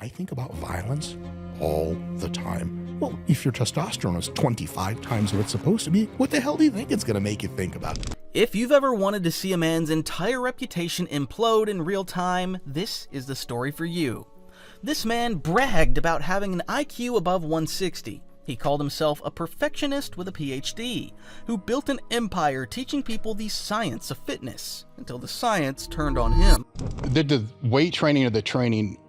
I think about violence all the time. Well, if your testosterone is 25 times what it's supposed to be, what the hell do you think it's going to make you think about? If you've ever wanted to see a man's entire reputation implode in real time, this is the story for you. This man bragged about having an IQ above 160. He called himself a perfectionist with a PhD, who built an empire teaching people the science of fitness, until the science turned on him. Did the weight training or the training,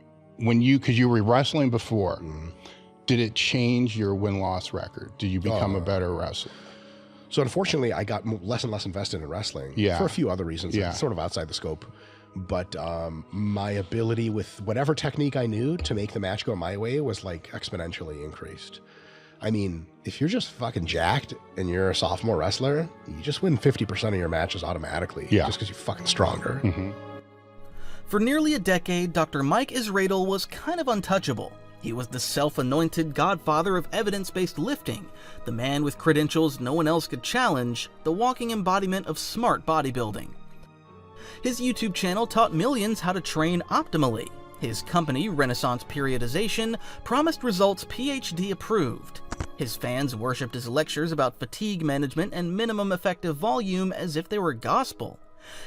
because you were wrestling before, did it change your win-loss record? Did you become a better wrestler? So unfortunately, I got less and less invested in wrestling for a few other reasons, sort of outside the scope. But my ability with whatever technique I knew to make the match go my way was like exponentially increased. I mean, if you're just fucking jacked and you're a sophomore wrestler, you just win 50% of your matches automatically, just because you're fucking stronger. For nearly a decade, Dr. Mike Israetel was kind of untouchable. He was the self-anointed godfather of evidence-based lifting, the man with credentials no one else could challenge, the walking embodiment of smart bodybuilding. His YouTube channel taught millions how to train optimally. His company, Renaissance Periodization, promised results PhD approved. His fans worshipped his lectures about fatigue management and minimum effective volume as if they were gospel.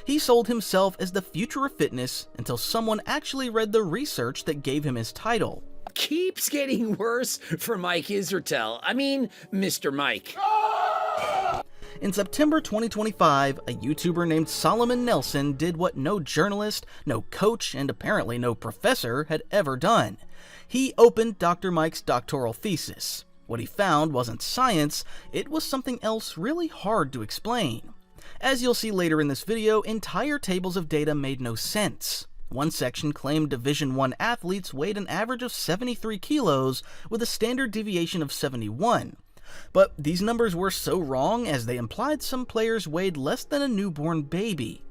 He sold himself as the future of fitness until someone actually read the research that gave him his title. Keeps getting worse for Mike Israetel. I mean, Mr. Mike. In September 2025, a YouTuber named Solomon Nelson did what no journalist, no coach, and apparently no professor had ever done. He opened Dr. Mike's doctoral thesis. What he found wasn't science, it was something else really hard to explain. As you'll see later in this video, entire tables of data made no sense. One section claimed Division I athletes weighed an average of 73 kilos with a standard deviation of 71. But these numbers were so wrong as they implied some players weighed less than a newborn baby.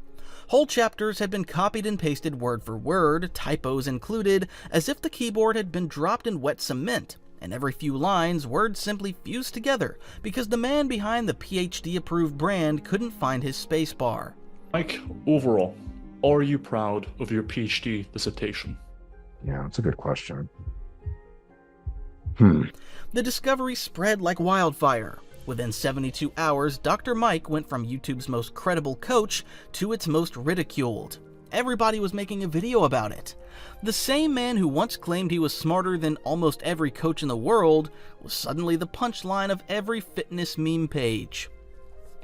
Whole chapters had been copied and pasted word for word, typos included, as if the keyboard had been dropped in wet cement, and every few lines, words simply fused together because the man behind the PhD-approved brand couldn't find his spacebar. Mike, overall, are you proud of your PhD dissertation? Yeah, that's a good question. The discovery spread like wildfire. Within 72 hours, Dr. Mike went from YouTube's most credible coach to its most ridiculed. Everybody was making a video about it. The same man who once claimed he was smarter than almost every coach in the world was suddenly the punchline of every fitness meme page.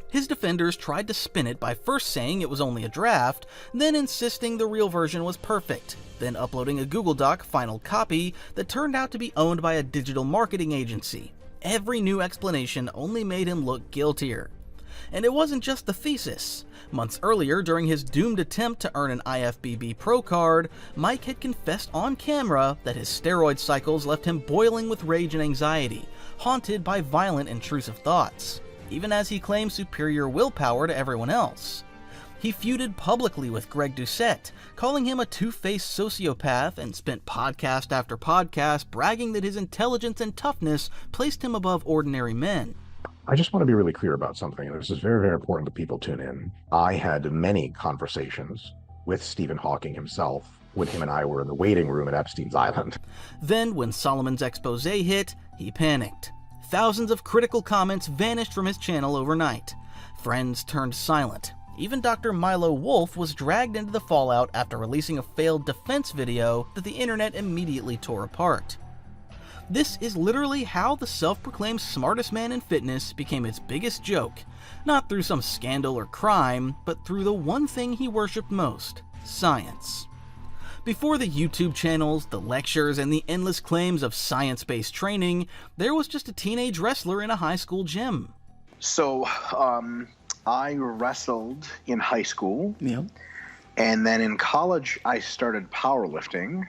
His defenders tried to spin it by first saying it was only a draft, then insisting the real version was perfect, then uploading a Google Doc final copy that turned out to be owned by a digital marketing agency. Every new explanation only made him look guiltier. And it wasn't just the thesis. Months earlier, during his doomed attempt to earn an IFBB Pro card, Mike had confessed on camera that his steroid cycles left him boiling with rage and anxiety, haunted by violent, intrusive thoughts, even as he claimed superior willpower to everyone else. He feuded publicly with Greg Doucette, calling him a two-faced sociopath, and spent podcast after podcast bragging that his intelligence and toughness placed him above ordinary men. I just want to be really clear about something, and this is very, very important that people tune in. I had many conversations with Stephen Hawking himself when him and I were in the waiting room at Epstein's Island. Then, when Solomon's expose hit, he panicked. Thousands of critical comments vanished from his channel overnight. Friends turned silent. Even Dr. Milo Wolf was dragged into the fallout after releasing a failed defense video that the internet immediately tore apart. This is literally how the self-proclaimed smartest man in fitness became its biggest joke, not through some scandal or crime, but through the one thing he worshipped most: science. Before the YouTube channels, the lectures, and the endless claims of science-based training, there was just a teenage wrestler in a high school gym. So, I wrestled in high school, and then in college I started powerlifting.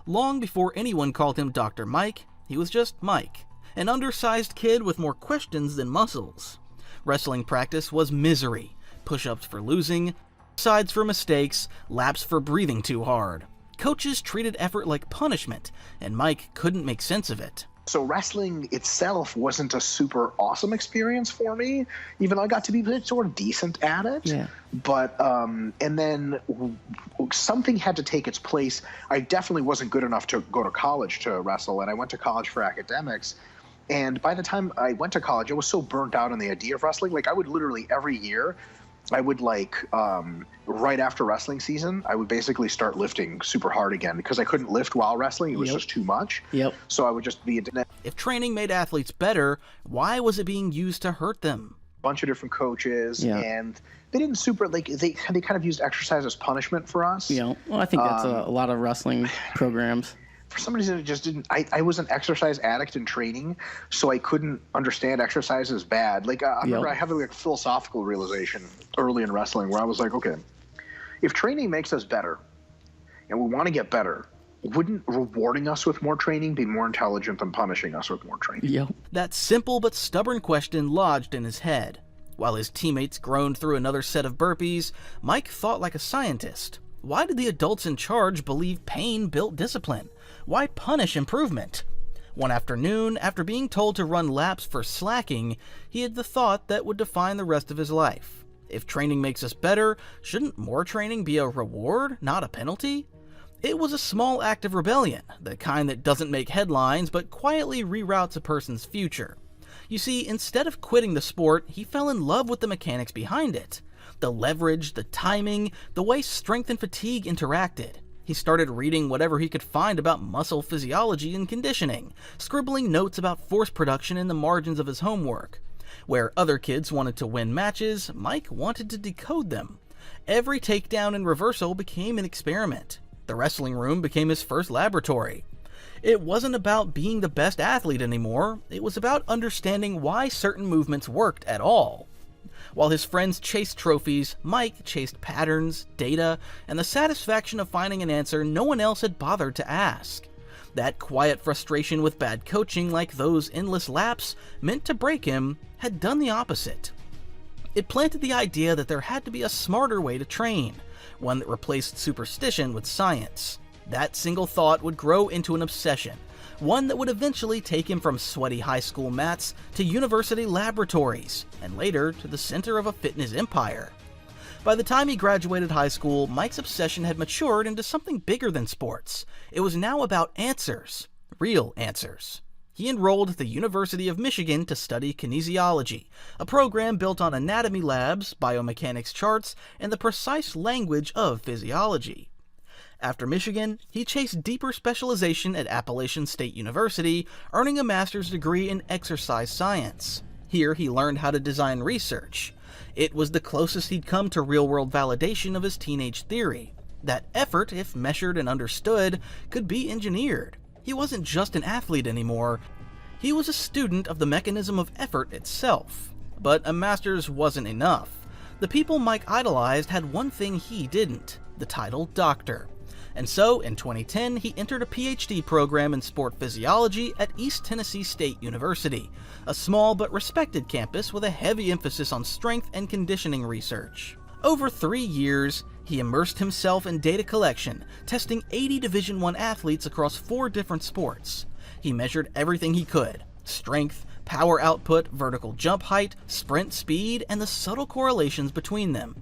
Long before anyone called him Dr. Mike, he was just Mike, an undersized kid with more questions than muscles. Wrestling practice was misery, push-ups for losing, sides for mistakes, laps for breathing too hard. Coaches treated effort like punishment, and Mike couldn't make sense of it. So wrestling itself wasn't a super awesome experience for me, even though I got to be sort of decent at it. Yeah. But and then something had to take its place. I definitely wasn't good enough to go to college to wrestle, and I went to college for academics. And by the time I went to college, I was so burnt out on the idea of wrestling. Like, I would literally every year, I would right after wrestling season, I would basically start lifting super hard again because I couldn't lift while wrestling. It was just too much. Yep. So I would just be If training made athletes better, why was it being used to hurt them? a bunch of different coaches, and they didn't they kind of used exercise as punishment for us. Yeah. Well, I think that's a lot of wrestling programs. For some reason, it just didn't. I was an exercise addict in training, so I couldn't understand exercise as bad. Like, I remember I have a philosophical realization early in wrestling where I was like, okay, if training makes us better and we want to get better, wouldn't rewarding us with more training be more intelligent than punishing us with more training? Yep. That simple but stubborn question lodged in his head. While his teammates groaned through another set of burpees, Mike thought like a scientist. Why did the adults in charge believe pain built discipline? Why punish improvement? One afternoon, after being told to run laps for slacking, he had the thought that would define the rest of his life. If training makes us better, shouldn't more training be a reward, not a penalty? It was a small act of rebellion, the kind that doesn't make headlines but quietly reroutes a person's future. You see, instead of quitting the sport, he fell in love with the mechanics behind it. The leverage, the timing, the way strength and fatigue interacted. He started reading whatever he could find about muscle physiology and conditioning, scribbling notes about force production in the margins of his homework. Where other kids wanted to win matches, Mike wanted to decode them. Every takedown and reversal became an experiment. The wrestling room became his first laboratory. It wasn't about being the best athlete anymore, it was about understanding why certain movements worked at all. While his friends chased trophies, Mike chased patterns, data, and the satisfaction of finding an answer no one else had bothered to ask. That quiet frustration with bad coaching, like those endless laps meant to break him, had done the opposite. It planted the idea that there had to be a smarter way to train, one that replaced superstition with science. That single thought would grow into an obsession, one that would eventually take him from sweaty high school mats to university laboratories, and later to the center of a fitness empire. By the time he graduated high school, Mike's obsession had matured into something bigger than sports. It was now about answers, real answers. He enrolled at the University of Michigan to study kinesiology, a program built on anatomy labs, biomechanics charts, and the precise language of physiology. After Michigan, he chased deeper specialization at Appalachian State University, earning a master's degree in exercise science. Here he learned how to design research. It was the closest he'd come to real-world validation of his teenage theory. That effort, if measured and understood, could be engineered. He wasn't just an athlete anymore. He was a student of the mechanism of effort itself. But a master's wasn't enough. The people Mike idolized had one thing he didn't: the title doctor. And so, in 2010, he entered a PhD program in sport physiology at East Tennessee State University, a small but respected campus with a heavy emphasis on strength and conditioning research. Over 3 years, he immersed himself in data collection, testing 80 Division I athletes across 4 different sports. He measured everything he could: strength, power output, vertical jump height, sprint speed, and the subtle correlations between them.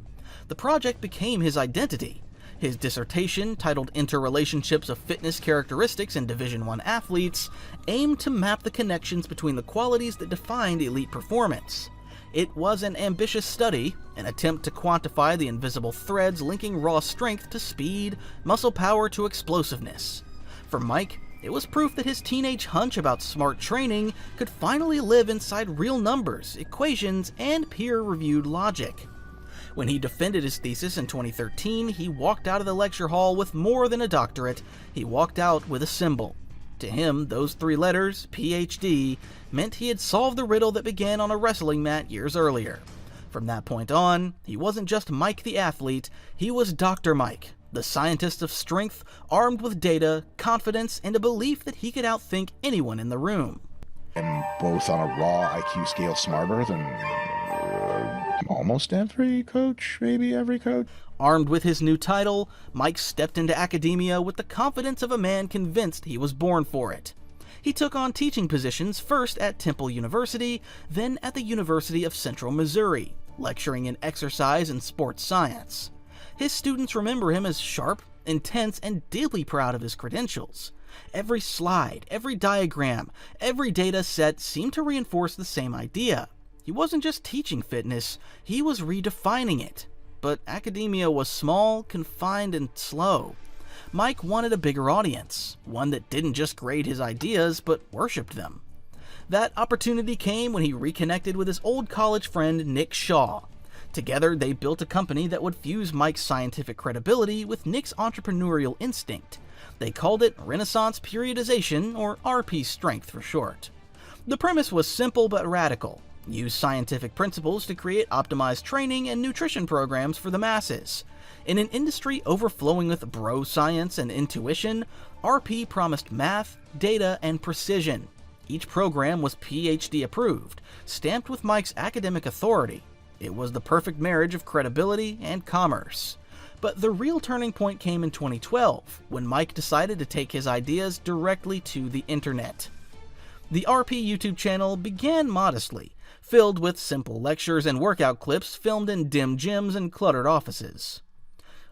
The project became his identity. His dissertation, titled Interrelationships of Fitness Characteristics in Division I Athletes, aimed to map the connections between the qualities that defined elite performance. It was an ambitious study, an attempt to quantify the invisible threads linking raw strength to speed, muscle power to explosiveness. For Mike, it was proof that his teenage hunch about smart training could finally live inside real numbers, equations, and peer-reviewed logic. When he defended his thesis in 2013, he walked out of the lecture hall with more than a doctorate. He walked out with a symbol. To him, those 3 letters, PhD, meant he had solved the riddle that began on a wrestling mat years earlier. From that point on, he wasn't just Mike the athlete, he was Dr. Mike, the scientist of strength, armed with data, confidence, and a belief that he could outthink anyone in the room. I'm both on a raw IQ scale smarter than almost every coach, maybe every coach. Armed with his new title, Mike stepped into academia with the confidence of a man convinced he was born for it. He took on teaching positions first at Temple University, then at the University of Central Missouri, lecturing in exercise and sports science. His students remember him as sharp, intense, and deeply proud of his credentials. Every slide, every diagram, every data set seemed to reinforce the same idea. He wasn't just teaching fitness, he was redefining it. But academia was small, confined, and slow. Mike wanted a bigger audience, one that didn't just grade his ideas, but worshipped them. That opportunity came when he reconnected with his old college friend Nick Shaw. Together, they built a company that would fuse Mike's scientific credibility with Nick's entrepreneurial instinct. They called it Renaissance Periodization, or RP Strength for short. The premise was simple but radical. Use scientific principles to create optimized training and nutrition programs for the masses. In an industry overflowing with bro science and intuition, RP promised math, data, and precision. Each program was PhD approved, stamped with Mike's academic authority. It was the perfect marriage of credibility and commerce. But the real turning point came in 2012, when Mike decided to take his ideas directly to the internet. The RP YouTube channel began modestly, filled with simple lectures and workout clips filmed in dim gyms and cluttered offices.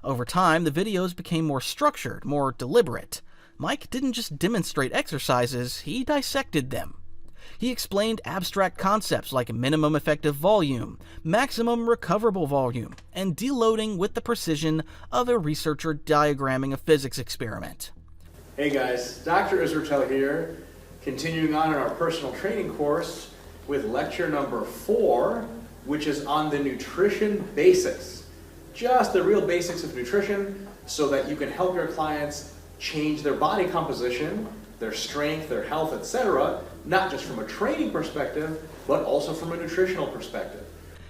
Over time, the videos became more structured, more deliberate. Mike didn't just demonstrate exercises, he dissected them. He explained abstract concepts like minimum effective volume, maximum recoverable volume, and deloading with the precision of a researcher diagramming a physics experiment. Hey guys, Dr. Israetel here, continuing on in our personal training course with lecture number 4, which is on the nutrition basics. Just the real basics of nutrition so that you can help your clients change their body composition, their strength, their health, etc., not just from a training perspective, but also from a nutritional perspective.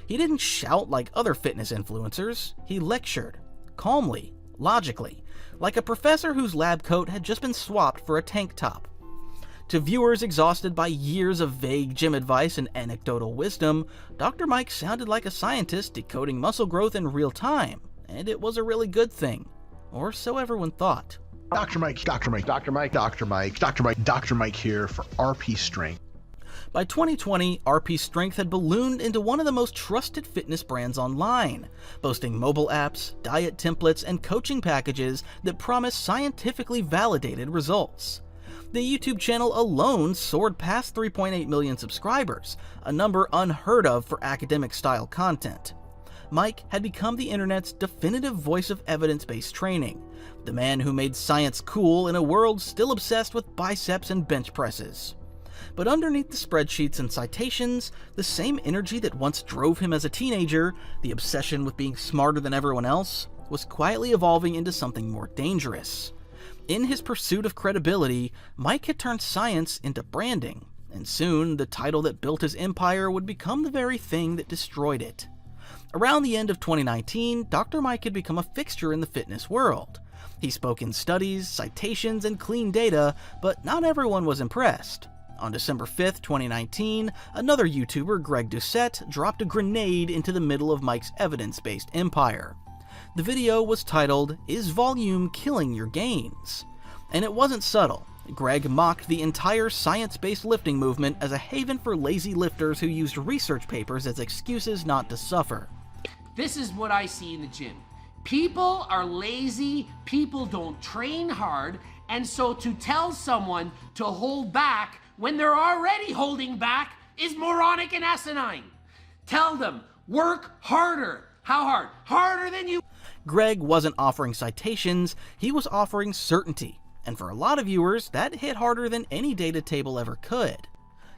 He didn't shout like other fitness influencers. He lectured, calmly, logically, like a professor whose lab coat had just been swapped for a tank top. To viewers exhausted by years of vague gym advice and anecdotal wisdom, Dr. Mike sounded like a scientist decoding muscle growth in real time, and it was a really good thing. Or so everyone thought. Dr. Mike here for RP Strength. By 2020, RP Strength had ballooned into one of the most trusted fitness brands online, boasting mobile apps, diet templates, and coaching packages that promise scientifically validated results. The YouTube channel alone soared past 3.8 million subscribers, a number unheard of for academic-style content. Mike had become the internet's definitive voice of evidence-based training, the man who made science cool in a world still obsessed with biceps and bench presses. But underneath the spreadsheets and citations, the same energy that once drove him as a teenager, the obsession with being smarter than everyone else, was quietly evolving into something more dangerous. In his pursuit of credibility, Mike had turned science into branding, and soon the title that built his empire would become the very thing that destroyed it. Around the end of 2019, Dr. Mike had become a fixture in the fitness world. He spoke in studies, citations, and clean data, but not everyone was impressed. On December 5th, 2019, another YouTuber, Greg Doucette, dropped a grenade into the middle of Mike's evidence-based empire. The video was titled, "Is Volume Killing Your Gains?" And it wasn't subtle. Greg mocked the entire science-based lifting movement as a haven for lazy lifters who used research papers as excuses not to suffer. This is what I see in the gym. People are lazy, people don't train hard, and so to tell someone to hold back when they're already holding back is moronic and asinine. Tell them, work harder. How hard? Harder than you. Greg wasn't offering citations, he was offering certainty. And for a lot of viewers, that hit harder than any data table ever could.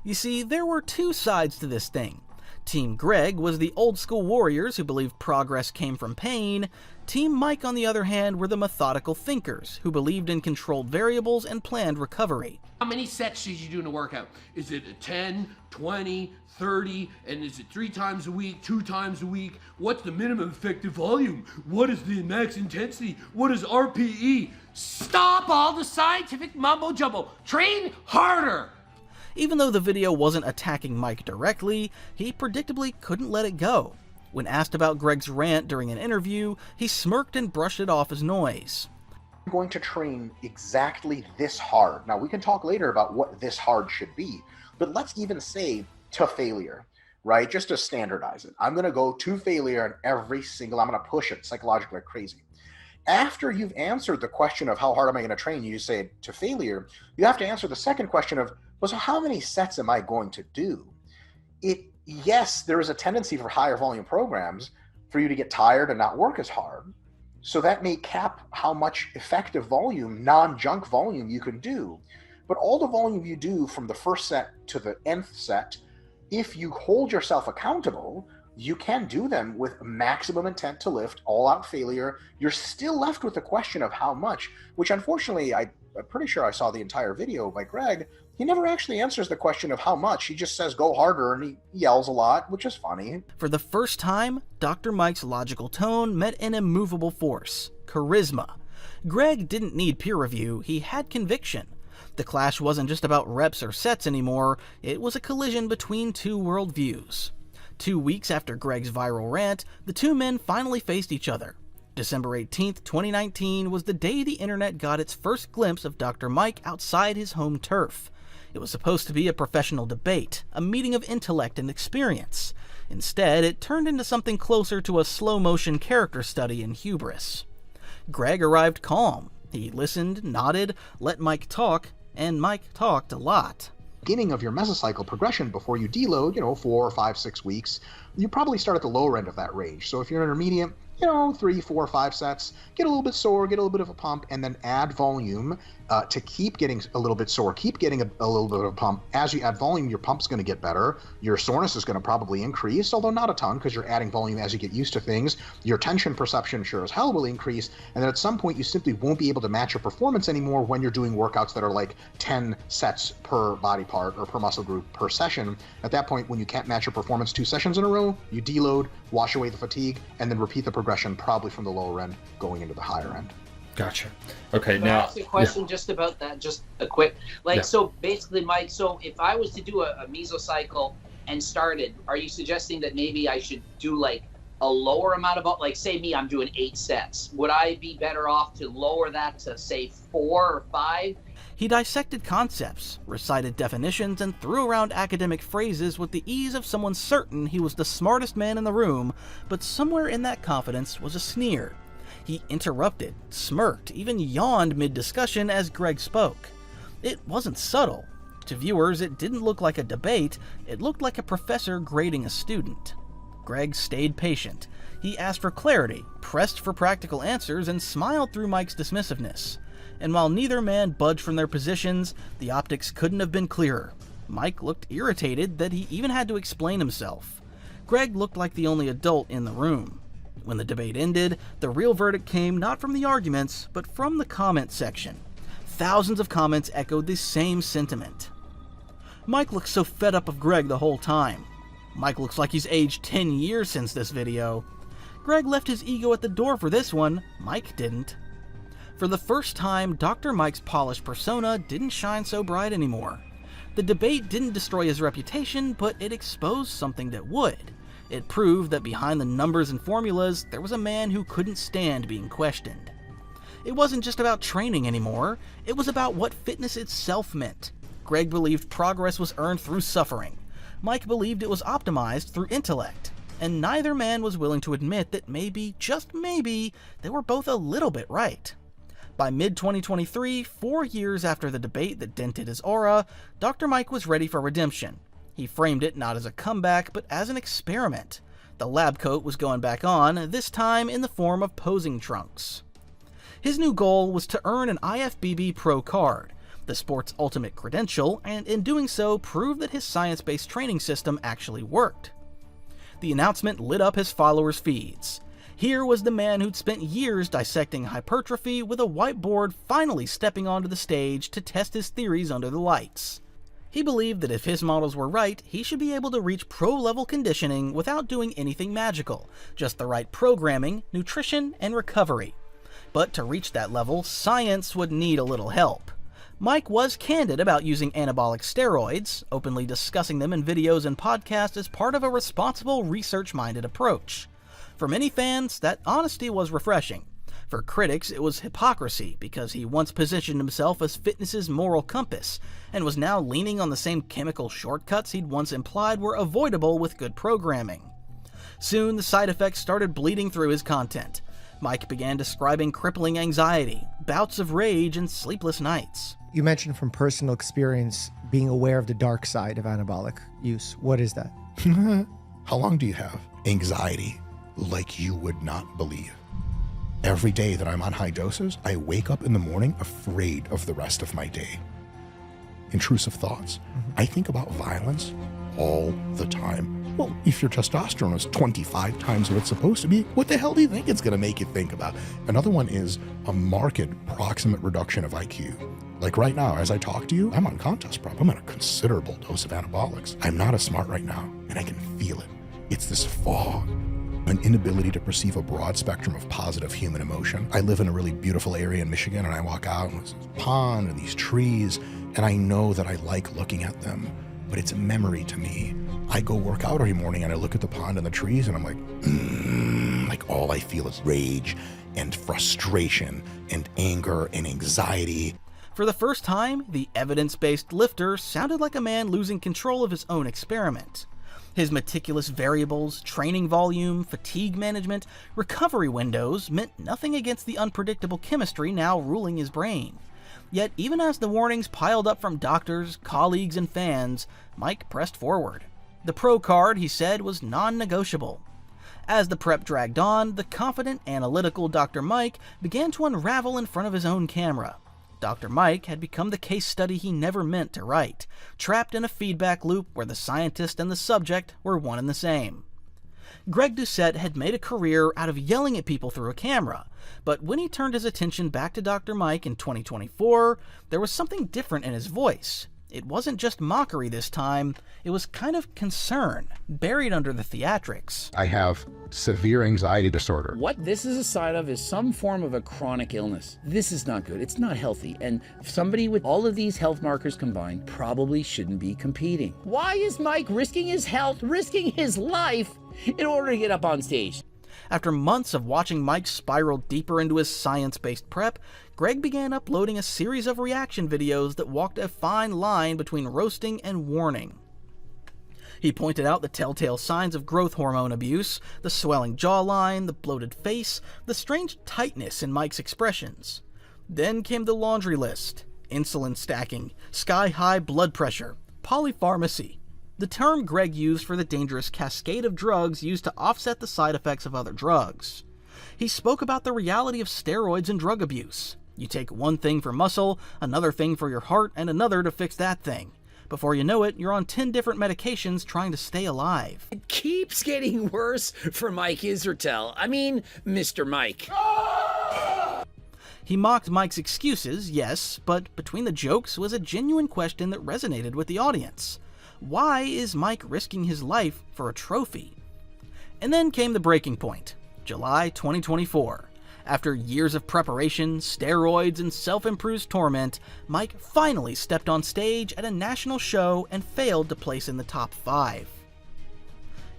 You see, there were two sides to this thing. Team Greg was the old-school warriors who believed progress came from pain. Team Mike, on the other hand, were the methodical thinkers who believed in controlled variables and planned recovery. How many sets should you do in a workout? Is it 10, 20, 30, and is it 3 times a week, 2 times a week? What's the minimum effective volume? What is the max intensity? What is RPE? Stop all the scientific mumbo jumbo. Train harder. Even though the video wasn't attacking Mike directly, he predictably couldn't let it go. When asked about Greg's rant during an interview, he smirked and brushed it off as noise. going to train exactly this hard. Now, we can talk later about what this hard should be, but let's even say to failure, right? Just to standardize it. I'm going to go to failure in every single, I'm going to push it psychologically like crazy. After you've answered the question of how hard am I going to train, you say to failure, you have to answer the second question of, well, so how many sets am I going to do? Yes, there is a tendency for higher volume programs for you to get tired and not work as hard. So that may cap how much effective volume, non-junk volume you can do. But all the volume you do from the first set to the nth set, if you hold yourself accountable, you can do them with maximum intent to lift, all-out failure. You're still left with the question of how much, which unfortunately, I'm pretty sure I saw the entire video by Greg. He never actually answers the question of how much. He just says, go harder, and he yells a lot, which is funny. For the first time, Dr. Mike's logical tone met an immovable force, charisma. Greg didn't need peer review, he had conviction. The clash wasn't just about reps or sets anymore, it was a collision between two worldviews. 2 weeks after Greg's viral rant, the two men finally faced each other. December 18th, 2019 was the day the internet got its first glimpse of Dr. Mike outside his home turf. It was supposed to be a professional debate, a meeting of intellect and experience. Instead, it turned into something closer to a slow-motion character study in hubris. Greg arrived calm. He listened, nodded, let Mike talk, and Mike talked a lot. Beginning of your mesocycle progression before you deload, 4, 5, 6 weeks, you probably start at the lower end of that range. So if you're intermediate, 3, 4, 5 sets, get a little bit sore, get a little bit of a pump, and then add volume to keep getting a little bit sore, keep getting a little bit of a pump. As you add volume, your pump's going to get better. Your soreness is going to probably increase, although not a ton because you're adding volume as you get used to things. Your tension perception sure as hell will increase, and then at some point you simply won't be able to match your performance anymore when you're doing workouts that are like 10 sets per body part or per muscle group per session. At that point, when you can't match your performance 2 sessions in a row, you deload, wash away the fatigue, and then repeat the progression probably from the lower end going into the higher end. Gotcha. Okay, Can now I ask a question just about that? Just a quick, so basically, Mike, so if I was to do a mesocycle and started, are you suggesting that maybe I should do like a lower amount of, like say me, I'm doing 8 sets. Would I be better off to lower that to say 4 or 5? He dissected concepts, recited definitions, and threw around academic phrases with the ease of someone certain he was the smartest man in the room, but somewhere in that confidence was a sneer. He interrupted, smirked, even yawned mid-discussion as Greg spoke. It wasn't subtle. To viewers, it didn't look like a debate, it looked like a professor grading a student. Greg stayed patient. He asked for clarity, pressed for practical answers, and smiled through Mike's dismissiveness. And while neither man budged from their positions, the optics couldn't have been clearer. Mike looked irritated that he even had to explain himself. Greg looked like the only adult in the room. When the debate ended, the real verdict came not from the arguments, but from the comment section. Thousands of comments echoed the same sentiment. Mike looks so fed up of Greg the whole time. Mike looks like he's aged 10 years since this video. Greg left his ego at the door for this one, Mike didn't. For the first time, Dr. Mike's polished persona didn't shine so bright anymore. The debate didn't destroy his reputation, but it exposed something that would. It proved that behind the numbers and formulas, there was a man who couldn't stand being questioned. It wasn't just about training anymore, it was about what fitness itself meant. Greg believed progress was earned through suffering. Mike believed it was optimized through intellect. And neither man was willing to admit that maybe, just maybe, they were both a little bit right. By mid-2023, 4 years after the debate that dented his aura, Dr. Mike was ready for redemption. He framed it not as a comeback, but as an experiment. The lab coat was going back on, this time in the form of posing trunks. His new goal was to earn an IFBB Pro card, the sport's ultimate credential, and in doing so, prove that his science-based training system actually worked. The announcement lit up his followers' feeds. Here was the man who'd spent years dissecting hypertrophy with a whiteboard finally stepping onto the stage to test his theories under the lights. He believed that if his models were right, he should be able to reach pro-level conditioning without doing anything magical, just the right programming, nutrition, and recovery. But to reach that level, science would need a little help. Mike was candid about using anabolic steroids, openly discussing them in videos and podcasts as part of a responsible, research-minded approach. For many fans, that honesty was refreshing. For critics, it was hypocrisy because he once positioned himself as fitness's moral compass and was now leaning on the same chemical shortcuts he'd once implied were avoidable with good programming. Soon, the side effects started bleeding through his content. Mike began describing crippling anxiety, bouts of rage, and sleepless nights. You mentioned from personal experience being aware of the dark side of anabolic use. What is that? How long do you have? Anxiety, like you would not believe. Every day that I'm on high doses, I wake up in the morning afraid of the rest of my day. Intrusive thoughts. I think about violence all the time. Well, if your testosterone is 25 times what it's supposed to be, what the hell do you think it's going to make you think about? Another one is a marked proximate reduction of IQ. Like right now, as I talk to you, I'm on contest prep. I'm on a considerable dose of anabolics. I'm not as smart right now, and I can feel it. It's this fog, an inability to perceive a broad spectrum of positive human emotion. I live in a really beautiful area in Michigan, and I walk out and there's this pond and these trees, and I know that I like looking at them, but it's a memory to me. I go work out every morning and I look at the pond and the trees and I'm like all I feel is rage and frustration and anger and anxiety. For the first time, the evidence-based lifter sounded like a man losing control of his own experiment. His meticulous variables, training volume, fatigue management, recovery windows meant nothing against the unpredictable chemistry now ruling his brain. Yet even as the warnings piled up from doctors, colleagues, and fans, Mike pressed forward. The pro card, he said, was non-negotiable. As the prep dragged on, the confident, analytical Dr. Mike began to unravel in front of his own camera. Dr. Mike had become the case study he never meant to write, trapped in a feedback loop where the scientist and the subject were one and the same. Greg Doucette had made a career out of yelling at people through a camera, but when he turned his attention back to Dr. Mike in 2024, there was something different in his voice. It wasn't just mockery this time, it was kind of concern, buried under the theatrics. I have severe anxiety disorder. What this is a sign of is some form of a chronic illness. This is not good, it's not healthy, and somebody with all of these health markers combined probably shouldn't be competing. Why is Mike risking his health, risking his life, in order to get up on stage? After months of watching Mike spiral deeper into his science-based prep, Greg began uploading a series of reaction videos that walked a fine line between roasting and warning. He pointed out the telltale signs of growth hormone abuse, the swelling jawline, the bloated face, the strange tightness in Mike's expressions. Then came the laundry list: insulin stacking, sky-high blood pressure, polypharmacy, the term Greg used for the dangerous cascade of drugs used to offset the side effects of other drugs. He spoke about the reality of steroids and drug abuse. You take one thing for muscle, another thing for your heart, and another to fix that thing. Before you know it, you're on 10 different medications trying to stay alive. It keeps getting worse for Mike Israetel. I mean, Mr. Mike. He mocked Mike's excuses, yes, but between the jokes was a genuine question that resonated with the audience. Why is Mike risking his life for a trophy? And then came the breaking point, July 2024. After years of preparation, steroids, and self-imposed torment, Mike finally stepped on stage at a national show and failed to place in the top 5.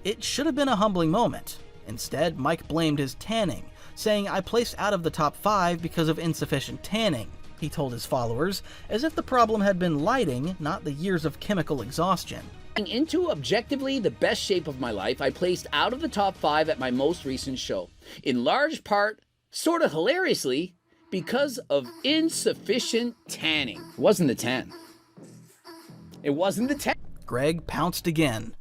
It should have been a humbling moment. Instead, Mike blamed his tanning, saying, "I placed out of the top 5 because of insufficient tanning," he told his followers, as if the problem had been lighting, not the years of chemical exhaustion. Into objectively the best shape of my life, I placed out of the top 5 at my most recent show. In large part, sort of hilariously, because of insufficient tanning. It wasn't the tan. It wasn't the tan. Greg pounced again.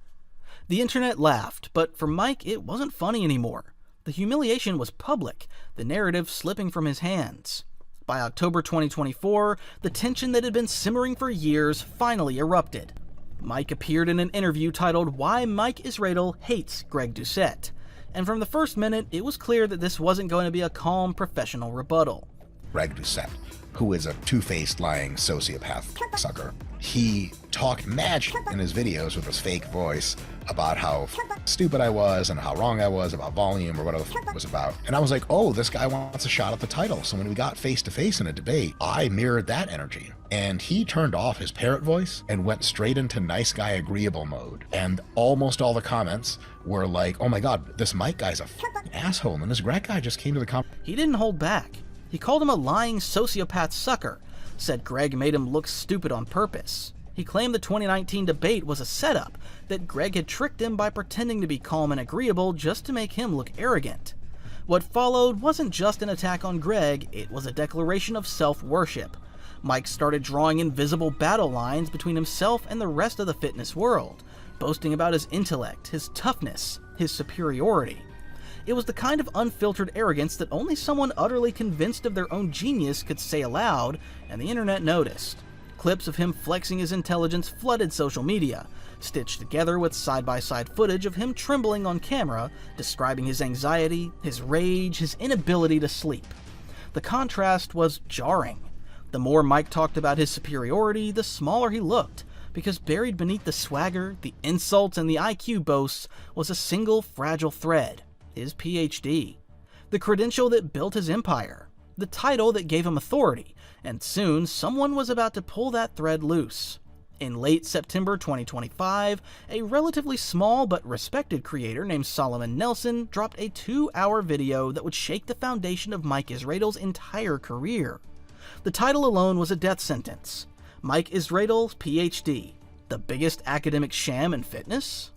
The internet laughed, but for Mike, it wasn't funny anymore. The humiliation was public, the narrative slipping from his hands. By October 2024, the tension that had been simmering for years finally erupted. Mike appeared in an interview titled "Why Mike Israetel Hates Greg Doucette," and from the first minute, it was clear that this wasn't going to be a calm, professional rebuttal. Greg Doucette, who is a two-faced, lying sociopath sucker. He talked mad shit in his videos with his fake voice about how stupid I was and how wrong I was about volume or whatever the it was about. And I was like, oh, this guy wants a shot at the title. So when we got face-to-face in a debate, I mirrored that energy. And he turned off his parrot voice and went straight into nice guy agreeable mode. And almost all the comments were like, oh my God, this Mike guy's a asshole. And this Greg guy just came to the He didn't hold back. He called him a lying sociopath sucker, said Greg made him look stupid on purpose. He claimed the 2019 debate was a setup, that Greg had tricked him by pretending to be calm and agreeable just to make him look arrogant. What followed wasn't just an attack on Greg, it was a declaration of self-worship. Mike started drawing invisible battle lines between himself and the rest of the fitness world, boasting about his intellect, his toughness, his superiority. It was the kind of unfiltered arrogance that only someone utterly convinced of their own genius could say aloud, and the internet noticed. Clips of him flexing his intelligence flooded social media, stitched together with side-by-side footage of him trembling on camera, describing his anxiety, his rage, his inability to sleep. The contrast was jarring. The more Mike talked about his superiority, the smaller he looked, because buried beneath the swagger, the insults, and the IQ boasts was a single fragile thread: his PhD. The credential that built his empire. The title that gave him authority, and soon someone was about to pull that thread loose. In late September 2025, a relatively small but respected creator named Solomon Nelson dropped a 2-hour video that would shake the foundation of Mike Israetel's entire career. The title alone was a death sentence: Mike Israetel's PhD, the biggest academic sham in fitness?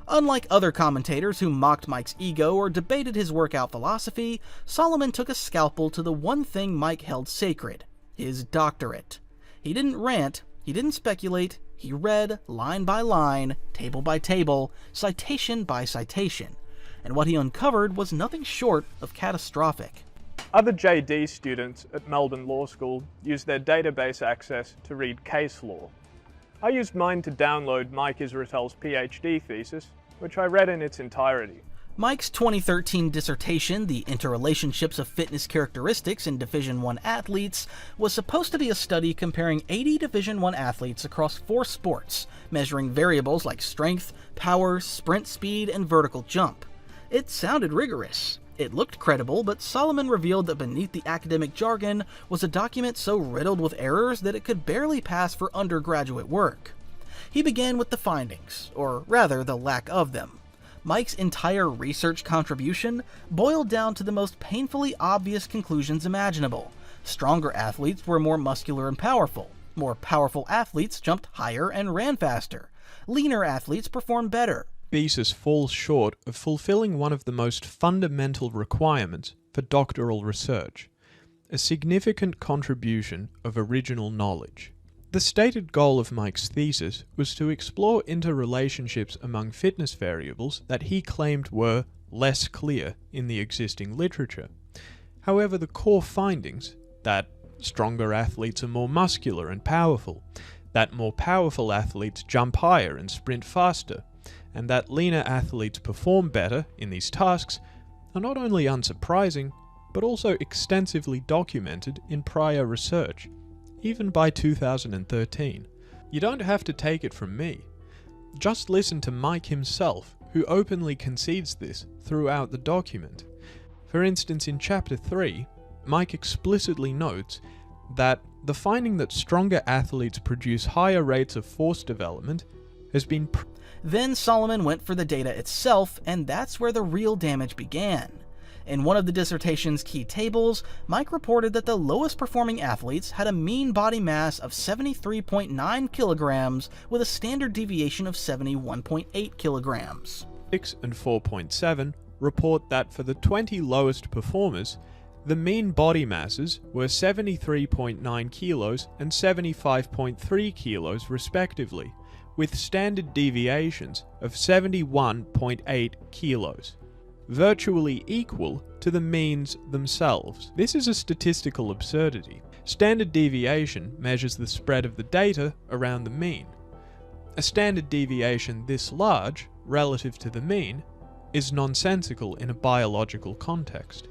Unlike other commentators who mocked Mike's ego or debated his workout philosophy, Solomon took a scalpel to the one thing Mike held sacred: his doctorate. He didn't rant, he didn't speculate, he read line by line, table by table, citation by citation, and what he uncovered was nothing short of catastrophic. Other JD students at Melbourne Law School use their database access to read case law. I used mine to download Mike Israetel's PhD thesis, which I read in its entirety. Mike's 2013 dissertation, The Interrelationships of Fitness Characteristics in Division I Athletes, was supposed to be a study comparing 80 Division I athletes across 4 sports, measuring variables like strength, power, sprint speed, and vertical jump. It sounded rigorous. It looked credible, but Solomon revealed that beneath the academic jargon was a document so riddled with errors that it could barely pass for undergraduate work. He began with the findings, or rather the lack of them. Mike's entire research contribution boiled down to the most painfully obvious conclusions imaginable. Stronger athletes were more muscular and powerful. More powerful athletes jumped higher and ran faster. Leaner athletes performed better. Thesis falls short of fulfilling one of the most fundamental requirements for doctoral research: a significant contribution of original knowledge. The stated goal of Mike's thesis was to explore interrelationships among fitness variables that he claimed were less clear in the existing literature. However, the core findings, that stronger athletes are more muscular and powerful, that more powerful athletes jump higher and sprint faster, and that leaner athletes perform better in these tasks, are not only unsurprising, but also extensively documented in prior research, even by 2013. You don't have to take it from me. Just listen to Mike himself, who openly concedes this throughout the document. For instance, in Chapter 3, Mike explicitly notes that the finding that stronger athletes produce higher rates of force development has been Then Solomon went for the data itself, and that's where the real damage began. In one of the dissertation's key tables, Mike reported that the lowest performing athletes had a mean body mass of 73.9 kilograms with a standard deviation of 71.8 kilograms. 6 and 4.7 report that for the 20 lowest performers, the mean body masses were 73.9 kilos and 75.3 kilos respectively, with standard deviations of 71.8 kilos, virtually equal to the means themselves. This is a statistical absurdity. Standard deviation measures the spread of the data around the mean. A standard deviation this large, relative to the mean, is nonsensical in a biological context.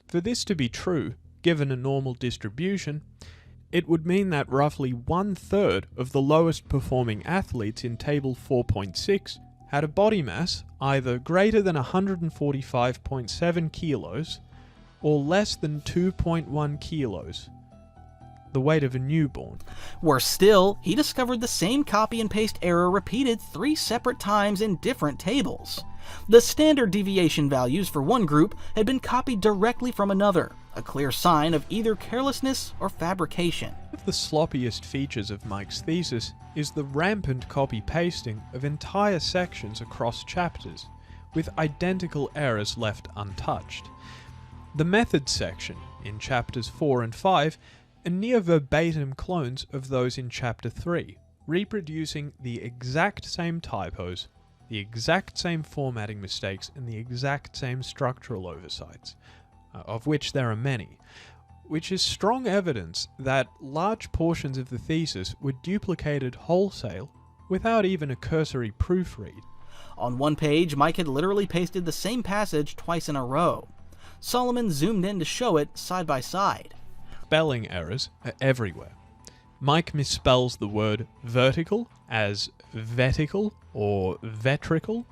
For this to be true, given a normal distribution, it would mean that roughly 1/3 of the lowest performing athletes in Table 4.6 had a body mass either greater than 145.7 kilos or less than 2.1 kilos, the weight of a newborn. Worse still, he discovered the same copy and paste error repeated 3 separate times in different tables. The standard deviation values for one group had been copied directly from another, a clear sign of either carelessness or fabrication. One of the sloppiest features of Mike's thesis is the rampant copy-pasting of entire sections across chapters, with identical errors left untouched. The methods section in chapters 4 and 5 are near verbatim clones of those in chapter 3, reproducing the exact same typos, the exact same formatting mistakes, and the exact same structural oversights, of which there are many, which is strong evidence that large portions of the thesis were duplicated wholesale without even a cursory proofread. On one page, Mike had literally pasted the same passage twice in a row. Solomon zoomed in to show it side by side. Spelling errors are everywhere. Mike misspells the word vertical as vetical or vetrical,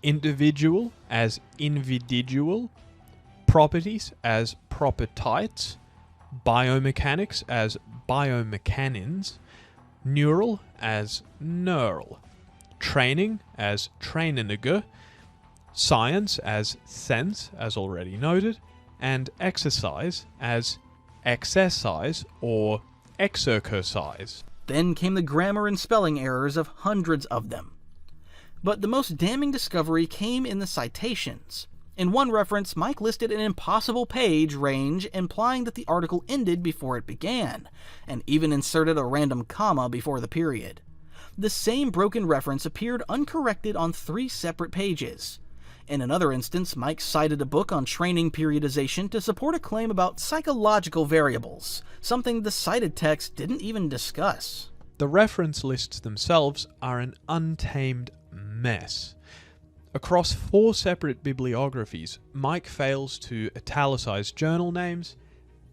individual as invididual, properties as propertites, biomechanics as biomechanins, neural as neural, training as traininiger, science as sense, as already noted, and exercise as exercise or exercise. Then came the grammar and spelling errors of hundreds of them. But the most damning discovery came in the citations. In one reference, Mike listed an impossible page range implying that the article ended before it began, and even inserted a random comma before the period. The same broken reference appeared uncorrected on 3 separate pages. In another instance, Mike cited a book on training periodization to support a claim about psychological variables, something the cited text didn't even discuss. The reference lists themselves are an untamed mess. Across 4 separate bibliographies, Mike fails to italicize journal names,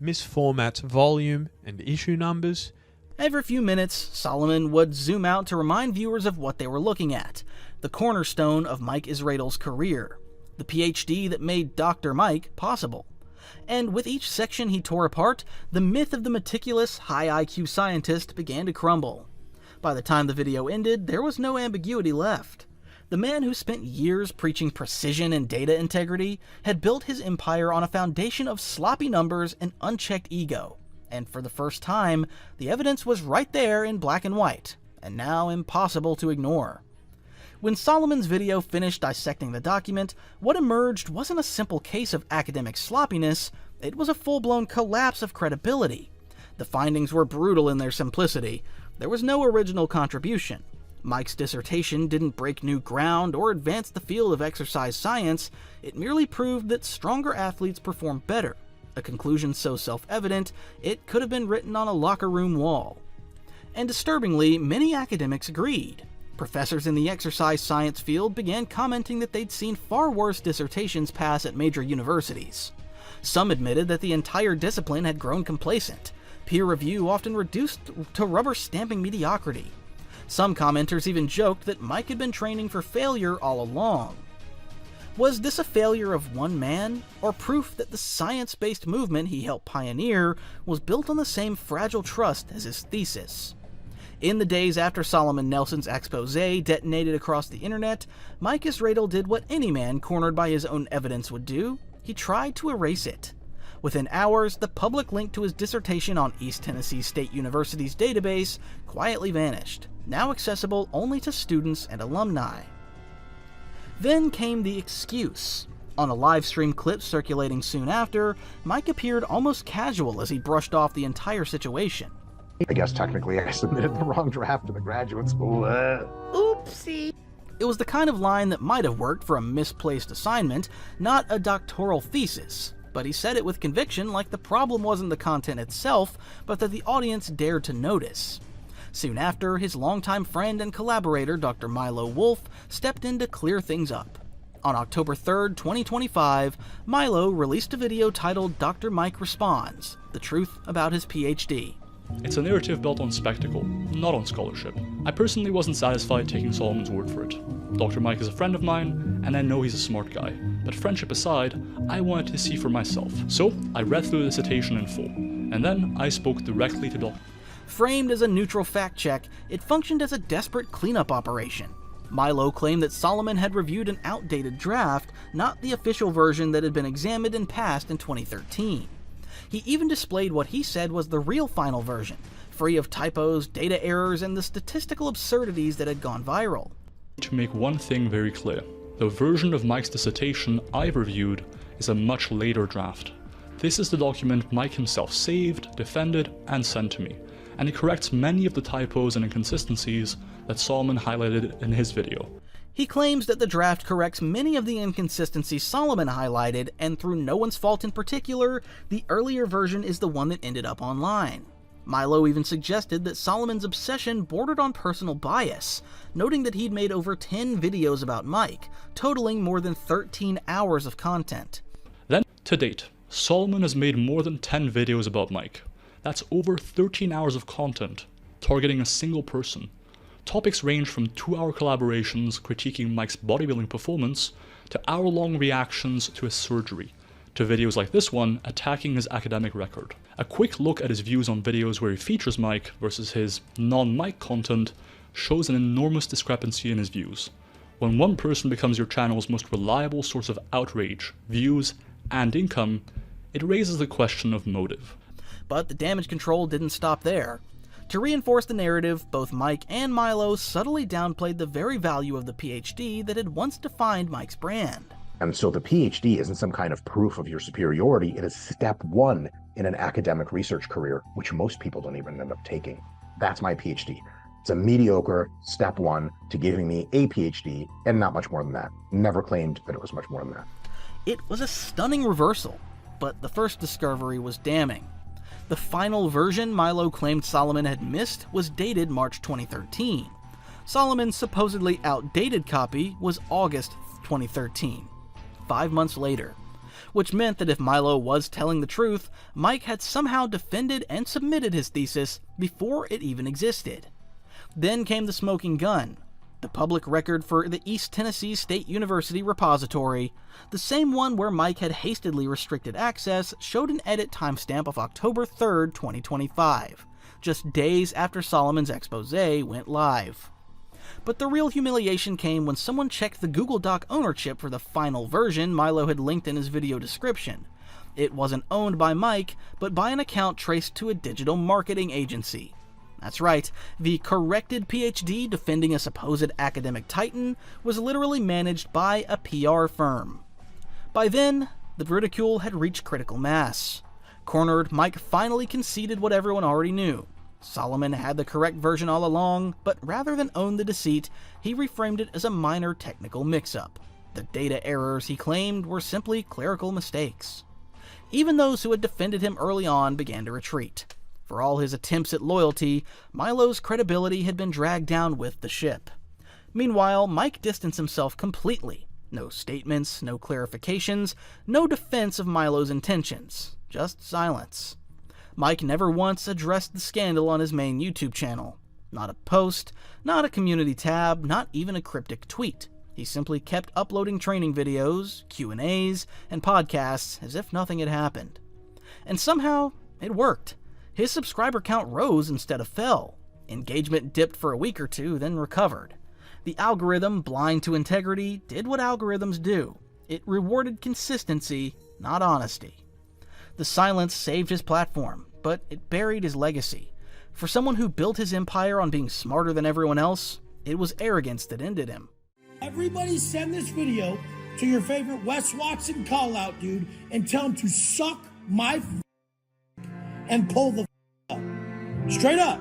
misformats volume and issue numbers. Every few minutes, Solomon would zoom out to remind viewers of what they were looking at, the cornerstone of Mike Israetel's career, the PhD that made Dr. Mike possible. And with each section he tore apart, the myth of the meticulous, high IQ scientist began to crumble. By the time the video ended, there was no ambiguity left. The man who spent years preaching precision and data integrity had built his empire on a foundation of sloppy numbers and unchecked ego. And for the first time, the evidence was right there in black and white, and now impossible to ignore. When Solomon's video finished dissecting the document, what emerged wasn't a simple case of academic sloppiness, it was a full-blown collapse of credibility. The findings were brutal in their simplicity. There was no original contribution. Mike's dissertation didn't break new ground or advance the field of exercise science, it merely proved that stronger athletes perform better, a conclusion so self-evident it could have been written on a locker room wall. And disturbingly, many academics agreed. Professors in the exercise science field began commenting that they'd seen far worse dissertations pass at major universities. Some admitted that the entire discipline had grown complacent, peer review often reduced to rubber-stamping mediocrity. Some commenters even joked that Mike had been training for failure all along. Was this a failure of one man, or proof that the science-based movement he helped pioneer was built on the same fragile trust as his thesis? In the days after Solomon Nelson's expose detonated across the internet, Mike Israetel did what any man cornered by his own evidence would do. He tried to erase it. Within hours, the public link to his dissertation on East Tennessee State University's database quietly vanished, now accessible only to students and alumni. Then came the excuse. On a live stream clip circulating soon after, Mike appeared almost casual as he brushed off the entire situation. I guess technically I submitted the wrong draft to the graduate school. Oopsie. It was the kind of line that might have worked for a misplaced assignment, not a doctoral thesis. But he said it with conviction, like the problem wasn't the content itself, but that the audience dared to notice. Soon after, his longtime friend and collaborator, Dr. Milo Wolf, stepped in to clear things up. On October 3rd, 2025, Milo released a video titled Dr. Mike Responds, the truth about his PhD. It's a narrative built on spectacle, not on scholarship. I personally wasn't satisfied taking Solomon's word for it. Dr. Mike is a friend of mine, and I know he's a smart guy. But friendship aside, I wanted to see for myself. So I read through the citation in full, and then I spoke directly to Dr. Framed as a neutral fact check, it functioned as a desperate cleanup operation. Milo claimed that Solomon had reviewed an outdated draft, not the official version that had been examined and passed in 2013. He even displayed what he said was the real final version, free of typos, data errors, and the statistical absurdities that had gone viral. To make one thing very clear, the version of Mike's dissertation I've reviewed is a much later draft. This is the document Mike himself saved, defended, and sent to me, and it corrects many of the typos and inconsistencies that Solomon highlighted in his video. He claims that the draft corrects many of the inconsistencies Solomon highlighted, and through no one's fault in particular, the earlier version is the one that ended up online. Milo even suggested that Solomon's obsession bordered on personal bias, noting that he'd made over 10 videos about Mike, totaling more than 13 hours of content. Then, to date, Solomon has made more than 10 videos about Mike. That's over 13 hours of content, targeting a single person. Topics range from 2-hour collaborations critiquing Mike's bodybuilding performance, to hour-long reactions to his surgery, to videos like this one attacking his academic record. A quick look at his views on videos where he features Mike versus his non-Mike content shows an enormous discrepancy in his views. When one person becomes your channel's most reliable source of outrage, views, and income, it raises the question of motive. But the damage control didn't stop there. To reinforce the narrative, both Mike and Milo subtly downplayed the very value of the PhD that had once defined Mike's brand. And so the PhD isn't some kind of proof of your superiority, it is step one in an academic research career, which most people don't even end up taking. That's my PhD. It's a mediocre step one to giving me a PhD, and not much more than that. Never claimed that it was much more than that. It was a stunning reversal, but the first discovery was damning. The final version Milo claimed Solomon had missed was dated March 2013. Solomon's supposedly outdated copy was August 2013, 5 months later, which meant that if Milo was telling the truth, Mike had somehow defended and submitted his thesis before it even existed. Then came the smoking gun, the public record for the East Tennessee State University repository. The same one where Mike had hastily restricted access showed an edit timestamp of October 3rd, 2025, just days after Solomon's expose went live. But the real humiliation came when someone checked the Google Doc ownership for the final version Milo had linked in his video description. It wasn't owned by Mike, but by an account traced to a digital marketing agency. That's right, the corrected PhD defending a supposed academic titan was literally managed by a PR firm. By then, the ridicule had reached critical mass. Cornered, Mike finally conceded what everyone already knew. Solomon had the correct version all along, but rather than own the deceit, he reframed it as a minor technical mix-up. The data errors he claimed were simply clerical mistakes. Even those who had defended him early on began to retreat. For all his attempts at loyalty, Milo's credibility had been dragged down with the ship. Meanwhile, Mike distanced himself completely. No statements, no clarifications, no defense of Milo's intentions, just silence. Mike never once addressed the scandal on his main YouTube channel. Not a post, not a community tab, not even a cryptic tweet. He simply kept uploading training videos, Q&As, and podcasts as if nothing had happened. And somehow, it worked. His subscriber count rose instead of fell. Engagement dipped for a week or two, then recovered. The algorithm, blind to integrity, did what algorithms do. It rewarded consistency, not honesty. The silence saved his platform, but it buried his legacy. For someone who built his empire on being smarter than everyone else, it was arrogance that ended him. Everybody send this video to your favorite Wes Watson call-out dude and tell him to suck my and pull the up. Straight up.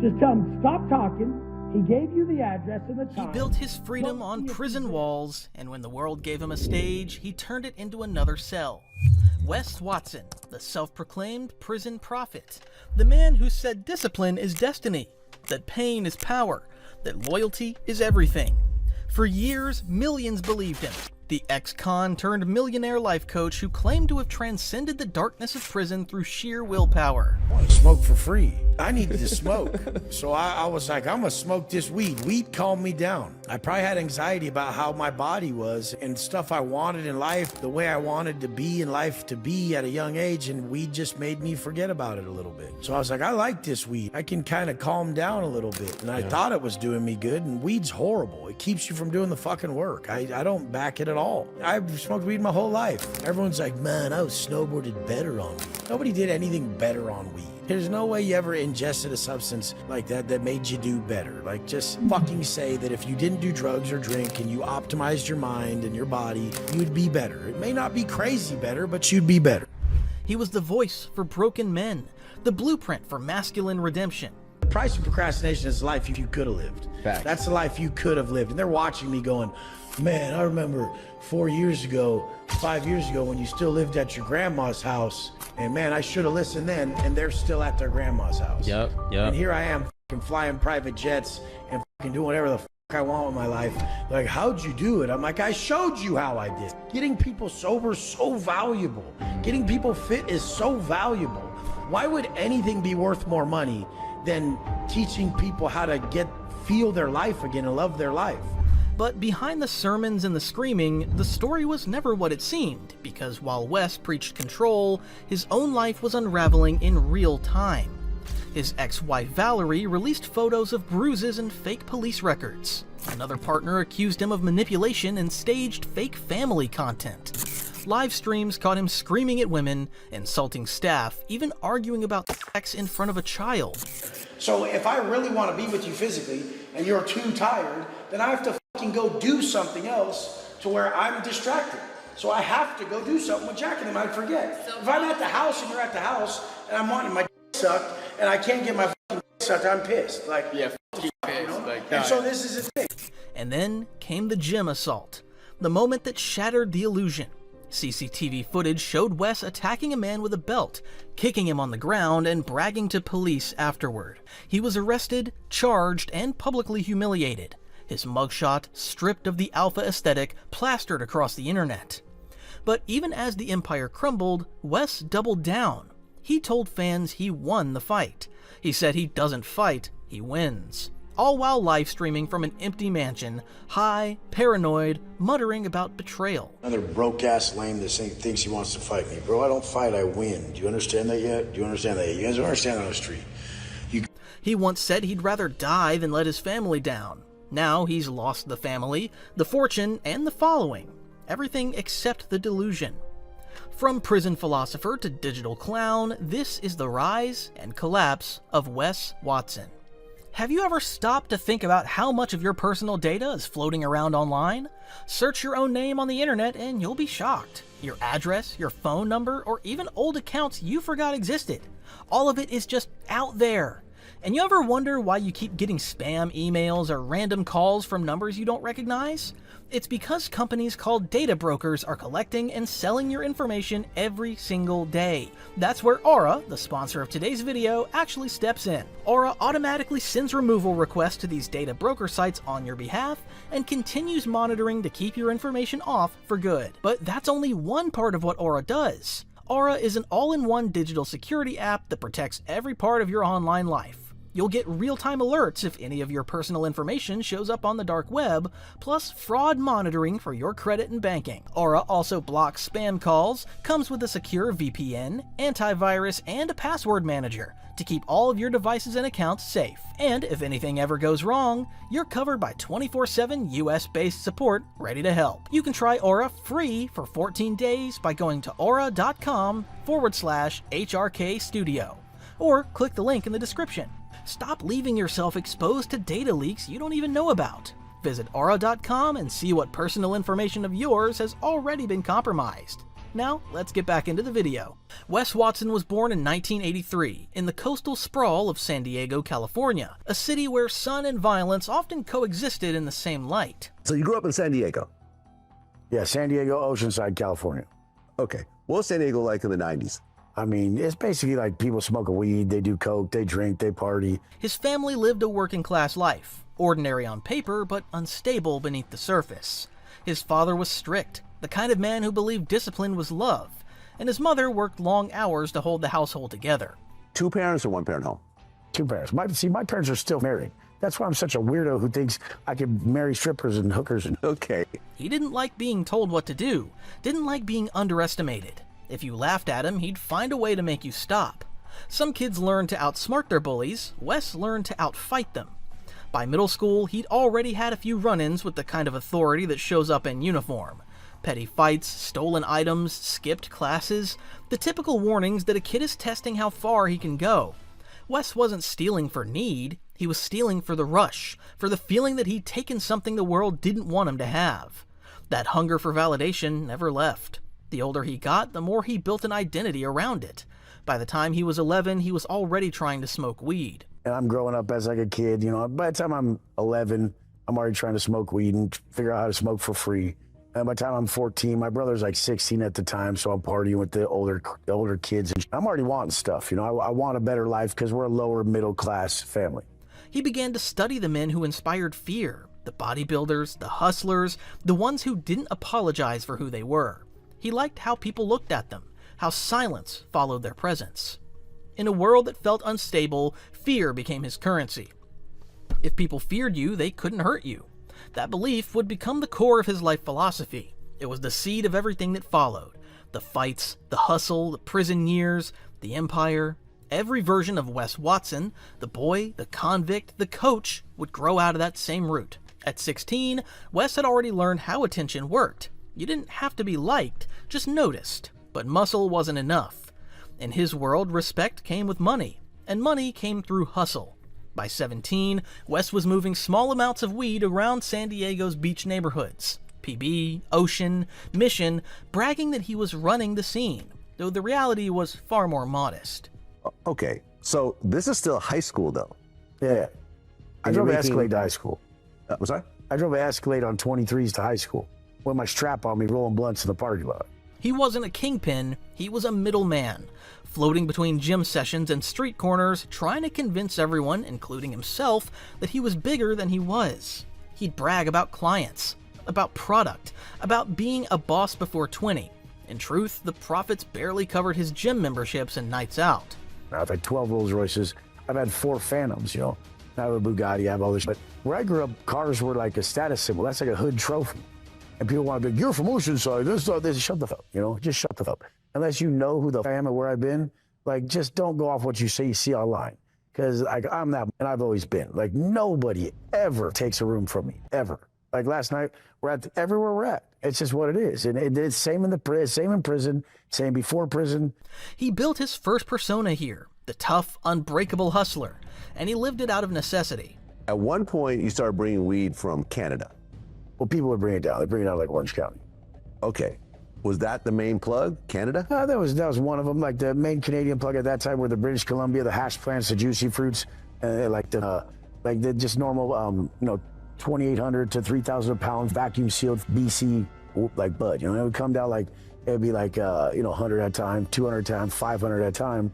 Just tell him, stop talking. He gave you the address and the time. He built his freedom on prison walls, and when the world gave him a stage, he turned it into another cell. Wes Watson, the self-proclaimed prison prophet, the man who said discipline is destiny, that pain is power, that loyalty is everything. For years, millions believed him. the ex-con turned millionaire life coach who claimed to have transcended the darkness of prison through sheer willpower. I want to smoke for free. I needed to smoke. So I was like, I'm gonna smoke this weed. Weed calmed me down. I probably had anxiety about how my body was and stuff I wanted in life, the way I wanted to be in life to be at a young age, and weed just made me forget about it a little bit. So I was like, I like this weed. I can kind of calm down a little bit. And I thought it was doing me good, and weed's horrible. It keeps you from doing the fucking work. I don't back it at all. I've smoked weed my whole life. Everyone's like, man, I was snowboarded better on weed. Nobody did anything better on weed. There's no way you ever ingested a substance like that that made you do better. Like, just fucking say that if you didn't do drugs or drink and you optimized your mind and your body, you'd be better. It may not be crazy better, but you'd be better. He was the voice for broken men, the blueprint for masculine redemption. The price of procrastination is the life you could have lived. Fact. That's the life you could have lived. And they're watching me going, man, I remember 4 years ago, 5 years ago when you still lived at your grandma's house. And man, I should have listened then. And they're still at their grandma's house. Yep. And here I am flying private jets and doing whatever the I want with my life. Like, how'd you do it? I'm like, I showed you how I did. Getting people sober is so valuable. Getting people fit is so valuable. Why would anything be worth more money than teaching people how to feel their life again and love their life? But behind the sermons and the screaming, the story was never what it seemed, because while Wes preached control, his own life was unraveling in real time. His ex-wife Valerie released photos of bruises and fake police records. Another partner accused him of manipulation and staged fake family content. Live streams caught him screaming at women, insulting staff, even arguing about sex in front of a child. So if I really want to be with you physically and you're too tired, then I have to fucking go do something else to where I'm distracted. So I have to go do something with Jack and then I'd forget. If I'm at the house and you're at the house and I'm wanting my sucked and I can't get my fucking sucked, I'm pissed. Like, yeah, you know? And so this is a thing. And then came the gym assault, the moment that shattered the illusion. CCTV footage showed Wes attacking a man with a belt, kicking him on the ground, and bragging to police afterward. He was arrested, charged, and publicly humiliated. His mugshot, stripped of the alpha aesthetic, plastered across the internet. But even as the empire crumbled, Wes doubled down. He told fans he won the fight. He said he doesn't fight, he wins. All while live streaming from an empty mansion, high, paranoid, muttering about betrayal. Another broke-ass lame that thinks he wants to fight me. Bro, I don't fight, I win. Do you understand that yet? Do you understand that yet? You guys don't understand on the street. He once said he'd rather die than let his family down. Now he's lost the family, the fortune, and the following. Everything except the delusion. From prison philosopher to digital clown, this is the rise and collapse of Wes Watson. Have you ever stopped to think about how much of your personal data is floating around online? Search your own name on the internet and you'll be shocked. Your address, your phone number, or even old accounts you forgot existed. All of it is just out there. And you ever wonder why you keep getting spam emails or random calls from numbers you don't recognize? It's because companies called data brokers are collecting and selling your information every single day. That's where Aura, the sponsor of today's video, actually steps in. Aura automatically sends removal requests to these data broker sites on your behalf and continues monitoring to keep your information off for good. But that's only one part of what Aura does. Aura is an all-in-one digital security app that protects every part of your online life. You'll get real-time alerts if any of your personal information shows up on the dark web, plus fraud monitoring for your credit and banking. Aura also blocks spam calls, comes with a secure VPN, antivirus, and a password manager to keep all of your devices and accounts safe. And if anything ever goes wrong, you're covered by 24/7 US-based support ready to help. You can try Aura free for 14 days by going to aura.com/HRK Studio, or click the link in the description. Stop leaving yourself exposed to data leaks you don't even know about. Visit aura.com and see what personal information of yours has already been compromised. Now, let's get back into the video. Wes Watson was born in 1983 in the coastal sprawl of San Diego, California, a city where sun and violence often coexisted in the same light. So you grew up in San Diego? Yeah, San Diego, Oceanside, California. Okay. What was San Diego like in the 90s? I mean, it's basically like people smoke a weed, they do coke, they drink, they party. His family lived a working class life, ordinary on paper but unstable beneath the surface. His father was strict, the kind of man who believed discipline was love, and his mother worked long hours to hold the household together. 2 parents or 1-parent home? 2 parents. My parents are still married. That's why I'm such a weirdo who thinks I can marry strippers and hookers. Okay. He didn't like being told what to do, didn't like being underestimated. If you laughed at him, he'd find a way to make you stop. Some kids learned to outsmart their bullies. Wes learned to outfight them. By middle school, he'd already had a few run-ins with the kind of authority that shows up in uniform. Petty fights, stolen items, skipped classes, the typical warnings that a kid is testing how far he can go. Wes wasn't stealing for need, he was stealing for the rush, for the feeling that he'd taken something the world didn't want him to have. That hunger for validation never left. The older he got, the more he built an identity around it. By the time he was 11, he was already trying to smoke weed. And I'm growing up as like a kid, you know, by the time I'm 11, I'm already trying to smoke weed and figure out how to smoke for free. And by the time I'm 14, my brother's like 16 at the time, so I'm partying with the older kids. I'm already wanting stuff, you know, I want a better life because we're a lower middle class family. He began to study the men who inspired fear, the bodybuilders, the hustlers, the ones who didn't apologize for who they were. He liked how people looked at them, how silence followed their presence. In a world that felt unstable, fear became his currency. If people feared you, they couldn't hurt you. That belief would become the core of his life philosophy. It was the seed of everything that followed. The fights, the hustle, the prison years, the empire. Every version of Wes Watson, the boy, the convict, the coach, would grow out of that same root. At 16, Wes had already learned how attention worked. You didn't have to be liked, just noticed. But muscle wasn't enough. In his world, respect came with money, and money came through hustle. By 17, Wes was moving small amounts of weed around San Diego's beach neighborhoods. PB, Ocean, Mission, bragging that he was running the scene, though the reality was far more modest. Okay, so this is still high school though? Yeah. I drove an Escalade to high school. Was I? I drove an Escalade on 23s to high school with my strap on me rolling blunts in the parking lot. He wasn't a kingpin, he was a middleman, floating between gym sessions and street corners, trying to convince everyone, including himself, that he was bigger than he was. He'd brag about clients, about product, about being a boss before 20. In truth, the profits barely covered his gym memberships and nights out. I've had 12 Rolls Royces. I've had 4 Phantoms, you know. I have a Bugatti, I have all this. But where I grew up, cars were like a status symbol. That's like a hood trophy. And people want to be like, you're from Oceanside, this, shut the fuck up, you know, just shut the fuck up. Unless you know who the I am and where I've been, like, just don't go off what you see online. Because I'm that, and I've always been. Like, nobody ever takes a room from me, ever. Like last night, we're at everywhere we're at. It's just what it is. And it's same in prison, same before prison. He built his first persona here, the tough, unbreakable hustler, and he lived it out of necessity. At one point, you started bringing weed from Canada. Well, people would bring it down. They bring it down like Orange County. Okay. Was that the main plug, Canada? That was one of them. Like the main Canadian plug at that time were the British Columbia, the hash plants, the juicy fruits, like the just normal, 2,800 to 3,000 pound vacuum sealed BC like bud. You know, it would come down like it'd be like 100 at a time, 200 at a time, 500 at a time,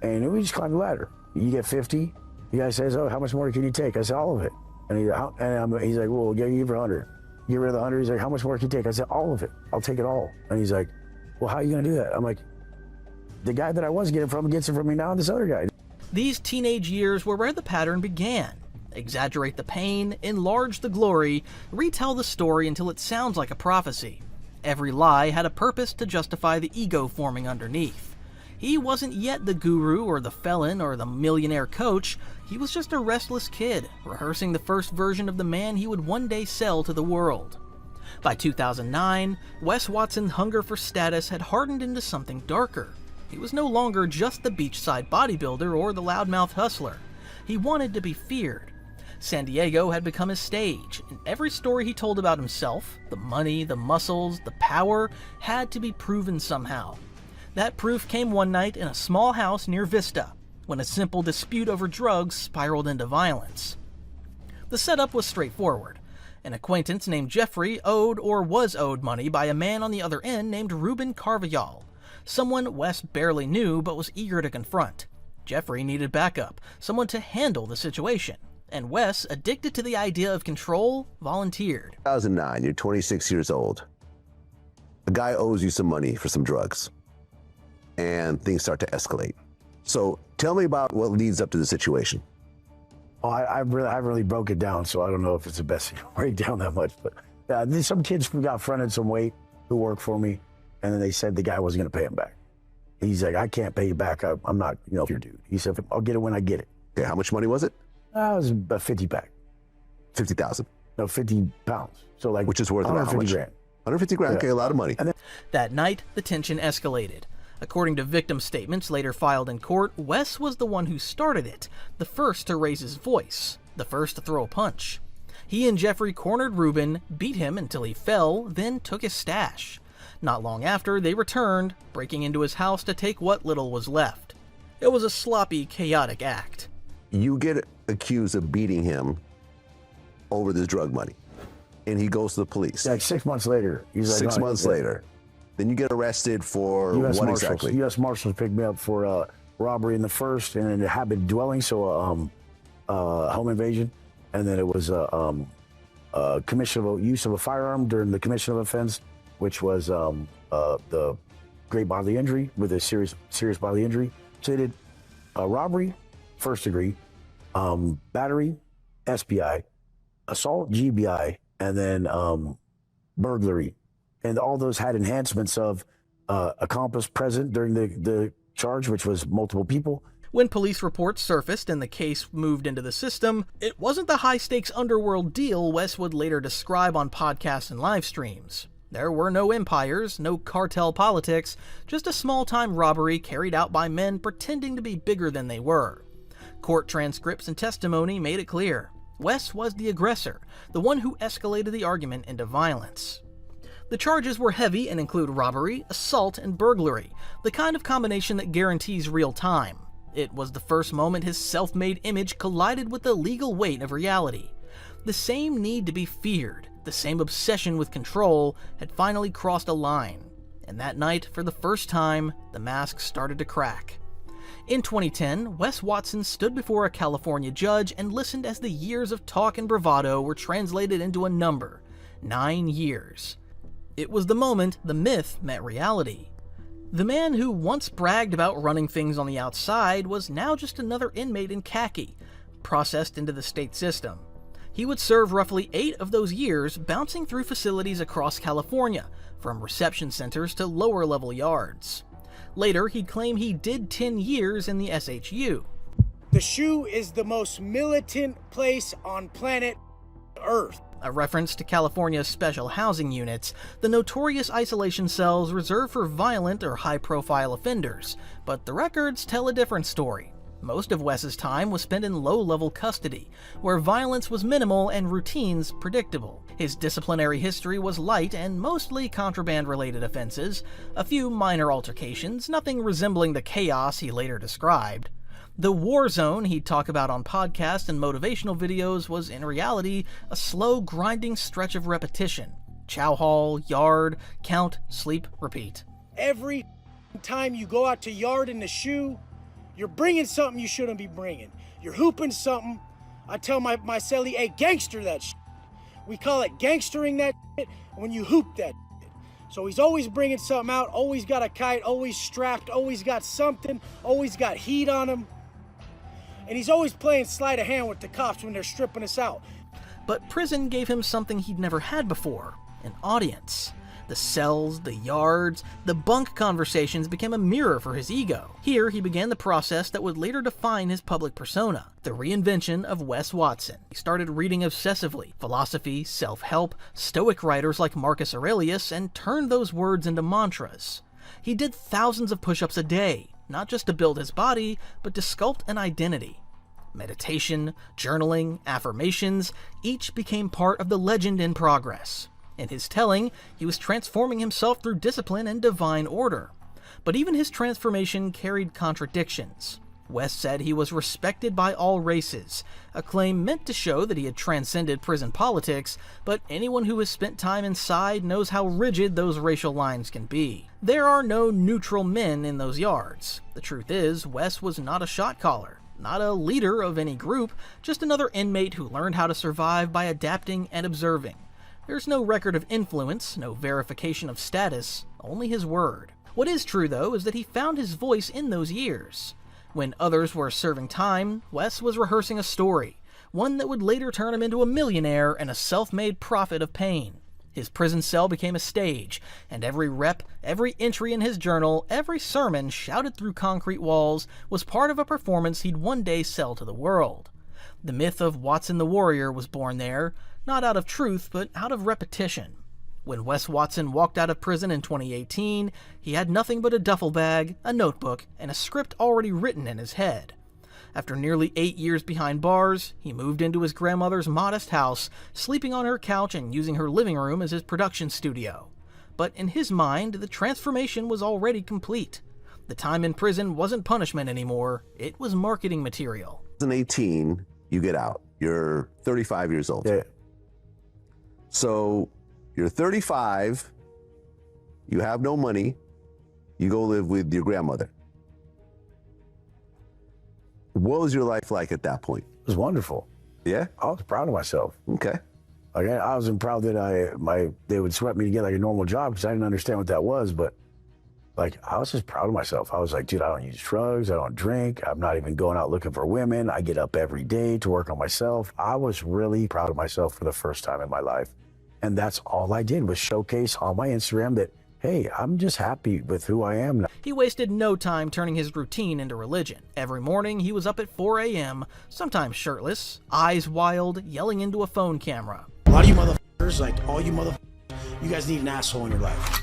and we just climbed the ladder. You get 50. The guy says, "Oh, how much more can you take?" I said, "All of it." And he's like, "Well, we'll give you for 100." Get rid of the 100. He's like, "How much more can you take?" I said, "All of it. I'll take it all." And he's like, "Well, how are you gonna do that?" I'm like, "The guy that I was getting from gets it from me now, and this other guy." These teenage years were where the pattern began. Exaggerate the pain, enlarge the glory, retell the story until it sounds like a prophecy. Every lie had a purpose to justify the ego forming underneath. He wasn't yet the guru or the felon or the millionaire coach. He was just a restless kid, rehearsing the first version of the man he would one day sell to the world. By 2009, Wes Watson's hunger for status had hardened into something darker. He was no longer just the beachside bodybuilder or the loudmouth hustler. He wanted to be feared. San Diego had become his stage, and every story he told about himself, the money, the muscles, the power, had to be proven somehow. That proof came one night in a small house near Vista, when a simple dispute over drugs spiraled into violence. The setup was straightforward. An acquaintance named Jeffrey owed or was owed money by a man on the other end named Ruben Carvajal, someone Wes barely knew but was eager to confront. Jeffrey needed backup, someone to handle the situation, and Wes, addicted to the idea of control, volunteered. 2009, you're 26 years old. A guy owes you some money for some drugs, and things start to escalate. So tell me about what leads up to the situation. Oh, I really broke it down, so I don't know if it's the best thing to break down that much. But there's some kids who got fronted some weight who worked for me, and then they said the guy wasn't going to pay him back. He's like, I can't pay you back. I'm not, your dude. He said, I'll get it when I get it. Okay, how much money was it? It was about 50 back. 50,000? No, 50 pounds. So like, which is worth about how much? 150 grand. 150 grand, okay, a lot of money. That night, the tension escalated. According to victim statements later filed in court, Wes was the one who started it, the first to raise his voice, the first to throw a punch. He and Jeffrey cornered Rubin, beat him until he fell, then took his stash. Not long after, they returned, breaking into his house to take what little was left. It was a sloppy, chaotic act. You get accused of beating him over this drug money, and he goes to the police. Like 6 months later. He's like, 6 months later. Then you get arrested for US what Marshals. exactly? U.S. Marshals picked me up for robbery in the first, and then habit dwelling, so home invasion, and then it was commission of use of a firearm during the commission of offense, which was the great bodily injury with a serious bodily injury. So they did robbery, first degree, battery, SBI, assault, GBI, and then burglary. And all those had enhancements of accomplice present during the charge, which was multiple people. When police reports surfaced and the case moved into the system, it wasn't the high-stakes underworld deal Wes would later describe on podcasts and live streams. There were no empires, no cartel politics, just a small-time robbery carried out by men pretending to be bigger than they were. Court transcripts and testimony made it clear. Wes was the aggressor, the one who escalated the argument into violence. The charges were heavy and include robbery, assault, and burglary, the kind of combination that guarantees real time. It was the first moment his self-made image collided with the legal weight of reality. The same need to be feared, the same obsession with control, had finally crossed a line. And that night, for the first time, the mask started to crack. In 2010, Wes Watson stood before a California judge and listened as the years of talk and bravado were translated into a number: 9 years. It was the moment the myth met reality. The man who once bragged about running things on the outside was now just another inmate in khaki, processed into the state system. He would serve roughly 8 of those years bouncing through facilities across California, from reception centers to lower-level yards. Later, he'd claim he did 10 years in the SHU. The SHU is the most militant place on planet Earth. A reference to California's special housing units, the notorious isolation cells reserved for violent or high-profile offenders, but the records tell a different story. Most of Wes's time was spent in low-level custody, where violence was minimal and routines predictable. His disciplinary history was light and mostly contraband-related offenses, a few minor altercations, nothing resembling the chaos he later described. The war zone he'd talk about on podcasts and motivational videos was in reality a slow, grinding stretch of repetition. Chow hall, yard, count, sleep, repeat. Every time you go out to yard in the SHU, you're bringing something you shouldn't be bringing. You're hooping something. I tell my cellie, hey, gangster that shit. We call it gangstering that shit when you hoop that shit. So he's always bringing something out, always got a kite, always strapped, always got something, always got heat on him. And he's always playing sleight of hand with the cops when they're stripping us out. But prison gave him something he'd never had before: an audience. The cells, the yards, the bunk conversations became a mirror for his ego. Here, he began the process that would later define his public persona, the reinvention of Wes Watson. He started reading obsessively, philosophy, self-help, Stoic writers like Marcus Aurelius, and turned those words into mantras. He did thousands of push-ups a day, not just to build his body, but to sculpt an identity. Meditation, journaling, affirmations, each became part of the legend in progress. In his telling, he was transforming himself through discipline and divine order. But even his transformation carried contradictions. Wes said he was respected by all races, a claim meant to show that he had transcended prison politics, but anyone who has spent time inside knows how rigid those racial lines can be. There are no neutral men in those yards. The truth is, Wes was not a shot caller, not a leader of any group, just another inmate who learned how to survive by adapting and observing. There's no record of influence, no verification of status, only his word. What is true, though, is that he found his voice in those years. When others were serving time, Wes was rehearsing a story, one that would later turn him into a millionaire and a self-made prophet of pain. His prison cell became a stage, and every rep, every entry in his journal, every sermon shouted through concrete walls was part of a performance he'd one day sell to the world. The myth of Watson the Warrior was born there, not out of truth, but out of repetition. When Wes Watson walked out of prison in 2018, he had nothing but a duffel bag, a notebook, and a script already written in his head. After nearly 8 years behind bars, he moved into his grandmother's modest house, sleeping on her couch and using her living room as his production studio. But in his mind, the transformation was already complete. The time in prison wasn't punishment anymore, it was marketing material. 2018, you get out. You're 35 years old. Yeah. So you're 35, you have no money, you go live with your grandmother. What was your life like at that point? It was wonderful. Yeah? I was proud of myself. Okay. Like I wasn't proud that they would sweat me to get like a normal job because I didn't understand what that was, but like I was just proud of myself. I was like, dude, I don't use drugs, I don't drink, I'm not even going out looking for women. I get up every day to work on myself. I was really proud of myself for the first time in my life. And that's all I did was showcase on my Instagram that, hey, I'm just happy with who I am now. He wasted no time turning his routine into religion. Every morning, he was up at 4 a.m., sometimes shirtless, eyes wild, yelling into a phone camera. A lot of you motherfuckers, like all you motherfuckers, you guys need an asshole in your life.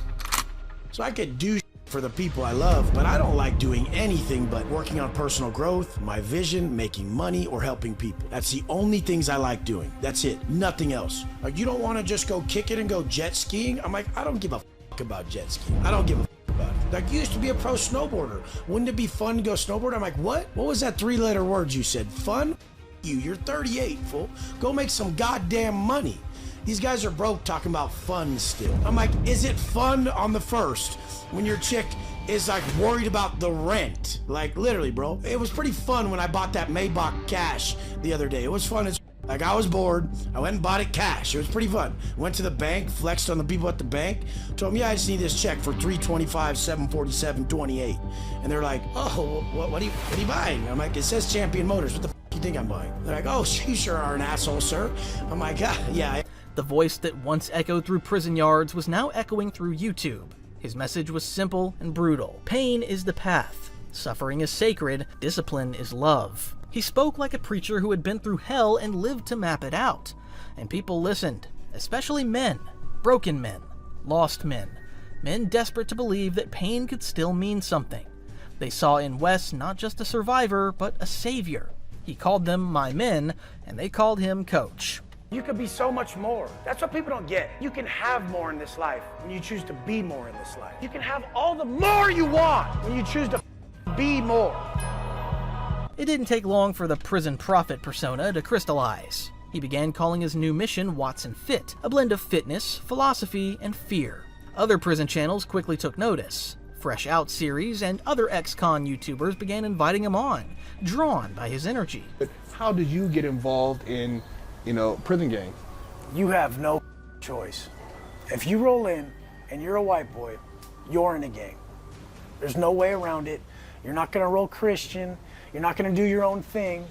So I could do for the people I love, but I don't like doing anything but working on personal growth, my vision, making money, or helping people. That's the only things I like doing. That's it. Nothing else. Like, you don't want to just go kick it and go jet skiing? I'm like, I don't give a fuck about jet skiing. I don't give a fuck about it. Like, you used to be a pro snowboarder. Wouldn't it be fun to go snowboard? I'm like, what? What was that 3-letter word you said? Fun? You're 38, fool. Go make some goddamn money. These guys are broke talking about fun still. I'm like, is it fun on the first when your chick is like worried about the rent? Like literally, bro. It was pretty fun when I bought that Maybach cash the other day. It was fun as like I was bored. I went and bought it cash. It was pretty fun. Went to the bank, flexed on the people at the bank, told them, yeah, I just need this check for $325, $747.28. And they're like, oh, what are you buying? I'm like, it says Champion Motors. What the you think I'm buying? They're like, oh, you sure are an asshole, sir. I'm like, yeah. The voice that once echoed through prison yards was now echoing through YouTube. His message was simple and brutal. Pain is the path. Suffering is sacred. Discipline is love. He spoke like a preacher who had been through hell and lived to map it out. And people listened, especially men, broken men, lost men desperate to believe that pain could still mean something. They saw in Wes not just a survivor, but a savior. He called them my men, and they called him Coach. You could be so much more. That's what people don't get. You can have more in this life when you choose to be more in this life. You can have all the more you want when you choose to be more. It didn't take long for the prison prophet persona to crystallize. He began calling his new mission Watson Fit, a blend of fitness, philosophy, and fear. Other prison channels quickly took notice. Fresh Out series and other ex-con YouTubers began inviting him on, drawn by his energy. How did you get involved in prison gang? You have no choice. If you roll in and you're a white boy, you're in a gang. There's no way around it. You're not gonna roll Christian. You're not gonna do your own thing.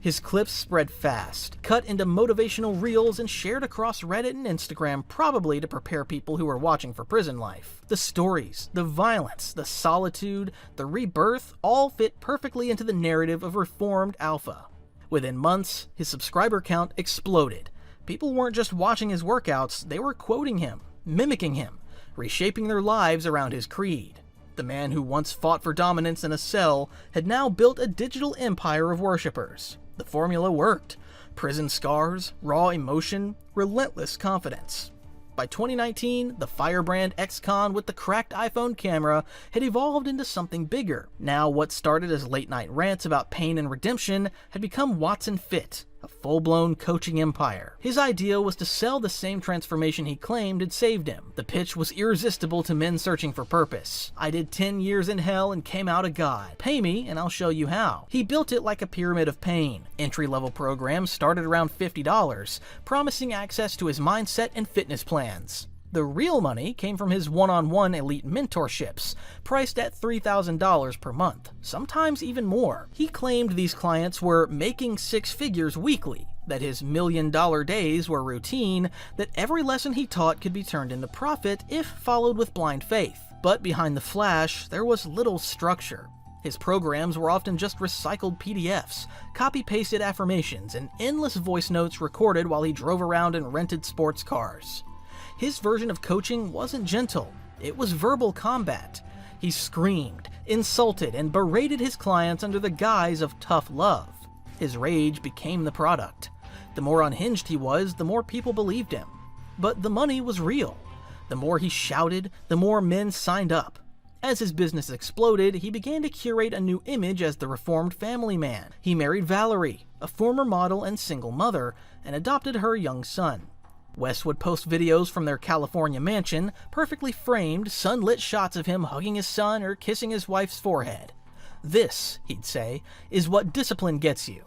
His clips spread fast, cut into motivational reels and shared across Reddit and Instagram, probably to prepare people who were watching for prison life. The stories, the violence, the solitude, the rebirth all fit perfectly into the narrative of reformed alpha. Within months, his subscriber count exploded. People weren't just watching his workouts, they were quoting him, mimicking him, reshaping their lives around his creed. The man who once fought for dominance in a cell had now built a digital empire of worshippers. The formula worked. Prison scars, raw emotion, relentless confidence. By 2019, the firebrand ex-con with the cracked iPhone camera had evolved into something bigger. Now what started as late-night rants about pain and redemption had become Watson Fit, a full-blown coaching empire. His idea was to sell the same transformation he claimed had saved him. The pitch was irresistible to men searching for purpose. I did 10 years in hell and came out a god. Pay me and I'll show you how. He built it like a pyramid of pain. Entry-level programs started around $50, promising access to his mindset and fitness plans. The real money came from his one-on-one elite mentorships, priced at $3,000 per month, sometimes even more. He claimed these clients were making six figures weekly, that his million-dollar days were routine, that every lesson he taught could be turned into profit if followed with blind faith. But behind the flash, there was little structure. His programs were often just recycled PDFs, copy-pasted affirmations, and endless voice notes recorded while he drove around in rented sports cars. His version of coaching wasn't gentle, it was verbal combat. He screamed, insulted, and berated his clients under the guise of tough love. His rage became the product. The more unhinged he was, the more people believed him. But the money was real. The more he shouted, the more men signed up. As his business exploded, he began to curate a new image as the reformed family man. He married Valerie, a former model and single mother, and adopted her young son. Wes would post videos from their California mansion, perfectly framed, sunlit shots of him hugging his son or kissing his wife's forehead. This, he'd say, is what discipline gets you.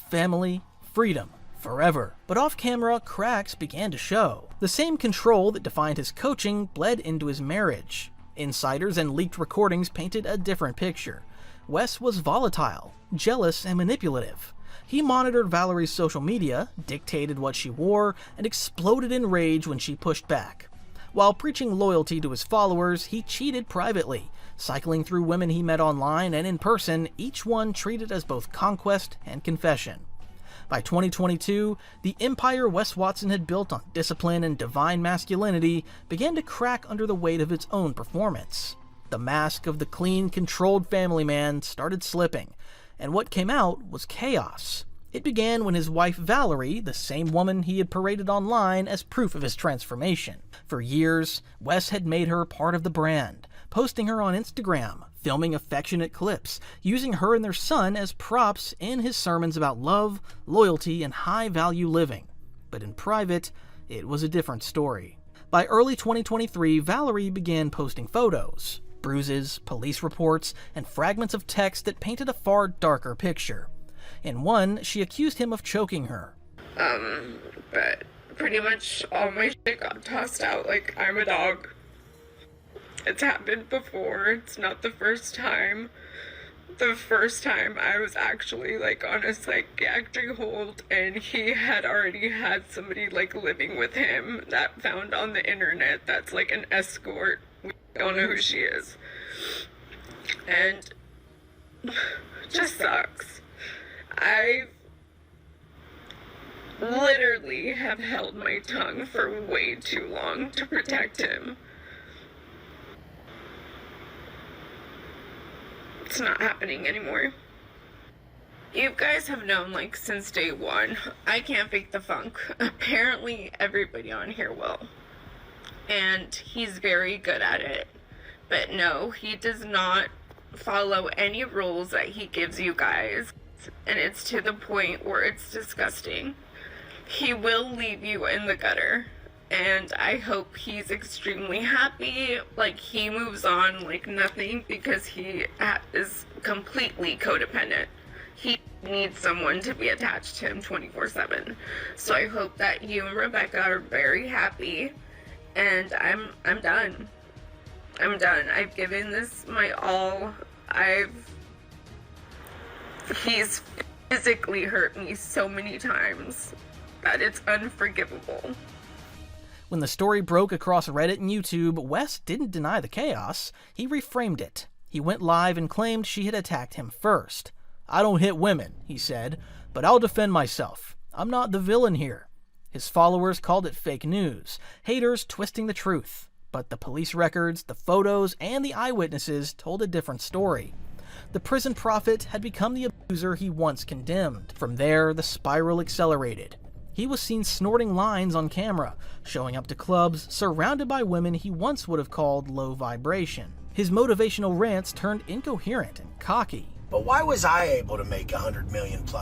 Family, freedom, forever. But off-camera, cracks began to show. The same control that defined his coaching bled into his marriage. Insiders and leaked recordings painted a different picture. Wes was volatile, jealous, and manipulative. He monitored Valerie's social media, dictated what she wore, and exploded in rage when she pushed back. While preaching loyalty to his followers, he cheated privately, cycling through women he met online and in person, each one treated as both conquest and confession. By 2022, the empire Wes Watson had built on discipline and divine masculinity began to crack under the weight of its own performance. The mask of the clean, controlled family man started slipping, and what came out was chaos. It began when his wife Valerie, the same woman he had paraded online as proof of his transformation. For years, Wes had made her part of the brand, posting her on Instagram, filming affectionate clips, using her and their son as props in his sermons about love, loyalty, and high-value living. But in private, it was a different story. By early 2023, Valerie began posting photos, bruises, police reports, and fragments of text that painted a far darker picture. In one, she accused him of choking her. But pretty much all my shit got tossed out like I'm a dog. It's happened before, it's not the first time. The first time I was actually on a psychiatric hold and he had already had somebody living with him that found on the internet that's an escort. We don't know who she is. And just sucks. I literally have held my tongue for way too long to protect him. It's not happening anymore. You guys have known since day one, I can't fake the funk. Apparently everybody on here will. And he's very good at it. But no, he does not follow any rules that he gives you guys. And it's to the point where it's disgusting. He will leave you in the gutter. And I hope he's extremely happy, he moves on like nothing, because he is completely codependent. He needs someone to be attached to him 24/7. So I hope that you and Rebecca are very happy, and I'm done. I'm done. I've given this my all. He's physically hurt me so many times that it's unforgivable. When the story broke across Reddit and YouTube, Wes didn't deny the chaos, he reframed it. He went live and claimed she had attacked him first. "I don't hit women," he said, "but I'll defend myself. I'm not the villain here." His followers called it fake news, haters twisting the truth. But the police records, the photos, and the eyewitnesses told a different story. The prison prophet had become the abuser he once condemned. From there, the spiral accelerated. He was seen snorting lines on camera, showing up to clubs, surrounded by women he once would have called low vibration. His motivational rants turned incoherent and cocky. But why was I able to make $100 million+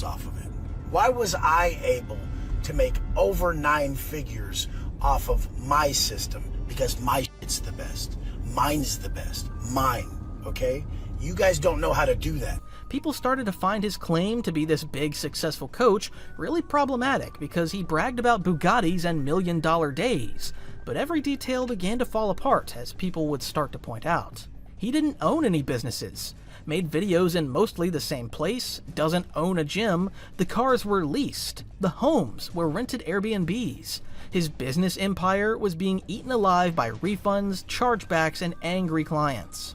off of it? Why was I able to make over 9 figures off of my system? Because my shit's the best. Mine's the best. Mine, okay? You guys don't know how to do that. People started to find his claim to be this big, successful coach really problematic because he bragged about Bugattis and million-dollar days, but every detail began to fall apart as people would start to point out. He didn't own any businesses, made videos in mostly the same place, doesn't own a gym, the cars were leased, the homes were rented Airbnbs. His business empire was being eaten alive by refunds, chargebacks, and angry clients.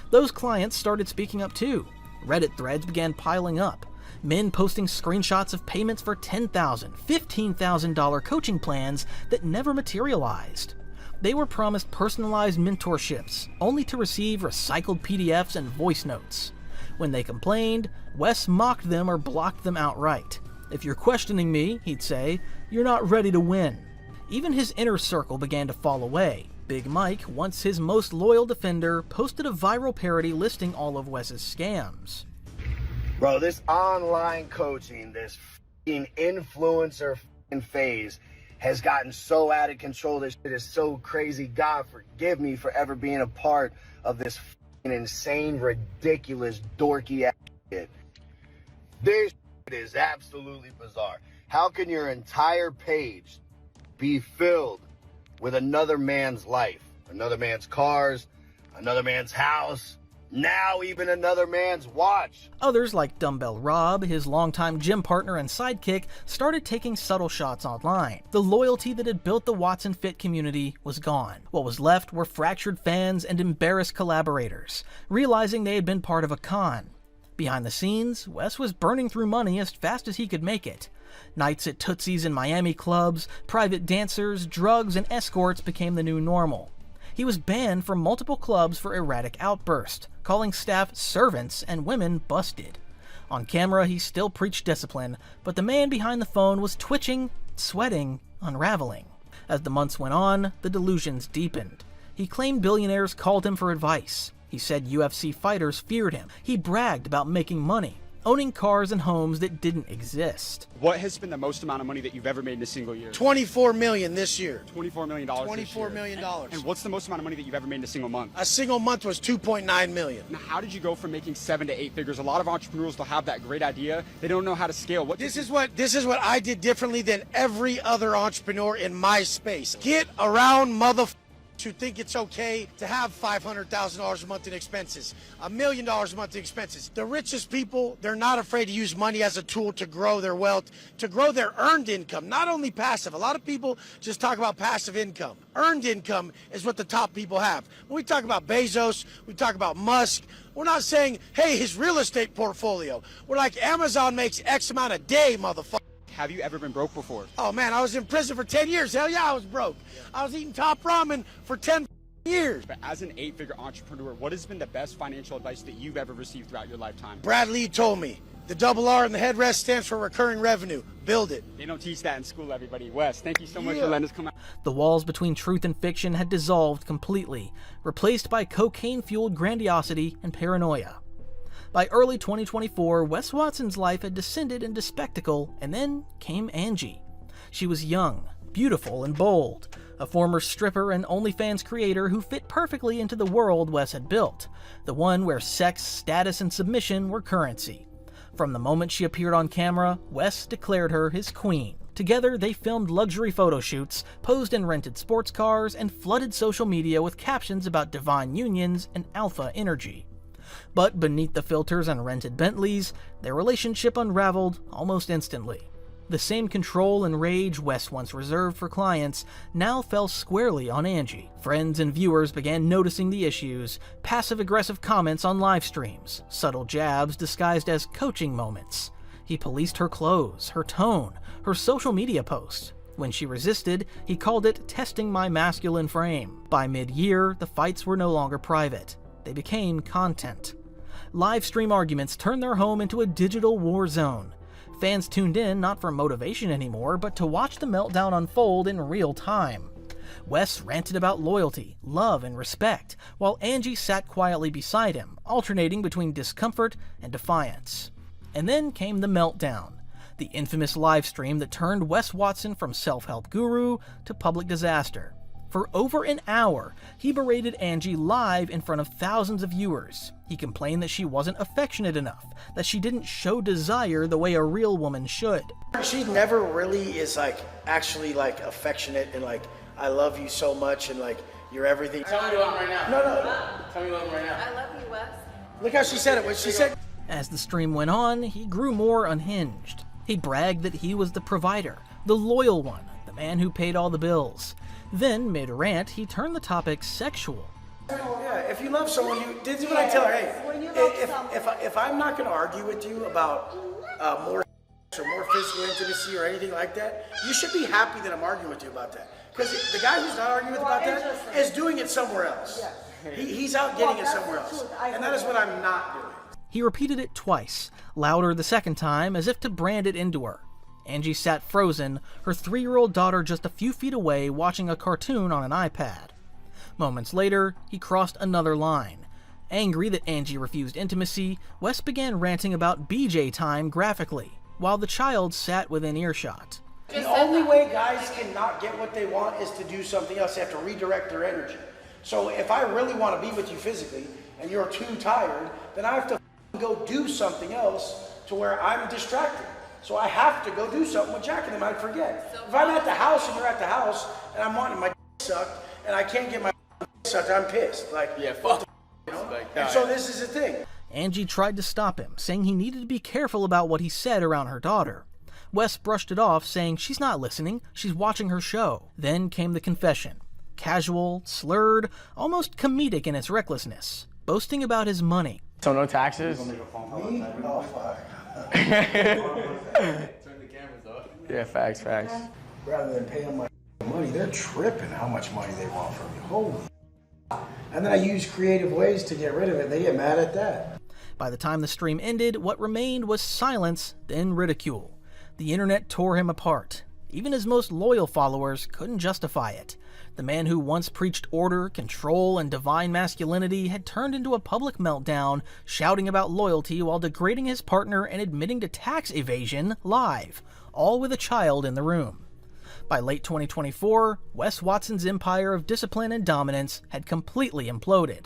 Those clients started speaking up too. Reddit threads began piling up. Men posting screenshots of payments for $10,000, $15,000 coaching plans that never materialized. They were promised personalized mentorships, only to receive recycled PDFs and voice notes. When they complained, Wes mocked them or blocked them outright. "If you're questioning me," he'd say, "you're not ready to win." Even his inner circle began to fall away. Big Mike, once his most loyal defender, posted a viral parody listing all of Wes's scams. Bro, this online coaching, this f***ing influencer f***ing phase has gotten so out of control. This shit is so crazy. God forgive me for ever being a part of this f***ing insane, ridiculous, dorky ass shit. This shit is absolutely bizarre. How can your entire page be filled with another man's life, another man's cars, another man's house, now even another man's watch? Others, like Dumbbell Rob, his longtime gym partner and sidekick, started taking subtle shots online. The loyalty that had built the Watson Fit community was gone. What was left were fractured fans and embarrassed collaborators, realizing they had been part of a con. Behind the scenes, Wes was burning through money as fast as he could make it. Nights at Tootsie's and Miami clubs, private dancers, drugs, and escorts became the new normal. He was banned from multiple clubs for erratic outbursts, calling staff servants and women busted. On camera, he still preached discipline, but the man behind the phone was twitching, sweating, unraveling. As the months went on, the delusions deepened. He claimed billionaires called him for advice. He said UFC fighters feared him. He bragged about making money, owning cars and homes that didn't exist. What has been the most amount of money that you've ever made in a single year? $24 million this year. $24 million $24 million. And what's the most amount of money that you've ever made in a single month? A single month was $2.9 million. Now, how did you go from making 7 to 8 figures? A lot of entrepreneurs will have that great idea. They don't know how to scale. This is what I did differently than every other entrepreneur in my space. Get around motherfuckers who think it's okay to have $500,000 a month in expenses, $1 million a month in expenses. The richest people, they're not afraid to use money as a tool to grow their wealth, to grow their earned income, not only passive. A lot of people just talk about passive income. Earned income is what the top people have. When we talk about Bezos, we talk about Musk, we're not saying, hey, his real estate portfolio. We're like, Amazon makes X amount a day, motherfucker. Have you ever been broke before? Oh man, I was in prison for 10 years. Hell yeah, I was broke. I was eating top ramen for 10 years. But as an 8-figure entrepreneur, what has been the best financial advice that you've ever received throughout your lifetime? Brad Lee told me, the double R in the headrest stands for recurring revenue. Build it. They don't teach that in school, everybody. Wes, thank you so much for letting us come out. The walls between truth and fiction had dissolved completely, replaced by cocaine-fueled grandiosity and paranoia. By early 2024, Wes Watson's life had descended into spectacle, and then came Angie. She was young, beautiful, and bold, a former stripper and OnlyFans creator who fit perfectly into the world Wes had built, the one where sex, status, and submission were currency. From the moment she appeared on camera, Wes declared her his queen. Together, they filmed luxury photo shoots, posed in rented sports cars, and flooded social media with captions about divine unions and alpha energy. But beneath the filters and rented Bentleys, their relationship unraveled almost instantly. The same control and rage Wes once reserved for clients now fell squarely on Angie. Friends and viewers began noticing the issues, passive-aggressive comments on live streams, subtle jabs disguised as coaching moments. He policed her clothes, her tone, her social media posts. When she resisted, he called it testing my masculine frame. By mid-year, the fights were no longer private. They became content. Live stream arguments turned their home into a digital war zone. Fans tuned in not for motivation anymore, but to watch the meltdown unfold in real time. Wes ranted about loyalty, love, and respect, while Angie sat quietly beside him, alternating between discomfort and defiance. And then came the meltdown. the infamous live stream that turned Wes Watson from self-help guru to public disaster. For over an hour, he berated Angie live in front of thousands of viewers. He complained that she wasn't affectionate enough, that she didn't show desire the way a real woman should. She never really is actually affectionate and I love you so much and you're everything. Tell me what I'm right now. No. Tell me what I'm right now. I love you, Wes. Look how she said it. What she said. As the stream went on, he grew more unhinged. He bragged that he was the provider, the loyal one, the man who paid all the bills. Then, mid-rant, he turned the topic sexual. Yeah, if you love someone, this is what I tell her. Hey, if I'm not going to argue with you about more or more physical intimacy or anything like that, you should be happy that I'm arguing with you about that. Because the guy who's not arguing with about that is doing it somewhere else. He's out getting it somewhere else. And that is what I'm not doing. He repeated it twice, louder the second time, as if to brand it into her. Angie sat frozen, her 3-year-old daughter just a few feet away watching a cartoon on an iPad. Moments later, he crossed another line. Angry that Angie refused intimacy, Wes began ranting about BJ time graphically, while the child sat within earshot. The only way guys cannot get what they want is to do something else. They have to redirect their energy. So if I really want to be with you physically, and you're too tired, then I have to go do something else to where I'm distracted. So I have to go do something with Jack and then I forget. If I'm at the house and you're at the house and I'm wanting my sucked and I can't get my sucked, I'm pissed. Yeah, fuck. You know? And so this is the thing. Angie tried to stop him, saying he needed to be careful about what he said around her daughter. Wes brushed it off, saying she's not listening, she's watching her show. Then came the confession. Casual, slurred, almost comedic in its recklessness, boasting about his money. So no taxes? Oh, fuck. Turn the cameras off. Yeah, facts. Rather than pay them my money, they're tripping how much money they want from you. Holy. And then I use creative ways to get rid of it. They get mad at that. By the time the stream ended, what remained was silence, then ridicule. The internet tore him apart. Even his most loyal followers couldn't justify it. The man who once preached order, control, and divine masculinity had turned into a public meltdown, shouting about loyalty while degrading his partner and admitting to tax evasion live, all with a child in the room. By late 2024, Wes Watson's empire of discipline and dominance had completely imploded.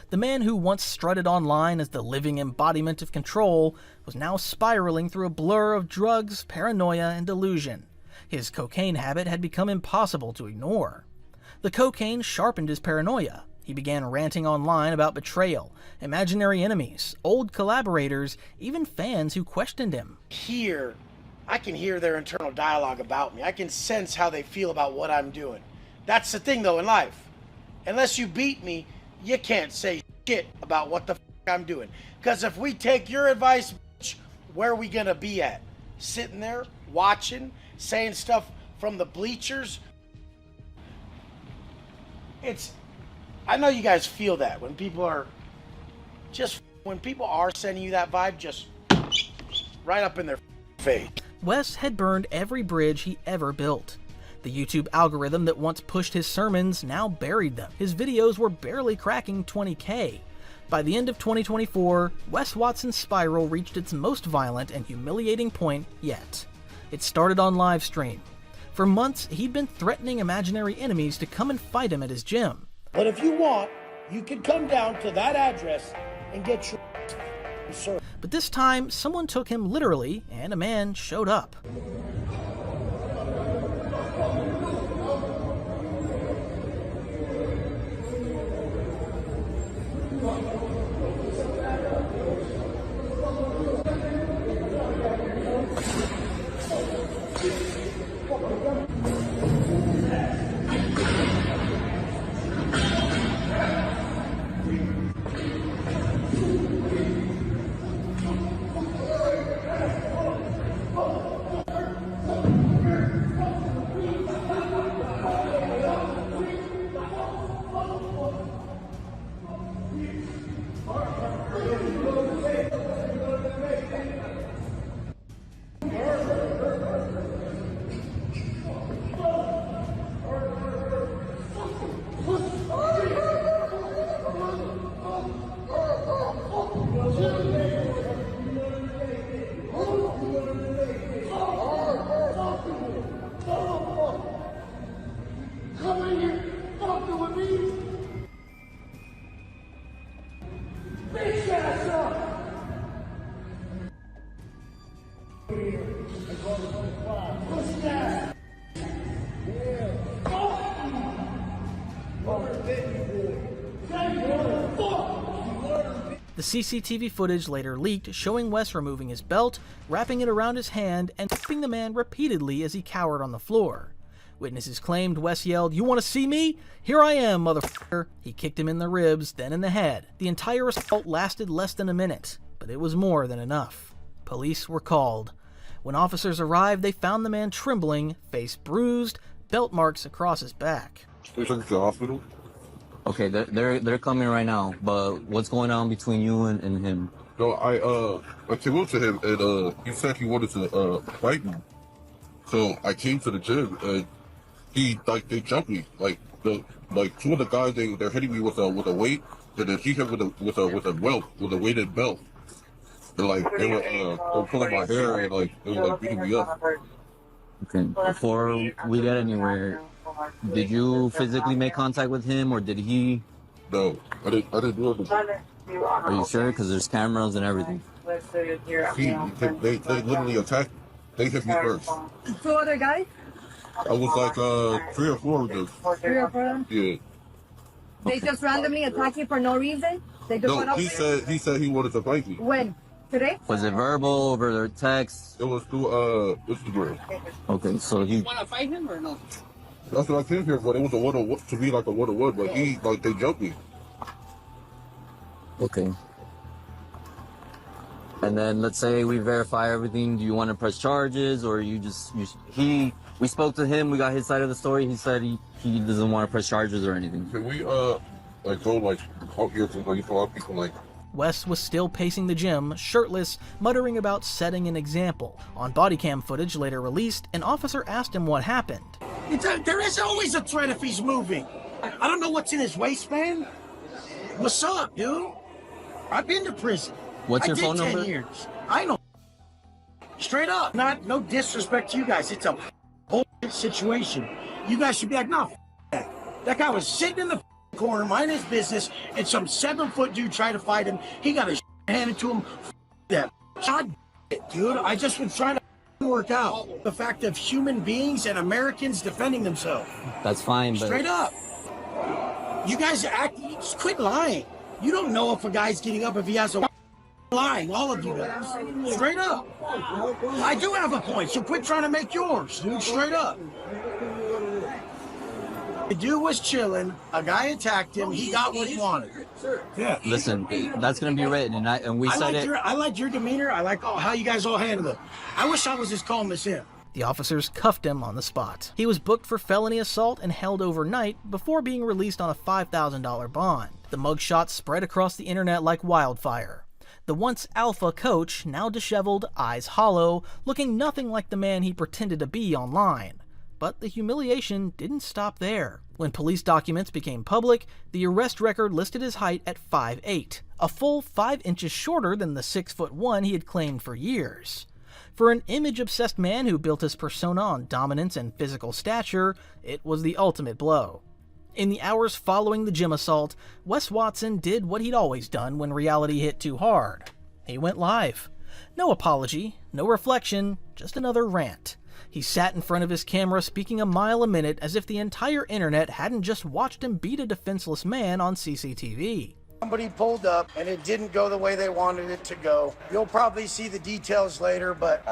The man who once strutted online as the living embodiment of control was now spiraling through a blur of drugs, paranoia, and delusion. His cocaine habit had become impossible to ignore. The cocaine sharpened his paranoia. He began ranting online about betrayal, imaginary enemies, old collaborators, even fans who questioned him. I can hear their internal dialogue about me. I can sense how they feel about what I'm doing. That's the thing, though, in life. Unless you beat me, you can't say shit about what the I'm doing. Because if we take your advice, bitch, where are we going to be at? Sitting there, watching, saying stuff from the bleachers? I know you guys feel that when people are sending you that vibe, just right up in their face. Wes had burned every bridge he ever built. The YouTube algorithm that once pushed his sermons now buried them. His videos were barely cracking 20K. By the end of 2024, Wes Watson's spiral reached its most violent and humiliating point yet. It started on livestream. For months, he'd been threatening imaginary enemies to come and fight him at his gym. But if you want, you can come down to that address and get your served. But this time, someone took him literally, and a man showed up. CCTV footage later leaked, showing Wes removing his belt, wrapping it around his hand, and whipping the man repeatedly as he cowered on the floor. Witnesses claimed Wes yelled, "You want to see me? Here I am, motherfucker." He kicked him in the ribs, then in the head. The entire assault lasted less than a minute, but it was more than enough. Police were called. When officers arrived, they found the man trembling, face bruised, belt marks across his back. We took him to the hospital. Okay, they're coming right now, but what's going on between you and him? So I came up to him and he said he wanted to fight me. So I came to the gym and they jumped me. Like two of the guys they're hitting me with a weight, and then he hit with a weighted belt. And they were pulling my hair and they were beating me up. Okay, before we get anywhere, did you physically make contact with him, or did he? No, I didn't do anything. Are you sure? Because there's cameras and everything. They literally attacked. They hit me first. 2 other guys? I was like 3 or 4 of them. 3 or 4 of them? Yeah. They just randomly attack you for no reason? They just went No, up he said he wanted to fight me. When? Today? Was it verbal, over text? It was through Instagram. Okay, so he. You want to fight him or no? That's what I came here for. It was a one-on-one, to be like a one-on-one, but they jumped me. Okay. And then let's say we verify everything. Do you want to press charges, or we spoke to him, we got his side of the story. He said he doesn't want to press charges or anything. Can we go out here to a lot of people Wes was still pacing the gym, shirtless, muttering about setting an example. On body cam footage later released, an officer asked him what happened. There is always a threat if he's moving. I don't know what's in his waistband. What's up, dude? I've been to prison. What's your phone I did 10 number? years. I know. Straight up. No disrespect to you guys. It's a whole situation. You guys should be like, no, that. That guy was sitting in the corner, minding his business, and some 7-foot dude tried to fight him. He got his handed to him. That. God, dude. I just was trying to work out the fact of human beings and Americans defending themselves. That's fine, but Straight up. You guys just quit lying. You don't know if a guy's getting up if he has a lying, all of you guys. Straight up. I do have a point, so quit trying to make yours, dude. Straight up. The dude was chilling. A guy attacked him. He got what he wanted. Yeah. listen, that's gonna be written, and we said it. I like your demeanor. I like how you guys all handle it. I wish I was as calm as him. The officers cuffed him on the spot. He was booked for felony assault and held overnight before being released on a $5,000 bond. The mugshot spread across the internet like wildfire. The once alpha coach, now disheveled, eyes hollow, looking nothing like the man he pretended to be online. But the humiliation didn't stop there. When police documents became public, the arrest record listed his height at 5'8", a full 5 inches shorter than the 6'1" he had claimed for years. For an image-obsessed man who built his persona on dominance and physical stature, it was the ultimate blow. In the hours following the gym assault, Wes Watson did what he'd always done when reality hit too hard. He went live. No apology, no reflection, just another rant. He sat in front of his camera speaking a mile a minute as if the entire internet hadn't just watched him beat a defenseless man on CCTV. Somebody pulled up and it didn't go the way they wanted it to go. You'll probably see the details later, but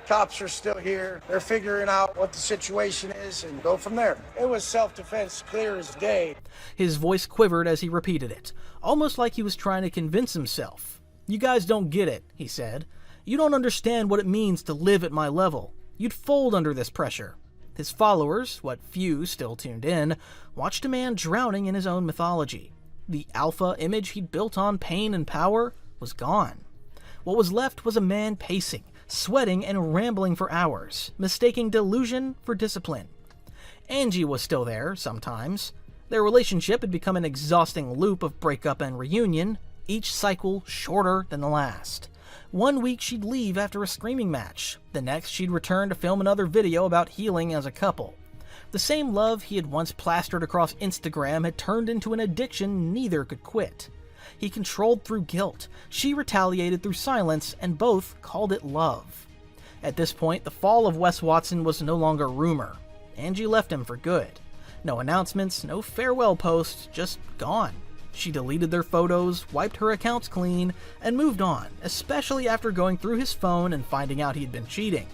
cops are still here. They're figuring out what the situation is and go from there. It was self-defense, clear as day. His voice quivered as he repeated it, almost like he was trying to convince himself. "You guys don't get it," he said. "You don't understand what it means to live at my level. You'd fold under this pressure." His followers, what few still tuned in, watched a man drowning in his own mythology. The alpha image he'd built on pain and power was gone. What was left was a man pacing, sweating, and rambling for hours, mistaking delusion for discipline. Angie was still there, sometimes. Their relationship had become an exhausting loop of breakup and reunion, each cycle shorter than the last. One week she'd leave after a screaming match. The next she'd return to film another video about healing as a couple. The same love he had once plastered across Instagram had turned into an addiction neither could quit. He controlled through guilt, she retaliated through silence, and both called it love. At this point, the fall of Wes Watson was no longer rumor. Angie left him for good. No announcements, no farewell posts, just gone. She deleted their photos, wiped her accounts clean, and moved on, especially after going through his phone and finding out he'd been cheating.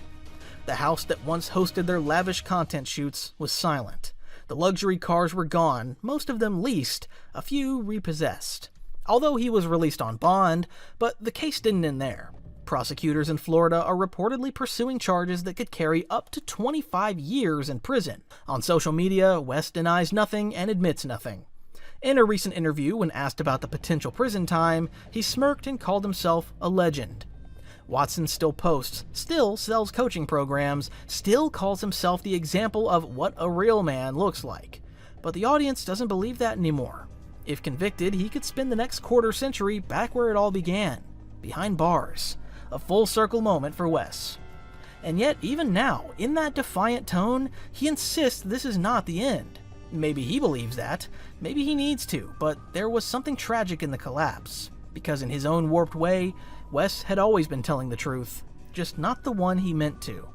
The house that once hosted their lavish content shoots was silent. The luxury cars were gone, most of them leased, a few repossessed. Although he was released on bond, but the case didn't end there. Prosecutors in Florida are reportedly pursuing charges that could carry up to 25 years in prison. On social media, West denies nothing and admits nothing. In a recent interview, when asked about the potential prison time, he smirked and called himself a legend. Watson still posts, still sells coaching programs, still calls himself the example of what a real man looks like. But the audience doesn't believe that anymore. If convicted, he could spend the next quarter century back where it all began, behind bars. A full circle moment for Wes. And yet, even now, in that defiant tone, he insists this is not the end. Maybe he believes that, maybe he needs to, but there was something tragic in the collapse. Because in his own warped way, Wes had always been telling the truth, just not the one he meant to.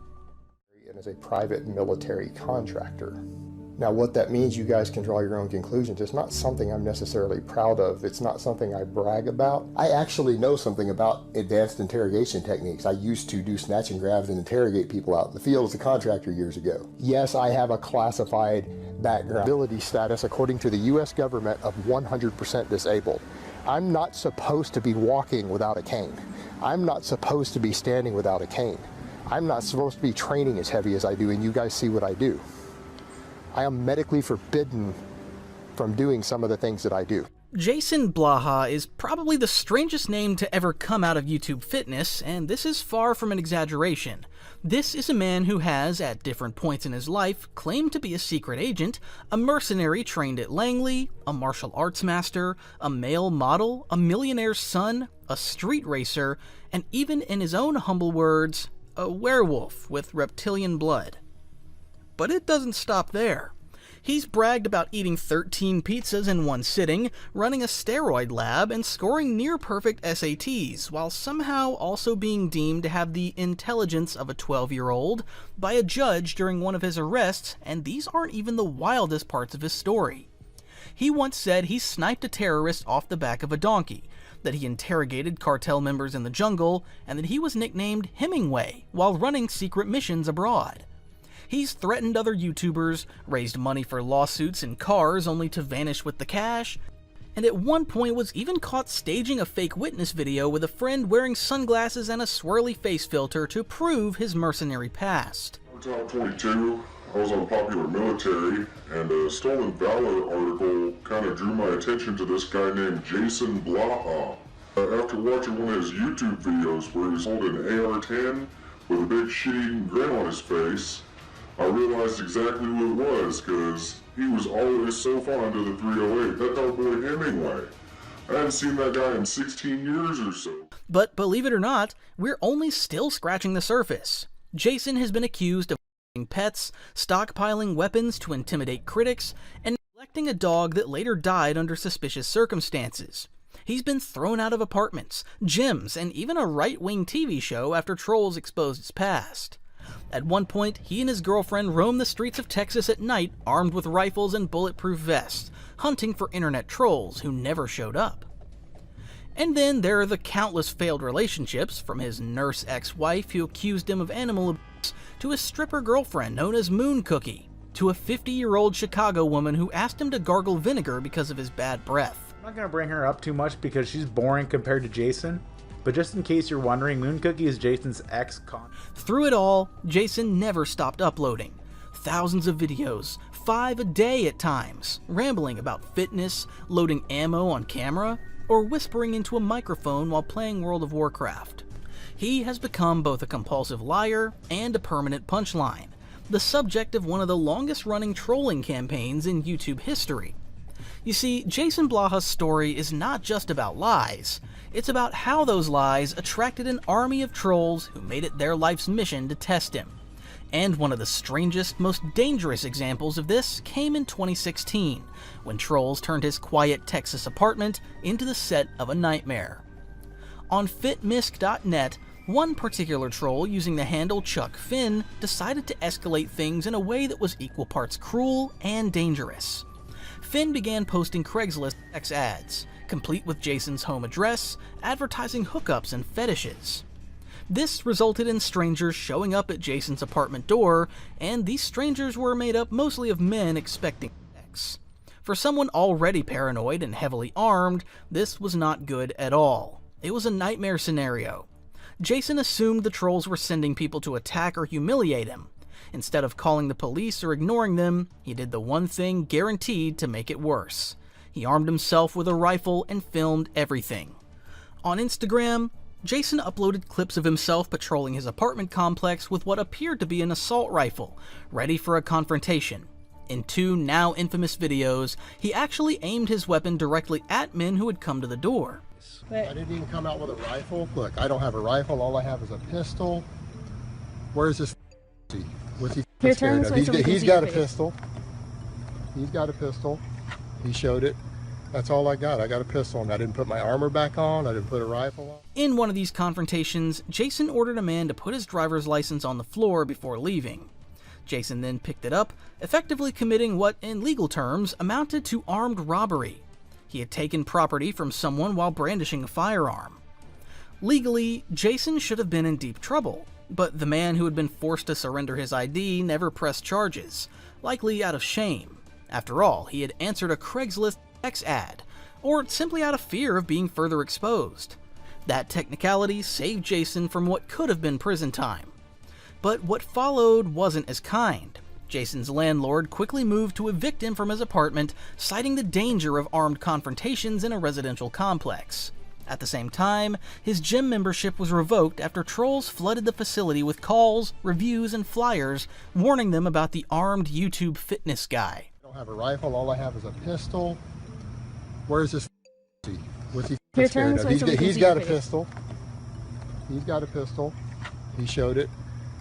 And as a private military contractor. Now what that means, you guys can draw your own conclusions. It's not something I'm necessarily proud of. It's not something I brag about. I actually know something about advanced interrogation techniques. I used to do snatch and grabs and interrogate people out in the field as a contractor years ago. Yes, I have a classified background. Ability status according to the US government of 100% disabled. I'm not supposed to be walking without a cane. I'm not supposed to be standing without a cane. I'm not supposed to be training as heavy as I do, and you guys see what I do. I am medically forbidden from doing some of the things that I do. Jason Blaha is probably the strangest name to ever come out of YouTube fitness, and this is far from an exaggeration. This is a man who has, at different points in his life, claimed to be a secret agent, a mercenary trained at Langley, a martial arts master, a male model, a millionaire's son, a street racer, and even in his own humble words, a werewolf with reptilian blood. But it doesn't stop there. He's bragged about eating 13 pizzas in one sitting, running a steroid lab, and scoring near-perfect SATs, while somehow also being deemed to have the intelligence of a 12-year-old by a judge during one of his arrests, and these aren't even the wildest parts of his story. He once said he sniped a terrorist off the back of a donkey, that he interrogated cartel members in the jungle, and that he was nicknamed Hemingway while running secret missions abroad. He's threatened other YouTubers, raised money for lawsuits and cars only to vanish with the cash, and at one point was even caught staging a fake witness video with a friend wearing sunglasses and a swirly face filter to prove his mercenary past. Top 22, I was on Popular Military, and a Stolen Valor article kind of drew my attention to this guy named Jason Blaha. After watching one of his YouTube videos where he's holding an AR-10 with a big shitty grin on his face, I realized exactly who it was, because he was always so fond of the 308. That dog boy Hemingway. I hadn't seen that guy in 16 years or so. But believe it or not, we're only still scratching the surface. Jason has been accused of pets, stockpiling weapons to intimidate critics, and neglecting a dog that later died under suspicious circumstances. He's been thrown out of apartments, gyms, and even a right-wing TV show after trolls exposed his past. At one point, he and his girlfriend roamed the streets of Texas at night, armed with rifles and bulletproof vests, hunting for internet trolls who never showed up. And then there are the countless failed relationships, from his nurse ex-wife who accused him of animal abuse, to his stripper girlfriend known as Moon Cookie, to a 50-year-old Chicago woman who asked him to gargle vinegar because of his bad breath. I'm not going to bring her up too much because she's boring compared to Jason. But just in case you're wondering, Moon Cookie is Jason's ex-con. Through it all, Jason never stopped uploading. Thousands of videos, 5 a day at times, rambling about fitness, loading ammo on camera, or whispering into a microphone while playing World of Warcraft. He has become both a compulsive liar and a permanent punchline, the subject of one of the longest-running trolling campaigns in YouTube history. You see, Jason Blaha's story is not just about lies. It's about how those lies attracted an army of trolls who made it their life's mission to test him. And one of the strangest, most dangerous examples of this came in 2016, when trolls turned his quiet Texas apartment into the set of a nightmare. On fitmisc.net, one particular troll using the handle Chuck Finn decided to escalate things in a way that was equal parts cruel and dangerous. Finn began posting Craigslist sex ads, complete with Jason's home address, advertising hookups and fetishes. This resulted in strangers showing up at Jason's apartment door, and these strangers were made up mostly of men expecting sex. For someone already paranoid and heavily armed, this was not good at all. It was a nightmare scenario. Jason assumed the trolls were sending people to attack or humiliate him. Instead of calling the police or ignoring them, he did the one thing guaranteed to make it worse. He armed himself with a rifle and filmed everything. On Instagram, Jason uploaded clips of himself patrolling his apartment complex with what appeared to be an assault rifle, ready for a confrontation. In 2 now infamous videos, he actually aimed his weapon directly at men who had come to the door. I didn't even come out with a rifle. Look, I don't have a rifle. All I have is a pistol. Where's this? What's he scared of? He's got a pistol. He's got a pistol. He showed it. That's all I got. I got a pistol, and I didn't put my armor back on. I didn't put a rifle on. In one of these confrontations, Jason ordered a man to put his driver's license on the floor before leaving. Jason then picked it up, effectively committing what, in legal terms, amounted to armed robbery. He had taken property from someone while brandishing a firearm. Legally, Jason should have been in deep trouble, but the man who had been forced to surrender his ID never pressed charges, likely out of shame. After all, he had answered a Craigslist sex ad, or simply out of fear of being further exposed. That technicality saved Jason from what could have been prison time. But what followed wasn't as kind. Jason's landlord quickly moved to evict him from his apartment, citing the danger of armed confrontations in a residential complex. At the same time, his gym membership was revoked after trolls flooded the facility with calls, reviews, and flyers warning them about the armed YouTube fitness guy. I don't have a rifle. All I have is a pistol. Where's this? What's he scared of? He's got a pistol. He's got a pistol. He showed it.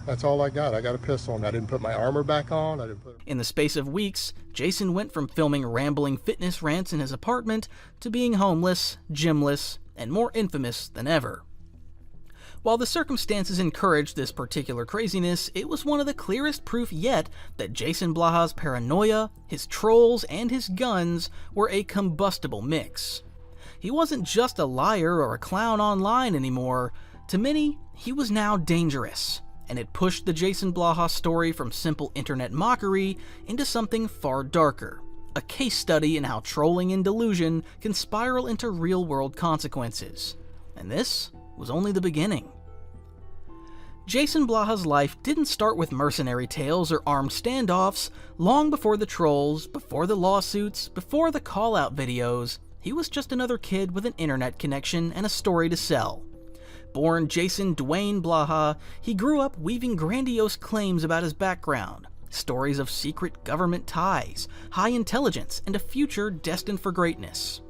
That's all I got. I got a pistol, and I didn't put my armor back on. In the space of weeks, Jason went from filming rambling fitness rants in his apartment to being homeless, gymless, and more infamous than ever. While the circumstances encouraged this particular craziness, it was one of the clearest proof yet that Jason Blaha's paranoia, his trolls, and his guns were a combustible mix. He wasn't just a liar or a clown online anymore. To many, he was now dangerous. And it pushed the Jason Blaha story from simple internet mockery into something far darker, a case study in how trolling and delusion can spiral into real-world consequences. And this was only the beginning. Jason Blaha's life didn't start with mercenary tales or armed standoffs. Long before the trolls, before the lawsuits, before the call-out videos, he was just another kid with an internet connection and a story to sell. Born Jason Dwayne Blaha, he grew up weaving grandiose claims about his background, stories of secret government ties, high intelligence, and a future destined for greatness.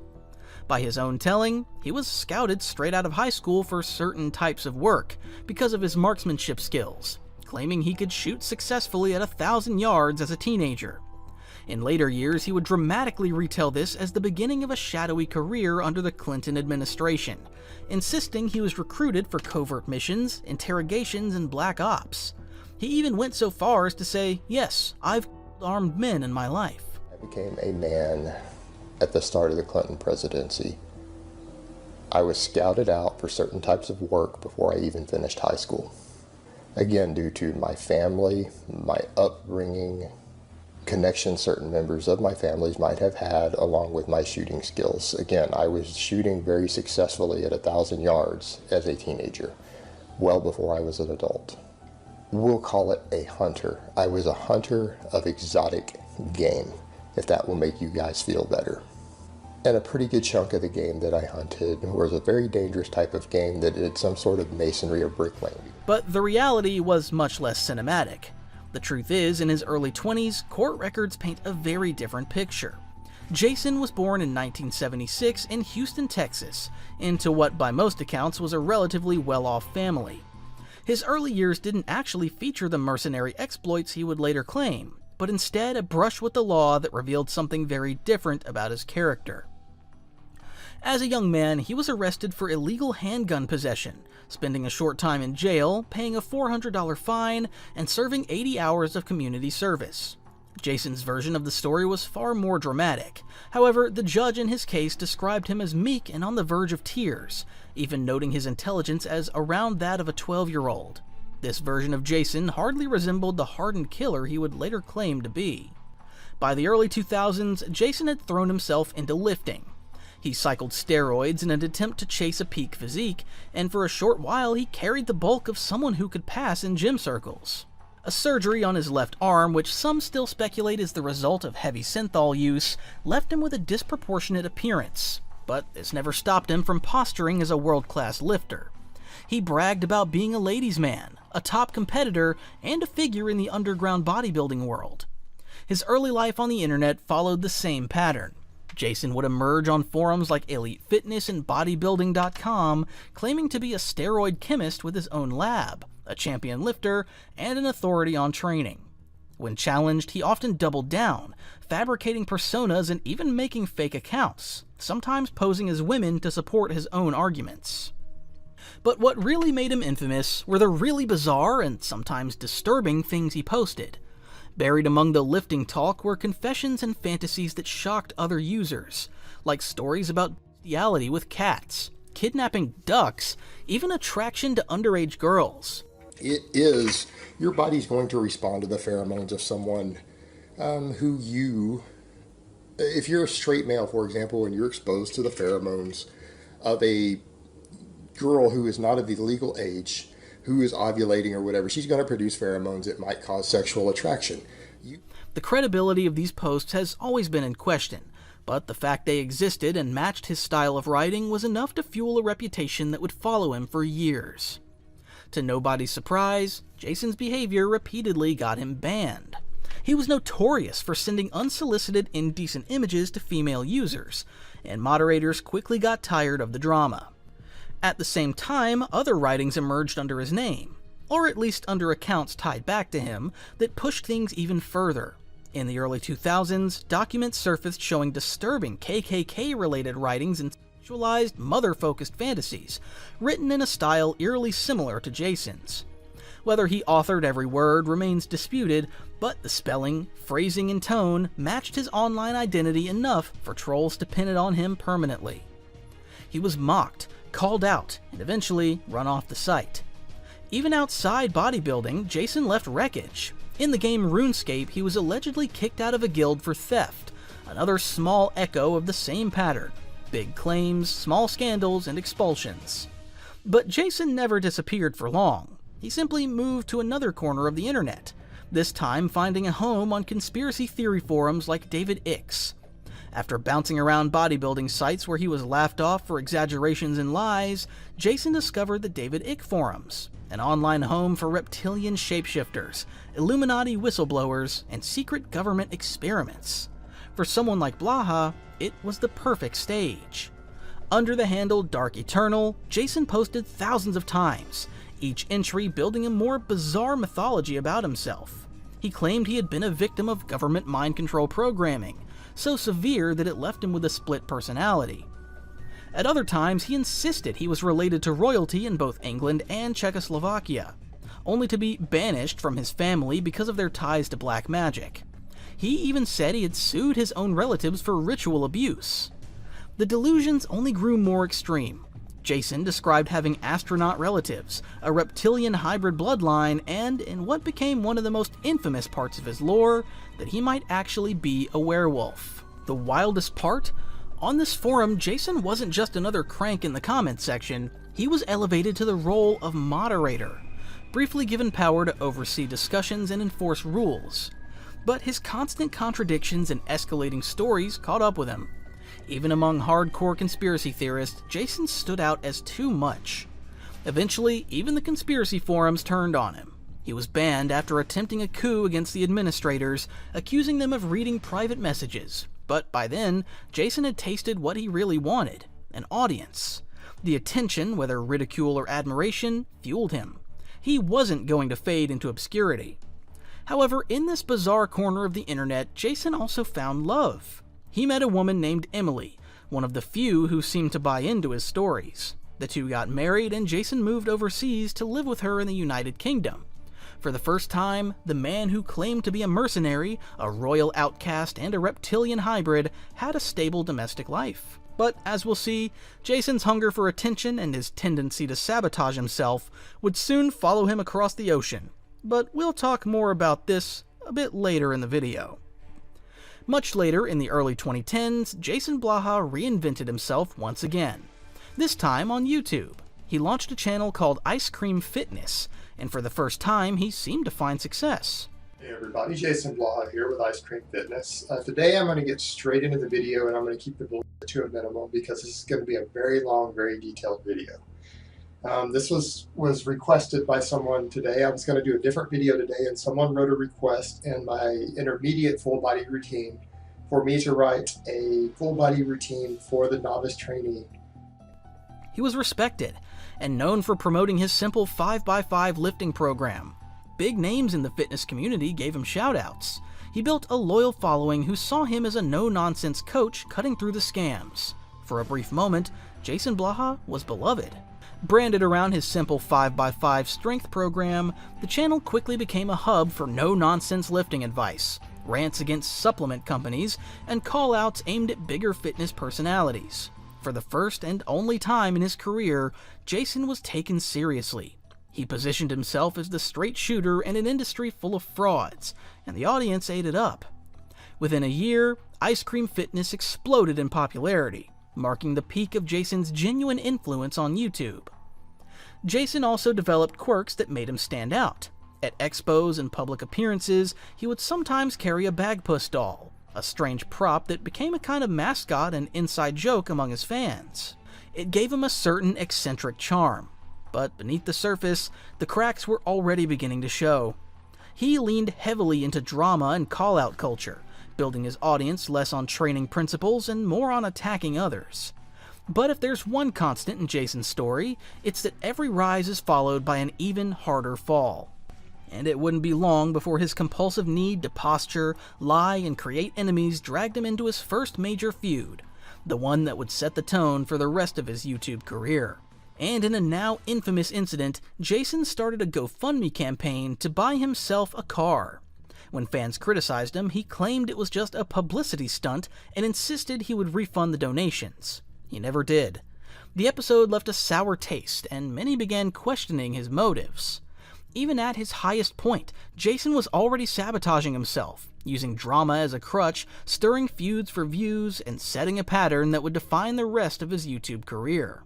By his own telling, he was scouted straight out of high school for certain types of work because of his marksmanship skills, claiming he could shoot successfully at 1,000 yards as a teenager. In later years, he would dramatically retell this as the beginning of a shadowy career under the Clinton administration, insisting he was recruited for covert missions, interrogations, and black ops. He even went so far as to say, "Yes, I've killed armed men in my life." I became a man at the start of the Clinton presidency. I was scouted out for certain types of work before I even finished high school. Again, due to my family, my upbringing, connections certain members of my families might have had, along with my shooting skills. Again, I was shooting very successfully at 1,000 yards as a teenager, well before I was an adult. We'll call it a hunter. I was a hunter of exotic game, if that will make you guys feel better. And a pretty good chunk of the game that I hunted was a very dangerous type of game that did some sort of masonry or bricklaying. But the reality was much less cinematic. The truth is, in his early 20s, court records paint a very different picture. Jason was born in 1976 in Houston, Texas, into what by most accounts was a relatively well-off family. His early years didn't actually feature the mercenary exploits he would later claim, but instead a brush with the law that revealed something very different about his character. As a young man, he was arrested for illegal handgun possession, spending a short time in jail, paying a $400 fine, and serving 80 hours of community service. Jason's version of the story was far more dramatic. However, the judge in his case described him as meek and on the verge of tears, even noting his intelligence as around that of a 12-year-old. This version of Jason hardly resembled the hardened killer he would later claim to be. By the early 2000s, Jason had thrown himself into lifting. He cycled steroids in an attempt to chase a peak physique, and for a short while he carried the bulk of someone who could pass in gym circles. A surgery on his left arm, which some still speculate is the result of heavy synthol use, left him with a disproportionate appearance, but this never stopped him from posturing as a world-class lifter. He bragged about being a ladies' man, a top competitor, and a figure in the underground bodybuilding world. His early life on the internet followed the same pattern. Jason would emerge on forums like Elite Fitness and bodybuilding.com, claiming to be a steroid chemist with his own lab, a champion lifter, and an authority on training. When challenged, he often doubled down, fabricating personas and even making fake accounts, sometimes posing as women to support his own arguments. But what really made him infamous were the really bizarre and sometimes disturbing things he posted. Buried among the lifting talk were confessions and fantasies that shocked other users, like stories about bestiality with cats, kidnapping ducks, even attraction to underage girls. It is, your body's going to respond to the pheromones of someone who you, if you're a straight male, for example, and you're exposed to the pheromones of a girl who is not of the legal age, who is ovulating or whatever, she's going to produce pheromones that might cause sexual attraction. The credibility of these posts has always been in question, but the fact they existed and matched his style of writing was enough to fuel a reputation that would follow him for years. To nobody's surprise, Jason's behavior repeatedly got him banned. He was notorious for sending unsolicited, indecent images to female users, and moderators quickly got tired of the drama. At the same time, other writings emerged under his name, or at least under accounts tied back to him, that pushed things even further. In the early 2000s, documents surfaced showing disturbing KKK-related writings and sexualized, mother-focused fantasies, written in a style eerily similar to Jason's. Whether he authored every word remains disputed, but the spelling, phrasing, and tone matched his online identity enough for trolls to pin it on him permanently. He was mocked, called out, and eventually run off the site. Even outside bodybuilding, Jason left wreckage. In the game RuneScape, he was allegedly kicked out of a guild for theft, another small echo of the same pattern: big claims, small scandals, and expulsions. But Jason never disappeared for long. He simply moved to another corner of the internet, this time finding a home on conspiracy theory forums like David Icke's. After bouncing around bodybuilding sites where he was laughed off for exaggerations and lies, Jason discovered the David Icke forums, an online home for reptilian shapeshifters, Illuminati whistleblowers, and secret government experiments. For someone like Blaha, it was the perfect stage. Under the handle Dark Eternal, Jason posted thousands of times, each entry building a more bizarre mythology about himself. He claimed he had been a victim of government mind control programming, so severe that it left him with a split personality. At other times, he insisted he was related to royalty in both England and Czechoslovakia, only to be banished from his family because of their ties to black magic. He even said he had sued his own relatives for ritual abuse. The delusions only grew more extreme. Jason described having astronaut relatives, a reptilian hybrid bloodline, and, in what became one of the most infamous parts of his lore, that he might actually be a werewolf. The wildest part? On this forum, Jason wasn't just another crank in the comments section, he was elevated to the role of moderator, briefly given power to oversee discussions and enforce rules. But his constant contradictions and escalating stories caught up with him. Even among hardcore conspiracy theorists, Jason stood out as too much. Eventually, even the conspiracy forums turned on him. He was banned after attempting a coup against the administrators, accusing them of reading private messages. But by then, Jason had tasted what he really wanted: an audience. The attention, whether ridicule or admiration, fueled him. He wasn't going to fade into obscurity. However, in this bizarre corner of the internet, Jason also found love. He met a woman named Emily, one of the few who seemed to buy into his stories. The two got married, and Jason moved overseas to live with her in the United Kingdom. For the first time, the man who claimed to be a mercenary, a royal outcast, and a reptilian hybrid had a stable domestic life. But as we'll see, Jason's hunger for attention and his tendency to sabotage himself would soon follow him across the ocean. But we'll talk more about this a bit later in the video. Much later, in the early 2010s, Jason Blaha reinvented himself once again. This time on YouTube. He launched a channel called Ice Cream Fitness, and for the first time, he seemed to find success. Hey everybody, Jason Blaha here with Ice Cream Fitness. Today I'm going to get straight into the video, and I'm going to keep the bullshit to a minimum because this is going to be a very long, very detailed video. This was requested by someone today. I was going to do a different video today, and someone wrote a request in my intermediate full body routine for me to write a full body routine for the novice trainee. He was respected and known for promoting his simple 5x5 lifting program. Big names in the fitness community gave him shout-outs. He built a loyal following who saw him as a no-nonsense coach cutting through the scams. For a brief moment, Jason Blaha was beloved. Branded around his simple 5x5 strength program, the channel quickly became a hub for no-nonsense lifting advice, rants against supplement companies, and call-outs aimed at bigger fitness personalities. For the first and only time in his career, Jason was taken seriously. He positioned himself as the straight shooter in an industry full of frauds, and the audience ate it up. Within a year, Ice Cream Fitness exploded in popularity, marking the peak of Jason's genuine influence on YouTube. Jason also developed quirks that made him stand out. At expos and public appearances, he would sometimes carry a bagpuss doll, a strange prop that became a kind of mascot and inside joke among his fans. It gave him a certain eccentric charm, but beneath the surface, the cracks were already beginning to show. He leaned heavily into drama and call-out culture, building his audience less on training principles and more on attacking others. But if there's one constant in Jason's story, it's that every rise is followed by an even harder fall. And it wouldn't be long before his compulsive need to posture, lie, and create enemies dragged him into his first major feud, the one that would set the tone for the rest of his YouTube career. And in a now infamous incident, Jason started a GoFundMe campaign to buy himself a car. When fans criticized him, he claimed it was just a publicity stunt and insisted he would refund the donations. He never did. The episode left a sour taste, and many began questioning his motives. Even at his highest point, Jason was already sabotaging himself, using drama as a crutch, stirring feuds for views, and setting a pattern that would define the rest of his YouTube career.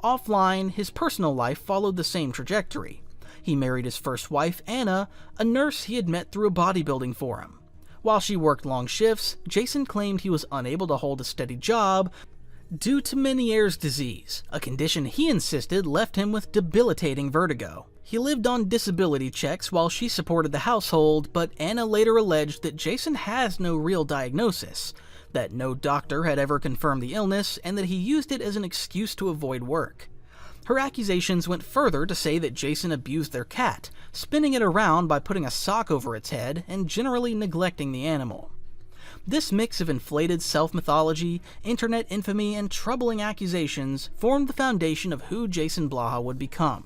Offline, his personal life followed the same trajectory. He married his first wife, Anna, a nurse he had met through a bodybuilding forum. While she worked long shifts, Jason claimed he was unable to hold a steady job due to Meniere's disease, a condition he insisted left him with debilitating vertigo. He lived on disability checks while she supported the household, but Anna later alleged that Jason has no real diagnosis, that no doctor had ever confirmed the illness, and that he used it as an excuse to avoid work. Her accusations went further to say that Jason abused their cat, spinning it around by putting a sock over its head and generally neglecting the animal. This mix of inflated self-mythology, internet infamy, and troubling accusations formed the foundation of who Jason Blaha would become.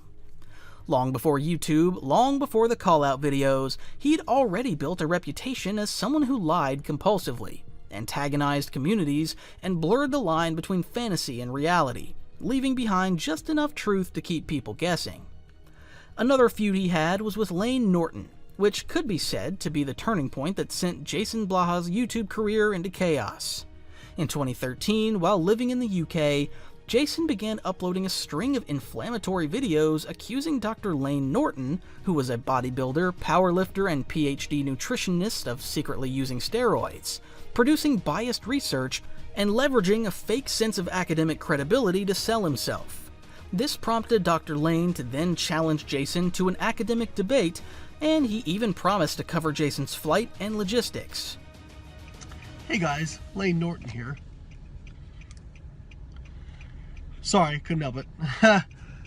Long before YouTube, long before the call-out videos, he'd already built a reputation as someone who lied compulsively, antagonized communities, and blurred the line between fantasy and reality, leaving behind just enough truth to keep people guessing. Another feud he had was with Layne Norton, which could be said to be the turning point that sent Jason Blaha's YouTube career into chaos. In 2013, while living in the UK, Jason began uploading a string of inflammatory videos accusing Dr. Layne Norton, who was a bodybuilder, powerlifter, and PhD nutritionist, of secretly using steroids, producing biased research, and leveraging a fake sense of academic credibility to sell himself. This prompted Dr. Layne to then challenge Jason to an academic debate, and he even promised to cover Jason's flight and logistics. Hey guys, Layne Norton here. Sorry, couldn't help it.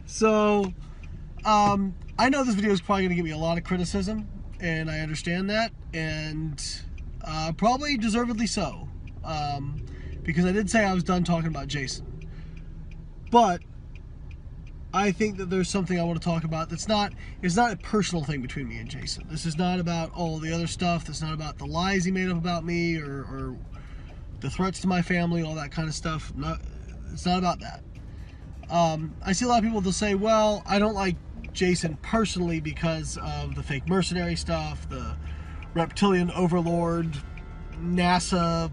So, I know this video is probably going to get me a lot of criticism, and I understand that, and probably deservedly so, because I did say I was done talking about Jason. But I think that there's something I want to talk about it's not a personal thing between me and Jason. This is not about all the other stuff. It's not about the lies he made up about me or the threats to my family, all that kind of stuff. It's not about that. I see a lot of people that say, well, I don't like Jason personally because of the fake mercenary stuff, the reptilian overlord, NASA,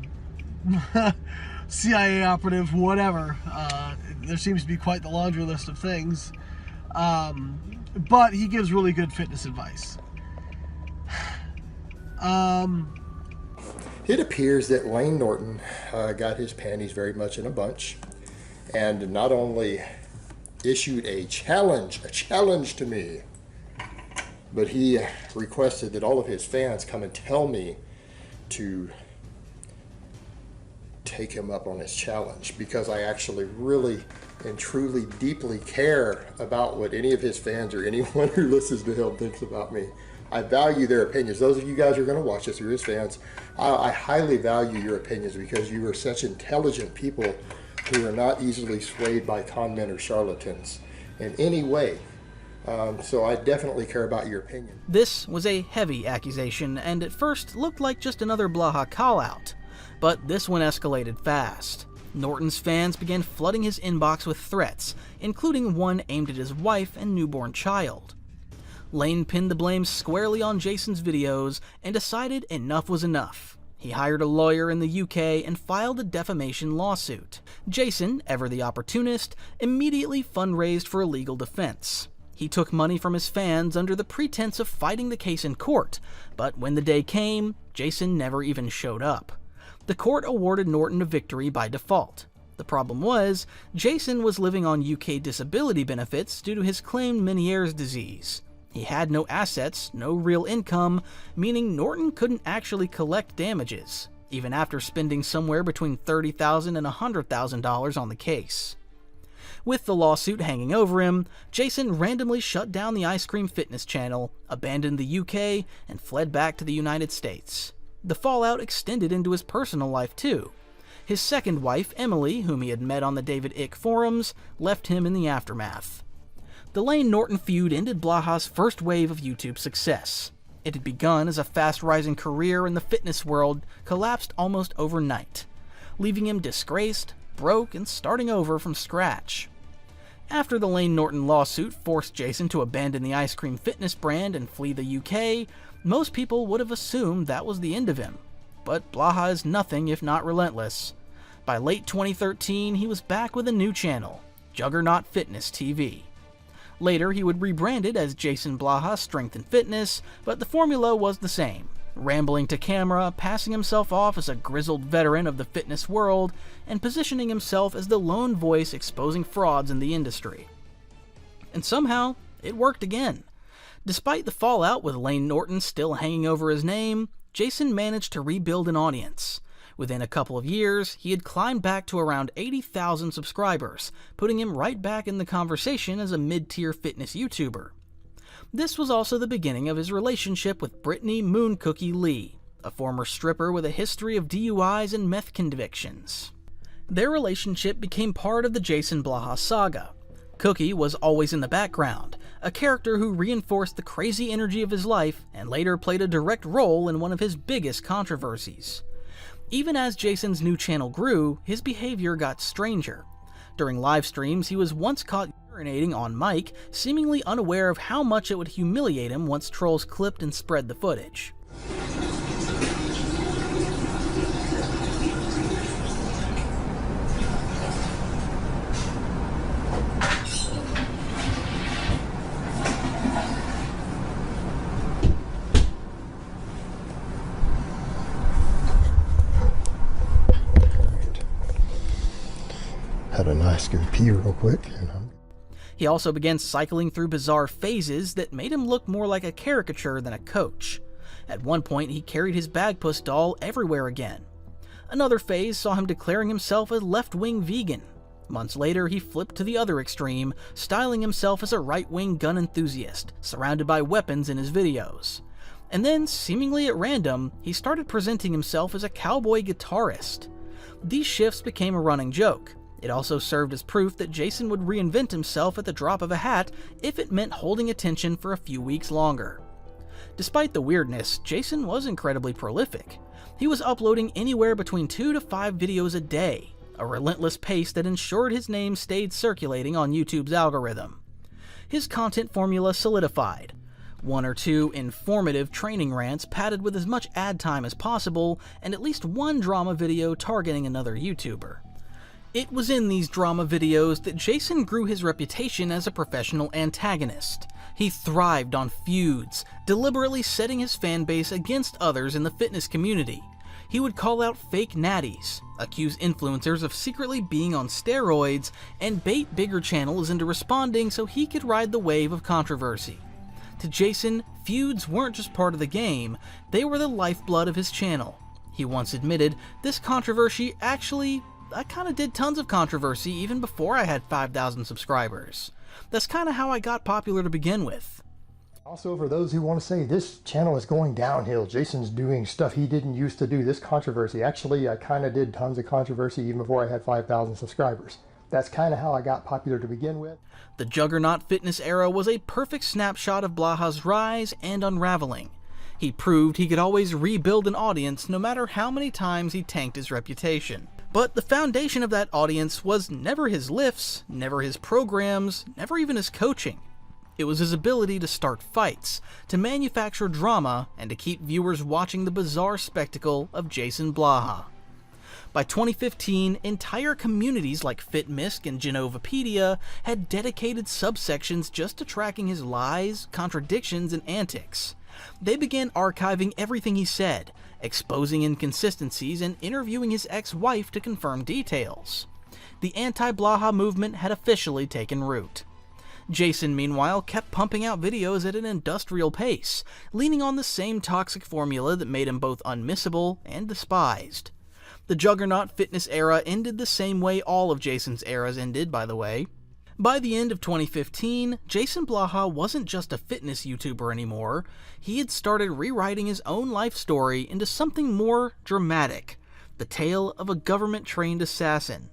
CIA operative, whatever. There seems to be quite the laundry list of things. But he gives really good fitness advice. It appears that Lane Norton got his panties very much in a bunch and not only issued a challenge to me, but he requested that all of his fans come and tell me to take him up on his challenge, because I actually really and truly deeply care about what any of his fans or anyone who listens to him thinks about me. I value their opinions. Those of you guys who are going to watch this, you're his fans, I highly value your opinions because you are such intelligent people who are not easily swayed by con men or charlatans in any way. So I definitely care about your opinion. This was a heavy accusation, and at first looked like just another Blaha call-out. But this one escalated fast. Norton's fans began flooding his inbox with threats, including one aimed at his wife and newborn child. Lane pinned the blame squarely on Jason's videos and decided enough was enough. He hired a lawyer in the UK and filed a defamation lawsuit. Jason, ever the opportunist, immediately fundraised for a legal defense. He took money from his fans under the pretense of fighting the case in court, but when the day came, Jason never even showed up. The court awarded Norton a victory by default. The problem was, Jason was living on UK disability benefits due to his claimed Meniere's disease. He had no assets, no real income, meaning Norton couldn't actually collect damages, even after spending somewhere between $30,000 and $100,000 on the case. With the lawsuit hanging over him, Jason randomly shut down the Ice Cream Fitness channel, abandoned the UK, and fled back to the United States. The fallout extended into his personal life too. His second wife, Emily, whom he had met on the David Icke forums, left him in the aftermath. The Lane Norton feud ended Blaha's first wave of YouTube success. It had begun as a fast-rising career in the fitness world, collapsed almost overnight, leaving him disgraced, broke, and starting over from scratch. After the Lane Norton lawsuit forced Jason to abandon the Ice Cream Fitness brand and flee the UK, most people would have assumed that was the end of him. But Blaha is nothing if not relentless. By late 2013, he was back with a new channel, Juggernaut Fitness TV. Later, he would rebrand it as Jason Blaha Strength and Fitness, but the formula was the same. Rambling to camera, passing himself off as a grizzled veteran of the fitness world, and positioning himself as the lone voice exposing frauds in the industry. And somehow, it worked again. Despite the fallout with Lane Norton still hanging over his name, Jason managed to rebuild an audience. Within a couple of years, he had climbed back to around 80,000 subscribers, putting him right back in the conversation as a mid-tier fitness YouTuber. This was also the beginning of his relationship with Brittany Moon Cookie Lee, a former stripper with a history of DUIs and meth convictions. Their relationship became part of the Jason Blaha saga. Cookie was always in the background, a character who reinforced the crazy energy of his life and later played a direct role in one of his biggest controversies. Even as Jason's new channel grew, his behavior got stranger. During live streams, he was once caught urinating on mic, seemingly unaware of how much it would humiliate him once trolls clipped and spread the footage. Had a nice good pee real quick. He also began cycling through bizarre phases that made him look more like a caricature than a coach. At one point, he carried his Bagpuss doll everywhere again. Another phase saw him declaring himself a left-wing vegan. Months later, he flipped to the other extreme, styling himself as a right-wing gun enthusiast, surrounded by weapons in his videos. And then, seemingly at random, he started presenting himself as a cowboy guitarist. These shifts became a running joke. It also served as proof that Jason would reinvent himself at the drop of a hat if it meant holding attention for a few weeks longer. Despite the weirdness, Jason was incredibly prolific. He was uploading anywhere between 2 to 5 videos a day, a relentless pace that ensured his name stayed circulating on YouTube's algorithm. His content formula solidified. 1 or 2 informative training rants padded with as much ad time as possible, and at least 1 drama video targeting another YouTuber. It was in these drama videos that Jason grew his reputation as a professional antagonist. He thrived on feuds, deliberately setting his fan base against others in the fitness community. He would call out fake natties, accuse influencers of secretly being on steroids, and bait bigger channels into responding so he could ride the wave of controversy. To Jason, feuds weren't just part of the game, they were the lifeblood of his channel. He once admitted, "This controversy I kinda did tons of controversy even before I had 5,000 subscribers. That's kinda how I got popular to begin with." Also, for those who want to say this channel is going downhill, Jason's doing stuff he didn't used to do, this controversy. Actually, I kind of did tons of controversy even before I had 5,000 subscribers. That's kind of how I got popular to begin with. The Juggernaut fitness era was a perfect snapshot of Blaha's rise and unraveling. He proved he could always rebuild an audience no matter how many times he tanked his reputation. But the foundation of that audience was never his lifts, never his programs, never even his coaching. It was his ability to start fights, to manufacture drama, and to keep viewers watching the bizarre spectacle of Jason Blaha. By 2015, entire communities like FitMisk and Genovapedia had dedicated subsections just to tracking his lies, contradictions, and antics. They began archiving everything he said, exposing inconsistencies, and interviewing his ex-wife to confirm details. The anti-Blaha movement had officially taken root. Jason, meanwhile, kept pumping out videos at an industrial pace, leaning on the same toxic formula that made him both unmissable and despised. The Juggernaut fitness era ended the same way all of Jason's eras ended, by the way. By the end of 2015, Jason Blaha wasn't just a fitness YouTuber anymore. He had started rewriting his own life story into something more dramatic, the tale of a government-trained assassin.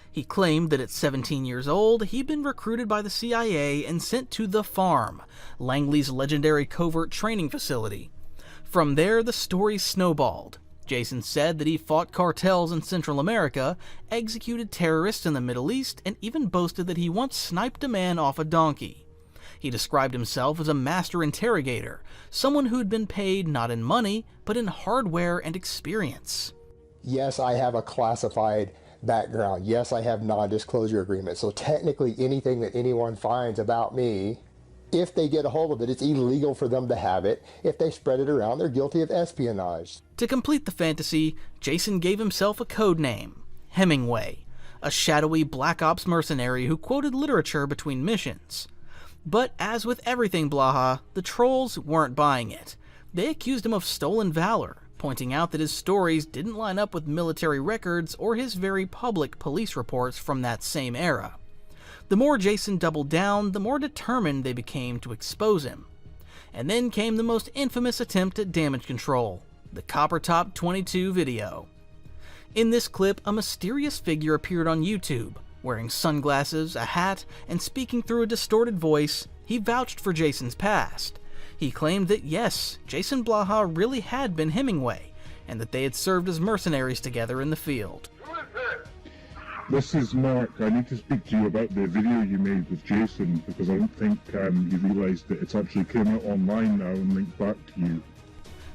He claimed that at 17 years old, he'd been recruited by the CIA and sent to The Farm, Langley's legendary covert training facility. From there, the story snowballed. Jason said that he fought cartels in Central America, executed terrorists in the Middle East, and even boasted that he once sniped a man off a donkey. He described himself as a master interrogator, someone who'd been paid not in money, but in hardware and experience. Yes, I have a classified background. Yes, I have non-disclosure agreements. So technically anything that anyone finds about me, if they get a hold of it, it's illegal for them to have it. If they spread it around, they're guilty of espionage. To complete the fantasy, Jason gave himself a code name, Hemingway, a shadowy Black Ops mercenary who quoted literature between missions. But as with everything Blaha, the trolls weren't buying it. They accused him of stolen valor, pointing out that his stories didn't line up with military records or his very public police reports from that same era. The more Jason doubled down, the more determined they became to expose him. And then came the most infamous attempt at damage control, the Copper Top 22 video. In this clip, a mysterious figure appeared on YouTube. Wearing sunglasses, a hat, and speaking through a distorted voice, he vouched for Jason's past. He claimed that yes, Jason Blaha really had been Hemingway, and that they had served as mercenaries together in the field. This is Mark. I need to speak to you about the video you made with Jason, because I don't think you realised that it's actually came out online now and linked back to you.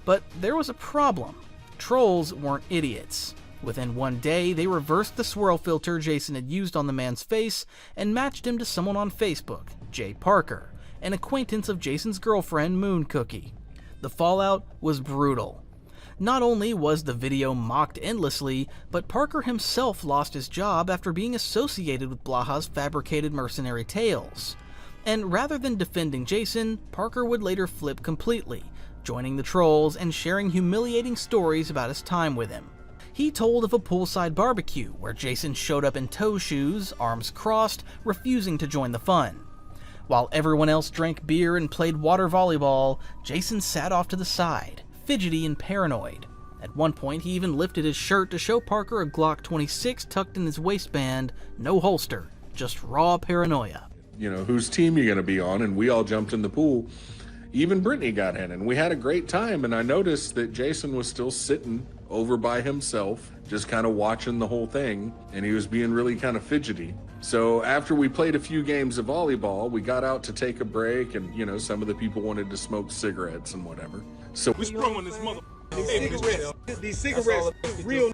But there was a problem. Trolls weren't idiots. Within one day, they reversed the swirl filter Jason had used on the man's face and matched him to someone on Facebook, Jay Parker, an acquaintance of Jason's girlfriend, Moon Cookie. The fallout was brutal. Not only was the video mocked endlessly, but Parker himself lost his job after being associated with Blaha's fabricated mercenary tales. And rather than defending Jason, Parker would later flip completely, joining the trolls and sharing humiliating stories about his time with him. He told of a poolside barbecue where Jason showed up in toe shoes, arms crossed, refusing to join the fun. While everyone else drank beer and played water volleyball, Jason sat off to the side, fidgety and paranoid. At one point, he even lifted his shirt to show Parker a Glock 26 tucked in his waistband, no holster, just raw paranoia. You know, whose team you going to be on? And we all jumped in the pool. Even Brittany got in, and we had a great time. And I noticed that Jason was still sitting over by himself, just kind of watching the whole thing, and he was being really kind of fidgety. So after we played a few games of volleyball, we got out to take a break, and, you know, some of the people wanted to smoke cigarettes and whatever. So we sprung on this mother. These cigarettes, real.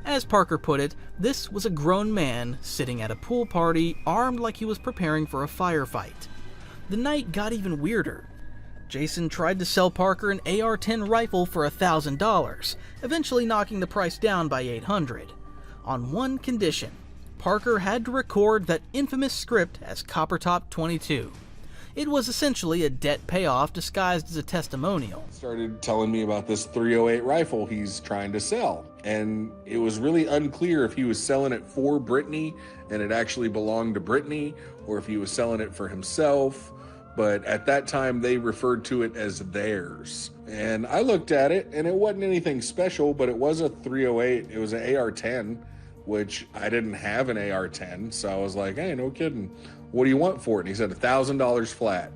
As Parker put it, this was a grown man sitting at a pool party, armed like he was preparing for a firefight. The night got even weirder. Jason tried to sell Parker an AR-10 rifle for $1,000, eventually knocking the price down by $800. On one condition: Parker had to record that infamous script as Coppertop 22. It was essentially a debt payoff disguised as a testimonial. Started telling me about this .308 rifle he's trying to sell. And it was really unclear if he was selling it for Brittany and it actually belonged to Brittany, or if he was selling it for himself. But at that time, they referred to it as theirs. And I looked at it, and it wasn't anything special, but it was a .308. It was an AR-10, which I didn't have an AR-10. So I was like, hey, no kidding. What do you want for it? And he said $1,000 flat.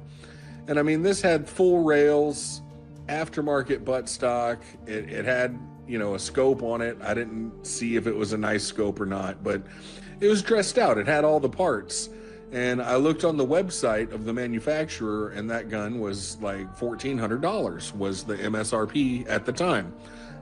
And I mean, this had full rails, aftermarket buttstock. It had, you know, a scope on it. I didn't see if it was a nice scope or not, but it was dressed out. It had all the parts. And I looked on the website of the manufacturer, and that gun was like $1,400 was the MSRP at the time.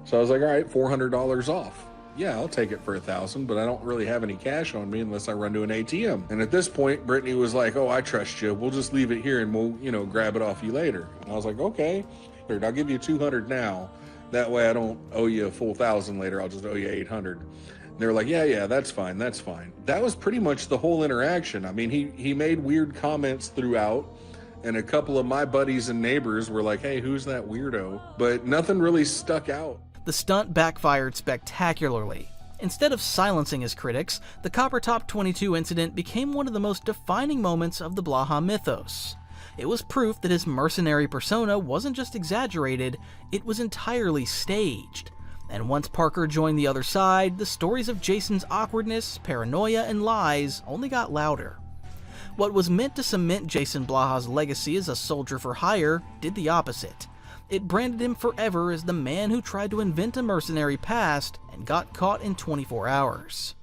So I was like, all right, $400 off. Yeah, I'll take it for $1,000, but I don't really have any cash on me unless I run to an ATM. And at this point, Brittany was like, oh, I trust you. We'll just leave it here and we'll, you know, grab it off you later. And I was like, okay, here, I'll give you $200 now. That way I don't owe you a full $1,000 later. I'll just owe you $800. And they were like, yeah, that's fine, that's fine. That was pretty much the whole interaction. I mean, he made weird comments throughout, and a couple of my buddies and neighbors were like, hey, who's that weirdo? But nothing really stuck out. The stunt backfired spectacularly. Instead of silencing his critics, the Coppertop 22 incident became one of the most defining moments of the Blaha mythos. It was proof that his mercenary persona wasn't just exaggerated, it was entirely staged. And once Parker joined the other side, the stories of Jason's awkwardness, paranoia, and lies only got louder. What was meant to cement Jason Blaha's legacy as a soldier for hire did the opposite. It branded him forever as the man who tried to invent a mercenary past and got caught in 24 hours.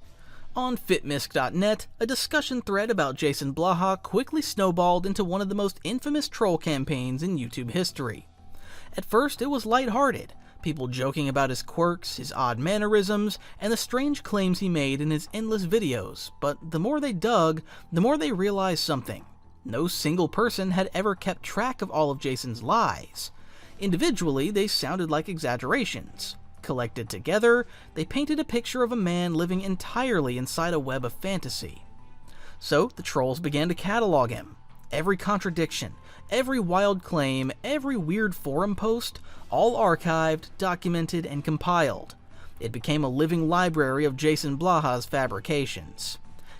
On fitmisc.net, a discussion thread about Jason Blaha quickly snowballed into one of the most infamous troll campaigns in YouTube history. At first, it was lighthearted, people joking about his quirks, his odd mannerisms, and the strange claims he made in his endless videos, but the more they dug, the more they realized something. No single person had ever kept track of all of Jason's lies. Individually, they sounded like exaggerations. Collected together, they painted a picture of a man living entirely inside a web of fantasy. So, the trolls began to catalog him. Every contradiction, every wild claim, every weird forum post, all archived, documented, and compiled. It became a living library of Jason Blaha's fabrications.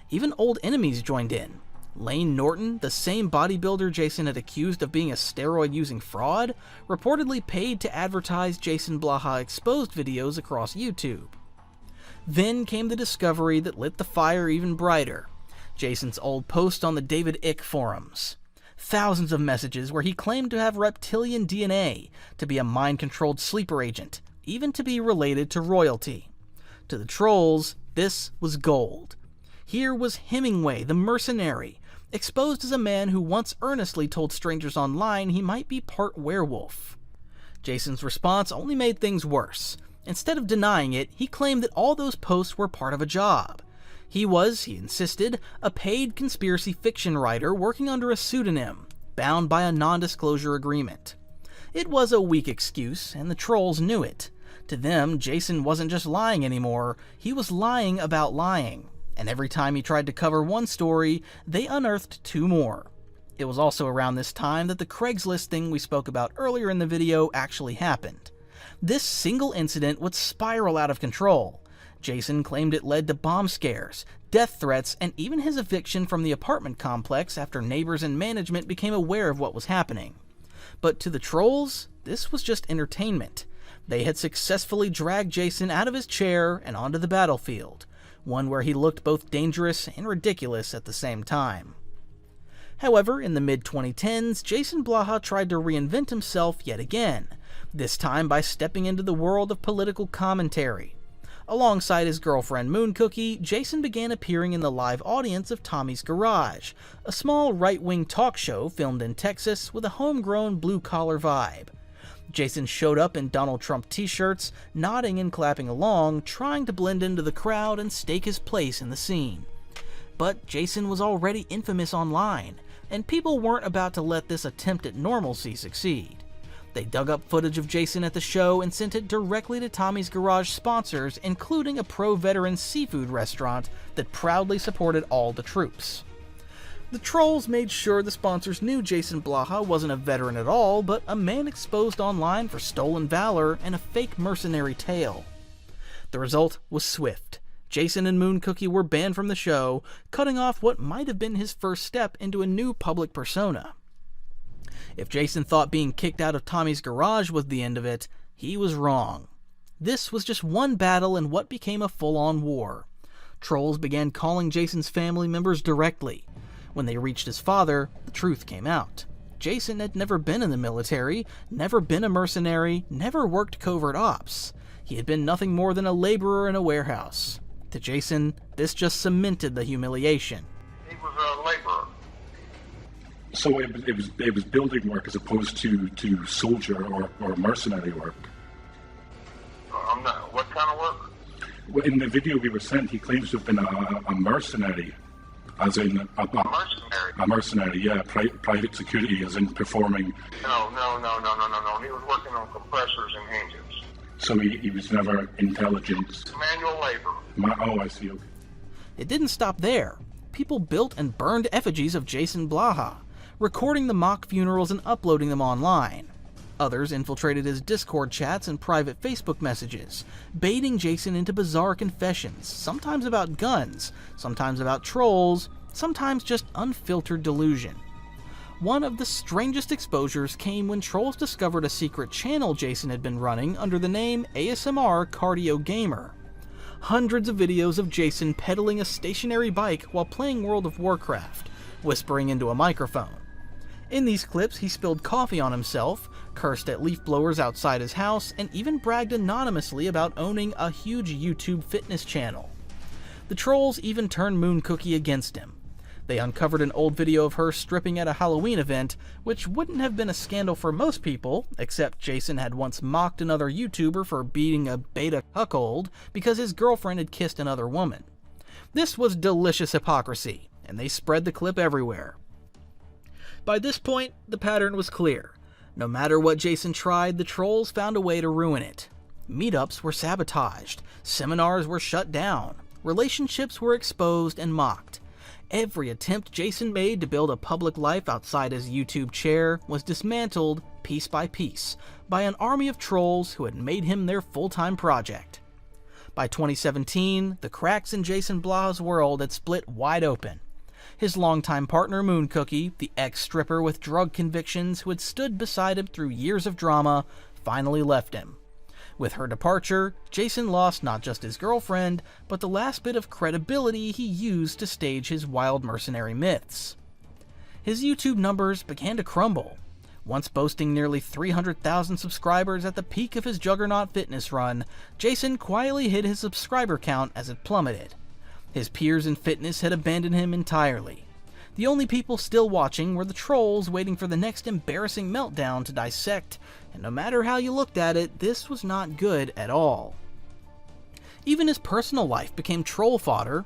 Even old enemies joined in. Lane Norton, the same bodybuilder Jason had accused of being a steroid-using fraud, reportedly paid to advertise Jason Blaha exposed videos across YouTube. Then came the discovery that lit the fire even brighter. Jason's old post on the David Icke forums. Thousands of messages where he claimed to have reptilian DNA, to be a mind-controlled sleeper agent, even to be related to royalty. To the trolls, this was gold. Here was Hemingway, the mercenary, exposed as a man who once earnestly told strangers online he might be part werewolf. Jason's response only made things worse. Instead of denying it, he claimed that all those posts were part of a job. He was, he insisted, a paid conspiracy fiction writer working under a pseudonym, bound by a non-disclosure agreement. It was a weak excuse, and the trolls knew it. To them, Jason wasn't just lying anymore, he was lying about lying. And every time he tried to cover one story, they unearthed two more. It was also around this time that the Craigslist thing we spoke about earlier in the video actually happened. This single incident would spiral out of control. Jason claimed it led to bomb scares, death threats, and even his eviction from the apartment complex after neighbors and management became aware of what was happening. But to the trolls, this was just entertainment. They had successfully dragged Jason out of his chair and onto the battlefield, one where he looked both dangerous and ridiculous at the same time. However, in the mid-2010s, Jason Blaha tried to reinvent himself yet again, this time by stepping into the world of political commentary. Alongside his girlfriend Moon Cookie, Jason began appearing in the live audience of Tommy's Garage, a small right-wing talk show filmed in Texas with a homegrown blue-collar vibe. Jason showed up in Donald Trump t-shirts, nodding and clapping along, trying to blend into the crowd and stake his place in the scene. But Jason was already infamous online, and people weren't about to let this attempt at normalcy succeed. They dug up footage of Jason at the show and sent it directly to Tommy's Garage sponsors, including a pro-veteran seafood restaurant that proudly supported all the troops. The trolls made sure the sponsors knew Jason Blaha wasn't a veteran at all, but a man exposed online for stolen valor and a fake mercenary tale. The result was swift. Jason and Moon Cookie were banned from the show, cutting off what might have been his first step into a new public persona. If Jason thought being kicked out of Tommy's Garage was the end of it, he was wrong. This was just one battle in what became a full-on war. Trolls began calling Jason's family members directly. When they reached his father, the truth came out. Jason had never been in the military, never been a mercenary, never worked covert ops. He had been nothing more than a laborer in a warehouse. To Jason, this just cemented the humiliation. He was a laborer. So it was building work as opposed to soldier or mercenary work. I'm not. What kind of work? Well, in the video we were sent, he claims to have been a mercenary, as in a mercenary. A mercenary, yeah, private security, as in performing. No. He was working on compressors and engines. So he was never intelligence. Manual labor. Oh, I see. Okay. It didn't stop there. People built and burned effigies of Jason Blaha, recording the mock funerals and uploading them online. Others infiltrated his Discord chats and private Facebook messages, baiting Jason into bizarre confessions, sometimes about guns, sometimes about trolls, sometimes just unfiltered delusion. One of the strangest exposures came when trolls discovered a secret channel Jason had been running under the name ASMR Cardio Gamer. Hundreds of videos of Jason pedaling a stationary bike while playing World of Warcraft, whispering into a microphone. In these clips, he spilled coffee on himself, cursed at leaf blowers outside his house, and even bragged anonymously about owning a huge YouTube fitness channel. The trolls even turned Moon Cookie against him. They uncovered an old video of her stripping at a Halloween event, which wouldn't have been a scandal for most people, except Jason had once mocked another YouTuber for beating a beta cuckold because his girlfriend had kissed another woman. This was delicious hypocrisy, and they spread the clip everywhere. By this point, the pattern was clear. No matter what Jason tried, the trolls found a way to ruin it. Meetups were sabotaged, seminars were shut down, relationships were exposed and mocked. Every attempt Jason made to build a public life outside his YouTube chair was dismantled, piece by piece, by an army of trolls who had made him their full-time project. By 2017, the cracks in Jason Blaha's world had split wide open. His longtime partner Moon Cookie, the ex-stripper with drug convictions who had stood beside him through years of drama, finally left him. With her departure, Jason lost not just his girlfriend, but the last bit of credibility he used to stage his wild mercenary myths. His YouTube numbers began to crumble. Once boasting nearly 300,000 subscribers at the peak of his Juggernaut fitness run, Jason quietly hid his subscriber count as it plummeted. His peers in fitness had abandoned him entirely. The only people still watching were the trolls waiting for the next embarrassing meltdown to dissect, and no matter how you looked at it, this was not good at all. Even his personal life became troll fodder.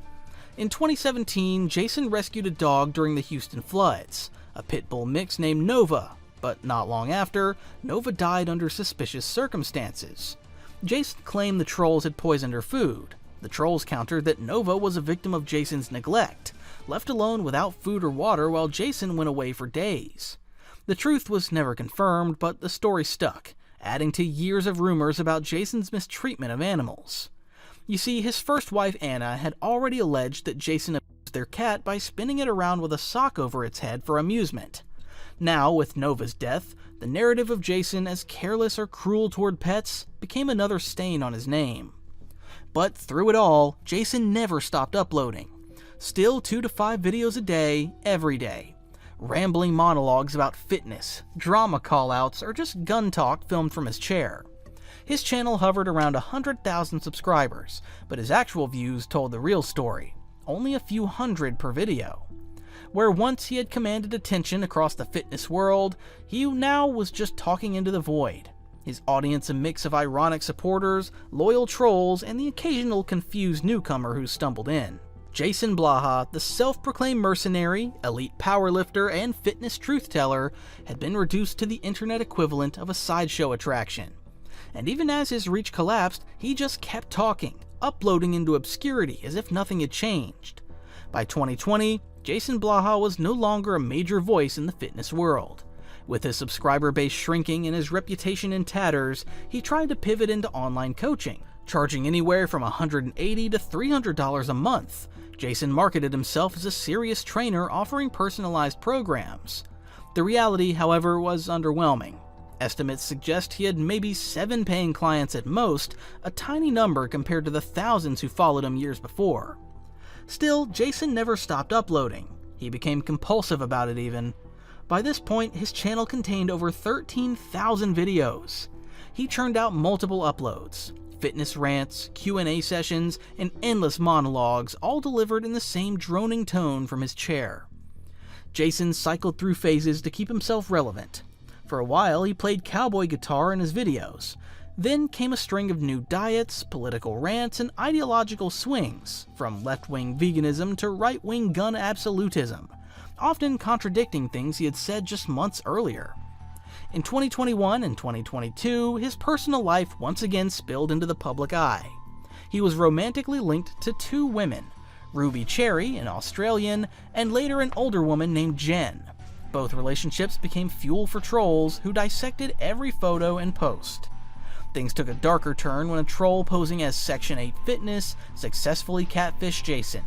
In 2017, Jason rescued a dog during the Houston floods, a pit bull mix named Nova, but not long after, Nova died under suspicious circumstances. Jason claimed the trolls had poisoned her food. The trolls countered that Nova was a victim of Jason's neglect, left alone without food or water while Jason went away for days. The truth was never confirmed, but the story stuck, adding to years of rumors about Jason's mistreatment of animals. You see, his first wife Anna had already alleged that Jason abused their cat by spinning it around with a sock over its head for amusement. Now, with Nova's death, the narrative of Jason as careless or cruel toward pets became another stain on his name. But through it all, Jason never stopped uploading. Still 2 to 5 videos a day, every day. Rambling monologues about fitness, drama callouts, or just gun talk filmed from his chair. His channel hovered around 100,000 subscribers, but his actual views told the real story, only a few hundred per video. Where once he had commanded attention across the fitness world, he now was just talking into the void. His audience a mix of ironic supporters, loyal trolls, and the occasional confused newcomer who stumbled in. Jason Blaha, the self-proclaimed mercenary, elite powerlifter, and fitness truth-teller, had been reduced to the internet equivalent of a sideshow attraction. And even as his reach collapsed, he just kept talking, uploading into obscurity as if nothing had changed. By 2020, Jason Blaha was no longer a major voice in the fitness world. With his subscriber base shrinking and his reputation in tatters, he tried to pivot into online coaching, charging anywhere from $180 to $300 a month. Jason marketed himself as a serious trainer offering personalized programs. The reality, however, was underwhelming. Estimates suggest he had maybe 7 paying clients at most, a tiny number compared to the thousands who followed him years before. Still, Jason never stopped uploading. He became compulsive about it even. By this point, his channel contained over 13,000 videos. He churned out multiple uploads, fitness rants, Q&A sessions, and endless monologues, all delivered in the same droning tone from his chair. Jason cycled through phases to keep himself relevant. For a while, he played cowboy guitar in his videos. Then came a string of new diets, political rants, and ideological swings, from left-wing veganism to right-wing gun absolutism, often contradicting things he had said just months earlier. In 2021 and 2022, his personal life once again spilled into the public eye. He was romantically linked to 2 women, Ruby Cherry, an Australian, and later an older woman named Jen. Both relationships became fuel for trolls who dissected every photo and post. Things took a darker turn when a troll posing as Section 8 Fitness successfully catfished Jason.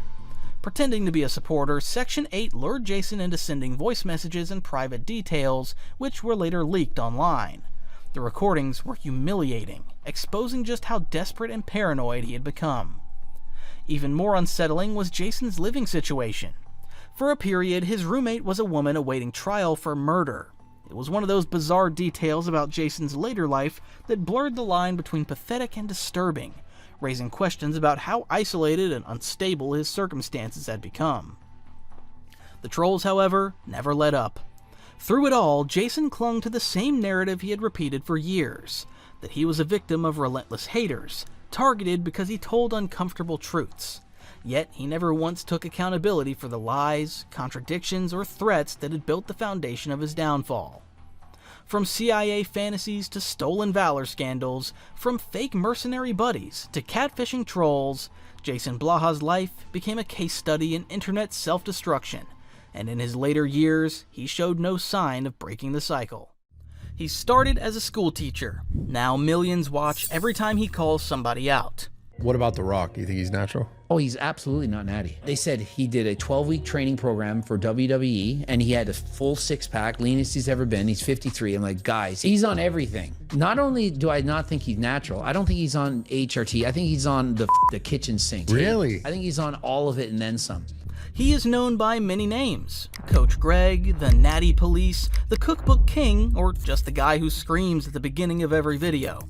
Pretending to be a supporter, Section 8 lured Jason into sending voice messages and private details, which were later leaked online. The recordings were humiliating, exposing just how desperate and paranoid he had become. Even more unsettling was Jason's living situation. For a period, his roommate was a woman awaiting trial for murder. It was one of those bizarre details about Jason's later life that blurred the line between pathetic and disturbing, raising questions about how isolated and unstable his circumstances had become. The trolls, however, never let up. Through it all, Jason clung to the same narrative he had repeated for years, that he was a victim of relentless haters, targeted because he told uncomfortable truths. Yet he never once took accountability for the lies, contradictions, or threats that had built the foundation of his downfall. From CIA fantasies to stolen valor scandals, from fake mercenary buddies to catfishing trolls, Jason Blaha's life became a case study in internet self-destruction, and in his later years, he showed no sign of breaking the cycle. He started as a school teacher. Now millions watch every time he calls somebody out. What about The Rock? Do you think he's natural? Oh, he's absolutely not natty. They said he did a 12-week training program for WWE, and he had a full six-pack, leanest he's ever been. He's 53. I'm like, guys, he's on everything. Not only do I not think he's natural, I don't think he's on HRT. I think he's on the kitchen sink. Really? I think he's on all of it and then some. He is known by many names. Coach Greg, the Natty Police, the Cookbook King, or just the guy who screams at the beginning of every video.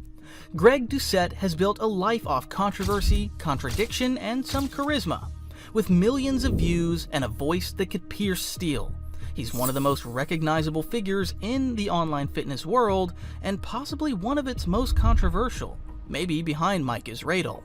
Greg Doucette has built a life off controversy, contradiction, and some charisma. With millions of views and a voice that could pierce steel, he's one of the most recognizable figures in the online fitness world, and possibly one of its most controversial, maybe behind Mike Israetel.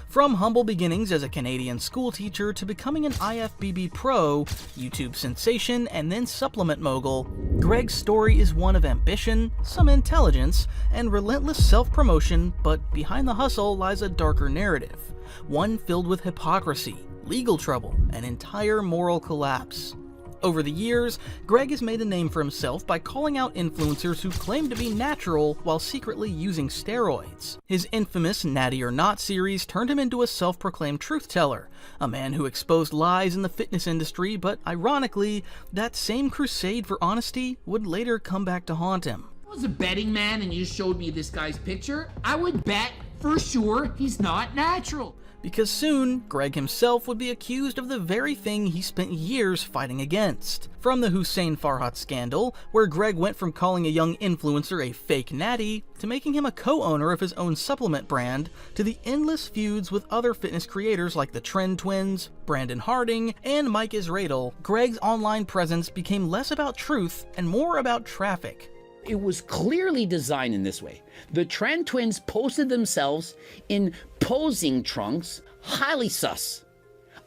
From humble beginnings as a Canadian schoolteacher to becoming an IFBB Pro, YouTube sensation, and then supplement mogul, Greg's story is one of ambition, some intelligence, and relentless self-promotion, but behind the hustle lies a darker narrative, one filled with hypocrisy, legal trouble, and entire moral collapse. Over the years, Greg has made a name for himself by calling out influencers who claim to be natural while secretly using steroids. His infamous Natty or Not series turned him into a self-proclaimed truth teller, a man who exposed lies in the fitness industry, but ironically, that same crusade for honesty would later come back to haunt him. If I was a betting man and you showed me this guy's picture, I would bet for sure he's not natural. Because soon, Greg himself would be accused of the very thing he spent years fighting against. From the Hussein Farhat scandal, where Greg went from calling a young influencer a fake natty, to making him a co-owner of his own supplement brand, to the endless feuds with other fitness creators like the Trend Twins, Brandon Harding, and Mike Israetel, Greg's online presence became less about truth and more about traffic. It was clearly designed in this way. The Trend Twins posted themselves in posing trunks, highly sus.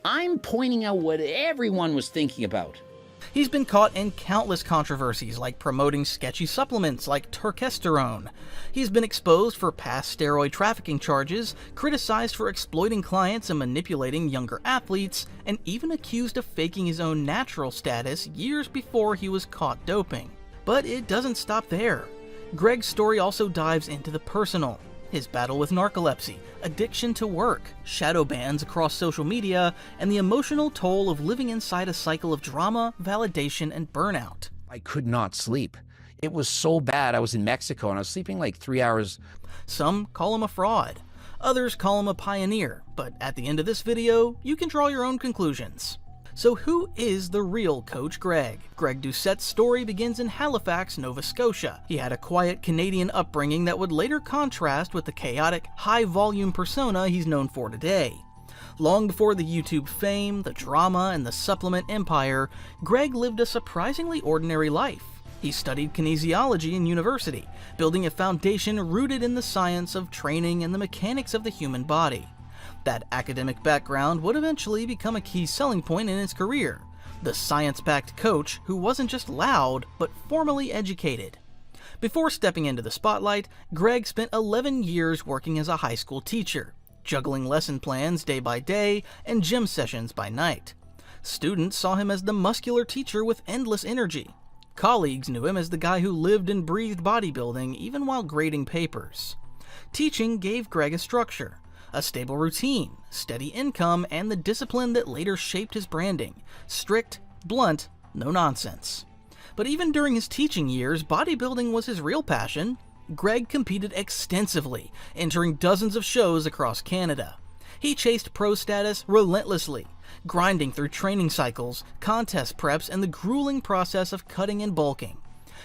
I'm pointing out what everyone was thinking about. He's been caught in countless controversies, like promoting sketchy supplements like turkesterone. He's been exposed for past steroid trafficking charges, criticized for exploiting clients and manipulating younger athletes, and even accused of faking his own natural status years before he was caught doping. But it doesn't stop there. Greg's story also dives into the personal. His battle with narcolepsy, addiction to work, shadow bans across social media, and the emotional toll of living inside a cycle of drama, validation, and burnout. I could not sleep. It was so bad. I was in Mexico and I was sleeping like 3 hours. Some call him a fraud. Others call him a pioneer. But at the end of this video, you can draw your own conclusions. So who is the real Coach Greg? Greg Doucette's story begins in Halifax, Nova Scotia. He had a quiet Canadian upbringing that would later contrast with the chaotic, high-volume persona he's known for today. Long before the YouTube fame, the drama, and the supplement empire, Greg lived a surprisingly ordinary life. He studied kinesiology in university, building a foundation rooted in the science of training and the mechanics of the human body. That academic background would eventually become a key selling point in his career. The science-backed coach who wasn't just loud, but formally educated. Before stepping into the spotlight, Greg spent 11 years working as a high school teacher, juggling lesson plans day by day and gym sessions by night. Students saw him as the muscular teacher with endless energy. Colleagues knew him as the guy who lived and breathed bodybuilding even while grading papers. Teaching gave Greg a structure. A stable routine, steady income, and the discipline that later shaped his branding. Strict, blunt, no nonsense. But even during his teaching years, bodybuilding was his real passion. Greg competed extensively, entering dozens of shows across Canada. He chased pro status relentlessly, grinding through training cycles, contest preps, and the grueling process of cutting and bulking.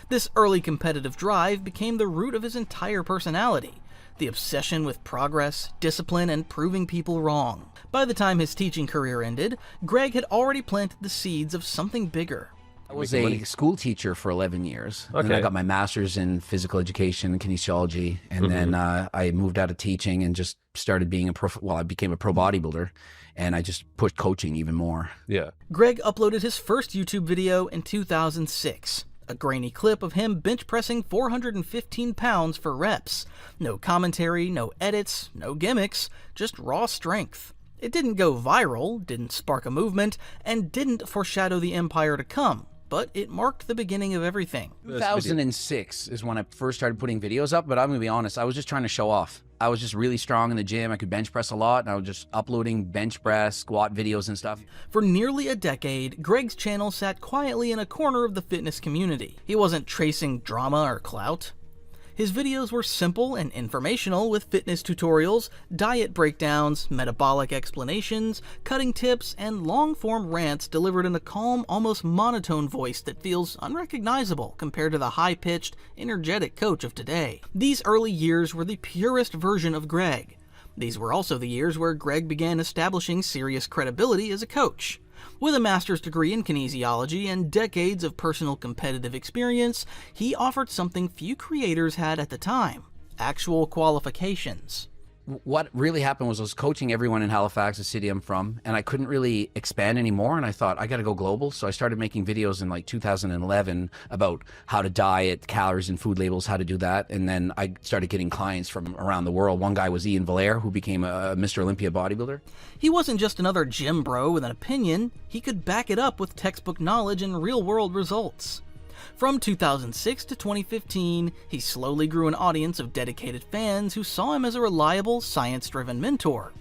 This early competitive drive became the root of his entire personality. The obsession with progress, discipline, and proving people wrong. By the time his teaching career ended, Greg had already planted the seeds of something bigger. I was a school teacher for 11 years. Okay. And I got my master's in physical education and kinesiology. And then I moved out of teaching and just started being I became a pro bodybuilder. And I just pushed coaching even more. Yeah. Greg uploaded his first YouTube video in 2006. A grainy clip of him bench pressing 415 pounds for reps. No commentary, no edits, no gimmicks, just raw strength. It didn't go viral, didn't spark a movement, and didn't foreshadow the empire to come, but it marked the beginning of everything. 2006 is when I first started putting videos up, but I'm gonna be honest, I was just trying to show off. I was just really strong in the gym. I could bench press a lot, and I was just uploading bench press, squat videos and stuff. For nearly a decade, Greg's channel sat quietly in a corner of the fitness community. He wasn't chasing drama or clout. His videos were simple and informational with fitness tutorials, diet breakdowns, metabolic explanations, cutting tips, and long-form rants delivered in a calm, almost monotone voice that feels unrecognizable compared to the high-pitched, energetic coach of today. These early years were the purest version of Greg. These were also the years where Greg began establishing serious credibility as a coach. With a master's degree in kinesiology and decades of personal competitive experience, he offered something few creators had at the time: actual qualifications. what really happened was I was coaching everyone in Halifax, the city I'm from, and I couldn't really expand anymore. And I thought, I got to go global. So I started making videos in like 2011 about how to diet, calories and food labels, how to do that. And then I started getting clients from around the world. One guy was Ian Valaire, who became a Mr. Olympia bodybuilder. He wasn't just another gym bro with an opinion. He could back it up with textbook knowledge and real-world results. From 2006 to 2015, he slowly grew an audience of dedicated fans who saw him as a reliable, science-driven mentor.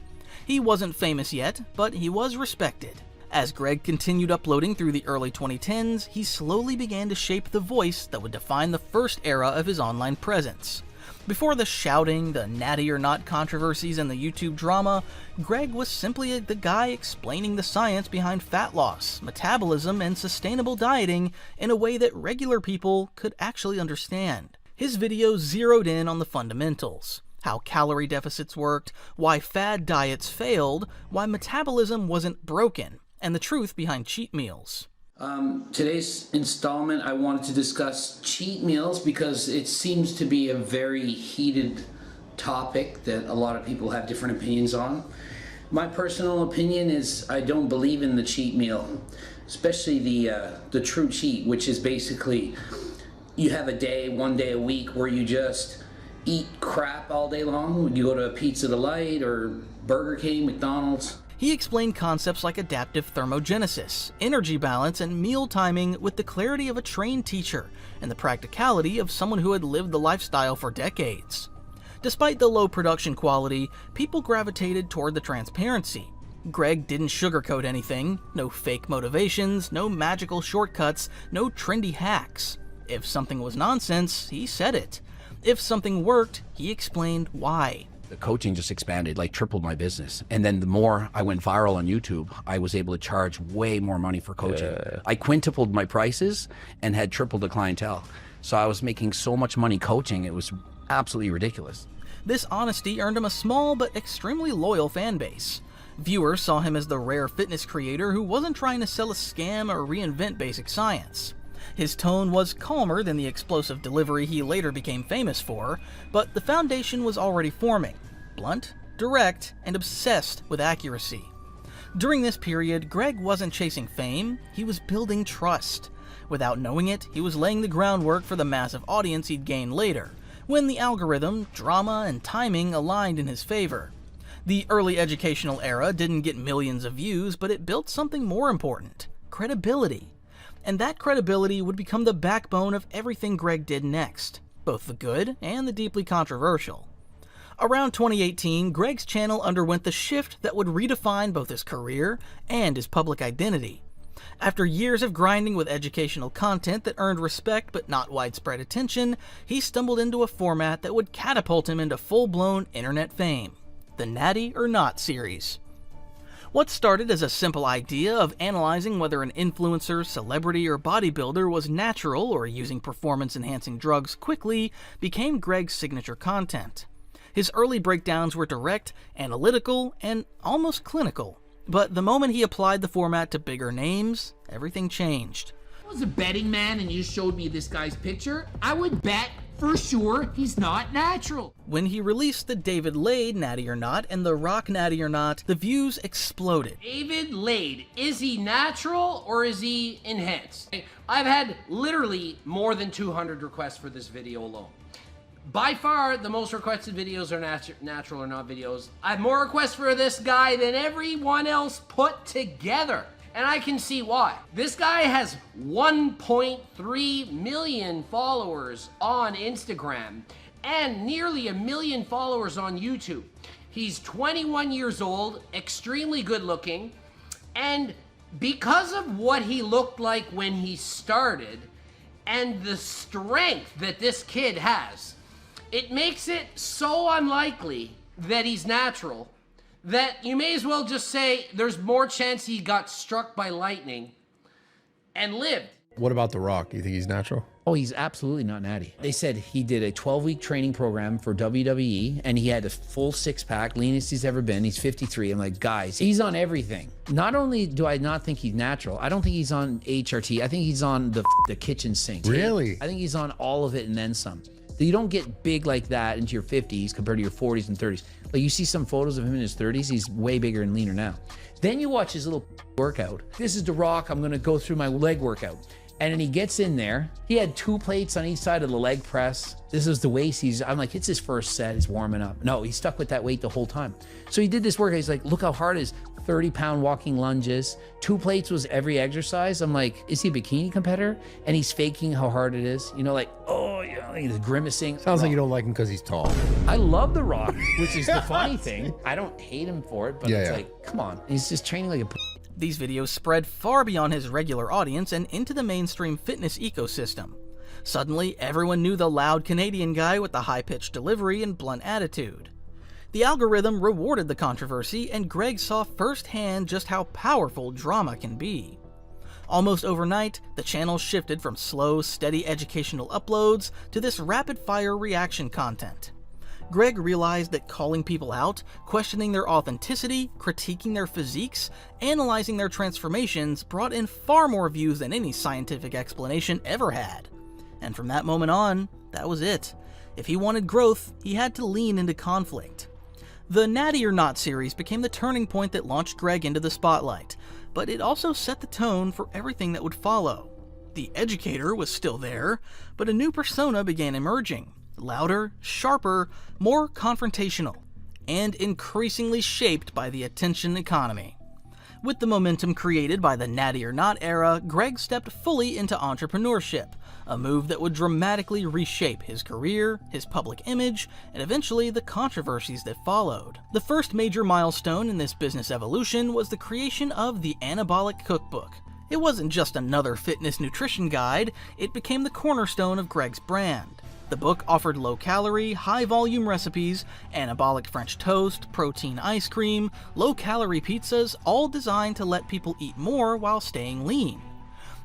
He wasn't famous yet, but he was respected. As Greg continued uploading through the early 2010s, he slowly began to shape the voice that would define the first era of his online presence. Before the shouting, the natty or not controversies, and the YouTube drama, Greg was simply the guy explaining the science behind fat loss, metabolism, and sustainable dieting in a way that regular people could actually understand. His videos zeroed in on the fundamentals: how calorie deficits worked, why fad diets failed, why metabolism wasn't broken, and the truth behind cheat meals. Today's installment, I wanted to discuss cheat meals because it seems to be a very heated topic that a lot of people have different opinions on. My personal opinion is I don't believe in the cheat meal, especially the true cheat, which is basically you have a day, one day a week where you just eat crap all day long. You go to a Pizza Delight or Burger King, McDonald's. He explained concepts like adaptive thermogenesis, energy balance, and meal timing with the clarity of a trained teacher and the practicality of someone who had lived the lifestyle for decades. Despite the low production quality, people gravitated toward the transparency. Greg didn't sugarcoat anything, no fake motivations, no magical shortcuts, no trendy hacks. If something was nonsense, he said it. If something worked, he explained why. The coaching just expanded, like tripled my business. And then the more I went viral on YouTube, I was able to charge way more money for coaching. I quintupled my prices and had tripled the clientele. So I was making so much money coaching, it was absolutely ridiculous. This honesty earned him a small but extremely loyal fan base. Viewers saw him as the rare fitness creator who wasn't trying to sell a scam or reinvent basic science. His tone was calmer than the explosive delivery he later became famous for, but the foundation was already forming: blunt, direct, and obsessed with accuracy. During this period, Greg wasn't chasing fame, he was building trust. Without knowing it, he was laying the groundwork for the massive audience he'd gain later, when the algorithm, drama, and timing aligned in his favor. The early educational era didn't get millions of views, but it built something more important: credibility. And that credibility would become the backbone of everything Greg did next, both the good and the deeply controversial. Around 2018, Greg's channel underwent the shift that would redefine both his career and his public identity. After years of grinding with educational content that earned respect but not widespread attention, he stumbled into a format that would catapult him into full-blown internet fame: the Natty or Not series. What started as a simple idea of analyzing whether an influencer, celebrity, or bodybuilder was natural or using performance-enhancing drugs quickly became Greg's signature content. His early breakdowns were direct, analytical, and almost clinical. But the moment he applied the format to bigger names, everything changed. If I was a betting man and you showed me this guy's picture, I would bet for sure he's not natural. When he released the David Lade Natty or Not and the Rock Natty or Not, the views exploded. David Lade, is he natural or is he enhanced? I've had literally more than 200 requests for this video alone. By far, the most requested videos are natural or not videos. I have more requests for this guy than everyone else put together. And I can see why. This guy has 1.3 million followers on Instagram and nearly 1 million followers on YouTube. He's 21 years old, extremely good looking, and because of what he looked like when he started and the strength that this kid has, it makes it so unlikely that he's natural that you may as well just say there's more chance he got struck by lightning and lived. What about The Rock? You think he's natural? Oh, he's absolutely not natty. They said he did a 12-week training program for WWE, and he had a full six-pack, leanest he's ever been. He's 53. I'm like, guys, he's on everything. Not only do I not think he's natural, I don't think he's on HRT. I think he's on the kitchen sink. Really? I think he's on all of it and then some. You don't get big like that into your 50s compared to your 40s and 30s. Like you see some photos of him in his 30s, he's way bigger and leaner now. Then you watch his little workout. This is The Rock, I'm gonna go through my leg workout. And then he gets in there. He had 2 plates on each side of the leg press. This is the waist. I'm like, it's his first set. He's warming up. No, he stuck with that weight the whole time. So he did this workout. He's like, look how hard it is. 30-pound walking lunges. 2 plates was every exercise. I'm like, is he a bikini competitor? And he's faking how hard it is. You know, like, oh, yeah, he's grimacing. Sounds like you don't like him because he's tall. I love The Rock, which is the funny thing. I don't hate him for it, but it's like, come on. He's just training like a... These videos spread far beyond his regular audience and into the mainstream fitness ecosystem. Suddenly, everyone knew the loud Canadian guy with the high-pitched delivery and blunt attitude. The algorithm rewarded the controversy, and Greg saw firsthand just how powerful drama can be. Almost overnight, the channel shifted from slow, steady educational uploads to this rapid-fire reaction content. Greg realized that calling people out, questioning their authenticity, critiquing their physiques, analyzing their transformations brought in far more views than any scientific explanation ever had. And from that moment on, that was it. If he wanted growth, he had to lean into conflict. The Natty or Not series became the turning point that launched Greg into the spotlight, but it also set the tone for everything that would follow. The educator was still there, but a new persona began emerging. Louder, sharper, more confrontational, and increasingly shaped by the attention economy. With the momentum created by the Natty or Not era, Greg stepped fully into entrepreneurship, a move that would dramatically reshape his career, his public image, and eventually the controversies that followed. The first major milestone in this business evolution was the creation of the Anabolic Cookbook. It wasn't just another fitness nutrition guide, it became the cornerstone of Greg's brand. The book offered low-calorie, high-volume recipes, anabolic French toast, protein ice cream, low-calorie pizzas, all designed to let people eat more while staying lean.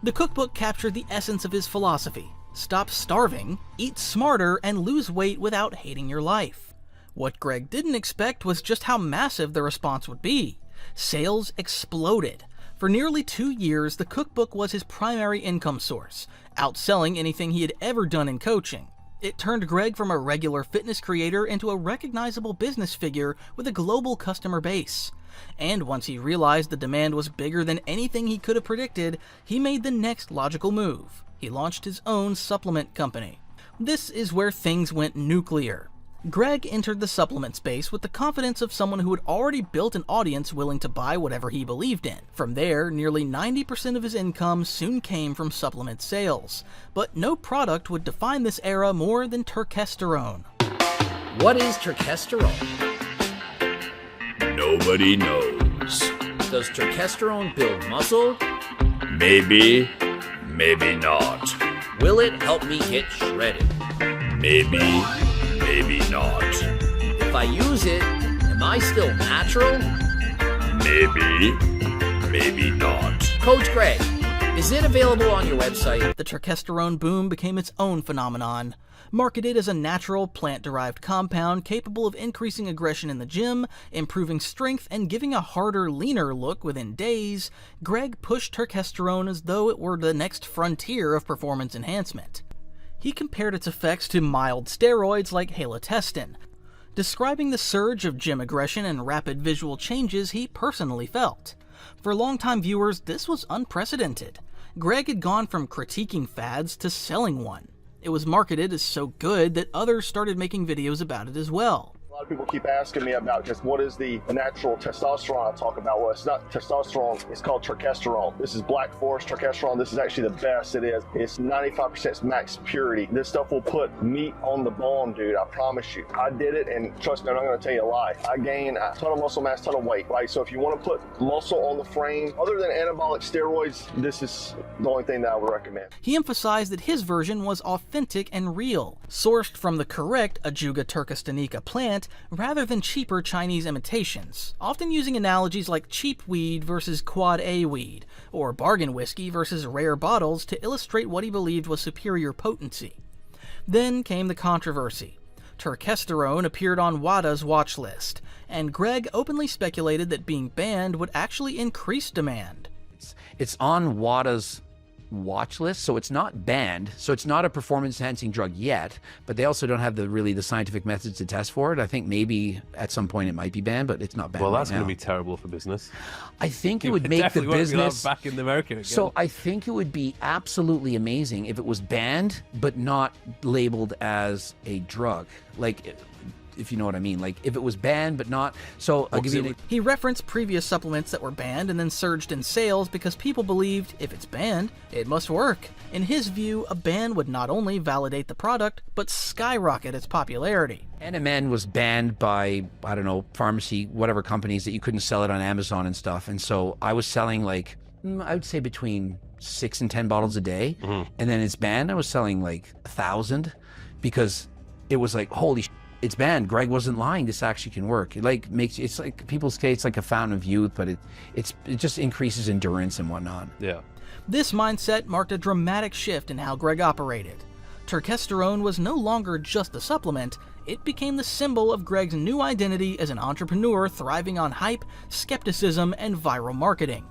The cookbook captured the essence of his philosophy: stop starving, eat smarter, and lose weight without hating your life. What Greg didn't expect was just how massive the response would be. Sales exploded. For nearly 2 years, the cookbook was his primary income source, outselling anything he had ever done in coaching. It turned Greg from a regular fitness creator into a recognizable business figure with a global customer base. And once he realized the demand was bigger than anything he could have predicted, he made the next logical move. He launched his own supplement company. This is where things went nuclear. Greg entered the supplement space with the confidence of someone who had already built an audience willing to buy whatever he believed in. From there, nearly 90% of his income soon came from supplement sales. But no product would define this era more than turkesterone. What is turkesterone? Nobody knows. Does turkesterone build muscle? Maybe, maybe not. Will it help me get shredded? Maybe, maybe not. If I use it, am I still natural? Maybe, maybe not. Coach Greg, is it available on your website? The turkesterone boom became its own phenomenon. Marketed as a natural, plant-derived compound capable of increasing aggression in the gym, improving strength, and giving a harder, leaner look within days, Greg pushed turkesterone as though it were the next frontier of performance enhancement. He compared its effects to mild steroids like halotestin, describing the surge of gym aggression and rapid visual changes he personally felt. For longtime viewers, this was unprecedented. Greg had gone from critiquing fads to selling one. It was marketed as so good that others started making videos about it as well. A lot of people keep asking me about just what is the natural testosterone I talk about. Well, it's not testosterone, it's called turkesterone. This is black forest turkesterone. This is actually the best it is. It's 95% max purity. This stuff will put meat on the bone, dude, I promise you. I did it, and trust me, I'm not gonna tell you a lie. I gained a ton of muscle mass, ton of weight. Like, so if you wanna put muscle on the frame, other than anabolic steroids, this is the only thing that I would recommend. He emphasized that his version was authentic and real, sourced from the correct Ajuga turkestanica plant, rather than cheaper Chinese imitations, often using analogies like cheap weed versus quad A weed, or bargain whiskey versus rare bottles to illustrate what he believed was superior potency. Then came the controversy. Turkesterone appeared on WADA's watch list, and Greg openly speculated that being banned would actually increase demand. It's on WADA's watch list, so it's not banned. So it's not a performance-enhancing drug yet, but they also don't have the scientific methods to test for it. I think maybe at some point it might be banned, but it's not banned. Well, that's right going to now. be terrible for business. I think it would make the definitely won't be allowed business back in America again. So I think it would be absolutely amazing if it was banned, but not labeled as a drug. Like, if you know what I mean. Like, if it was banned, but not... So, I'll give you an... He referenced previous supplements that were banned and then surged in sales because people believed if it's banned, it must work. In his view, a ban would not only validate the product, but skyrocket its popularity. NMN was banned by, I don't know, pharmacy, whatever companies, that you couldn't sell it on Amazon and stuff. And so I was selling, like, I would say between 6 and 10 bottles a day. And then it's banned. I was selling like 1,000 because it was like, holy shit. It's banned. Greg wasn't lying. This actually can work. It like makes, it's like people say it's like a fountain of youth, but it just increases endurance and whatnot. Yeah. This mindset marked a dramatic shift in how Greg operated. Turkesterone was no longer just a supplement, it became the symbol of Greg's new identity as an entrepreneur thriving on hype, skepticism, and viral marketing.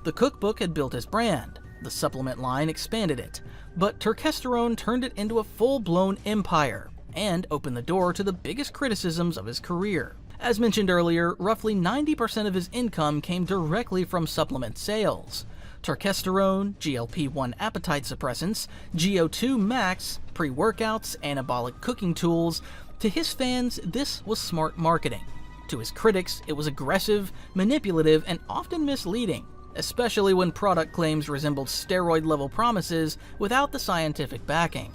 The cookbook had built his brand, the supplement line expanded it, but Turkesterone turned it into a full-blown empire, and opened the door to the biggest criticisms of his career. As mentioned earlier, roughly 90% of his income came directly from supplement sales. Turkesterone, GLP-1 appetite suppressants, GO2 Max, pre-workouts, anabolic cooking tools. To his fans, this was smart marketing. To his critics, it was aggressive, manipulative, and often misleading, especially when product claims resembled steroid-level promises without the scientific backing.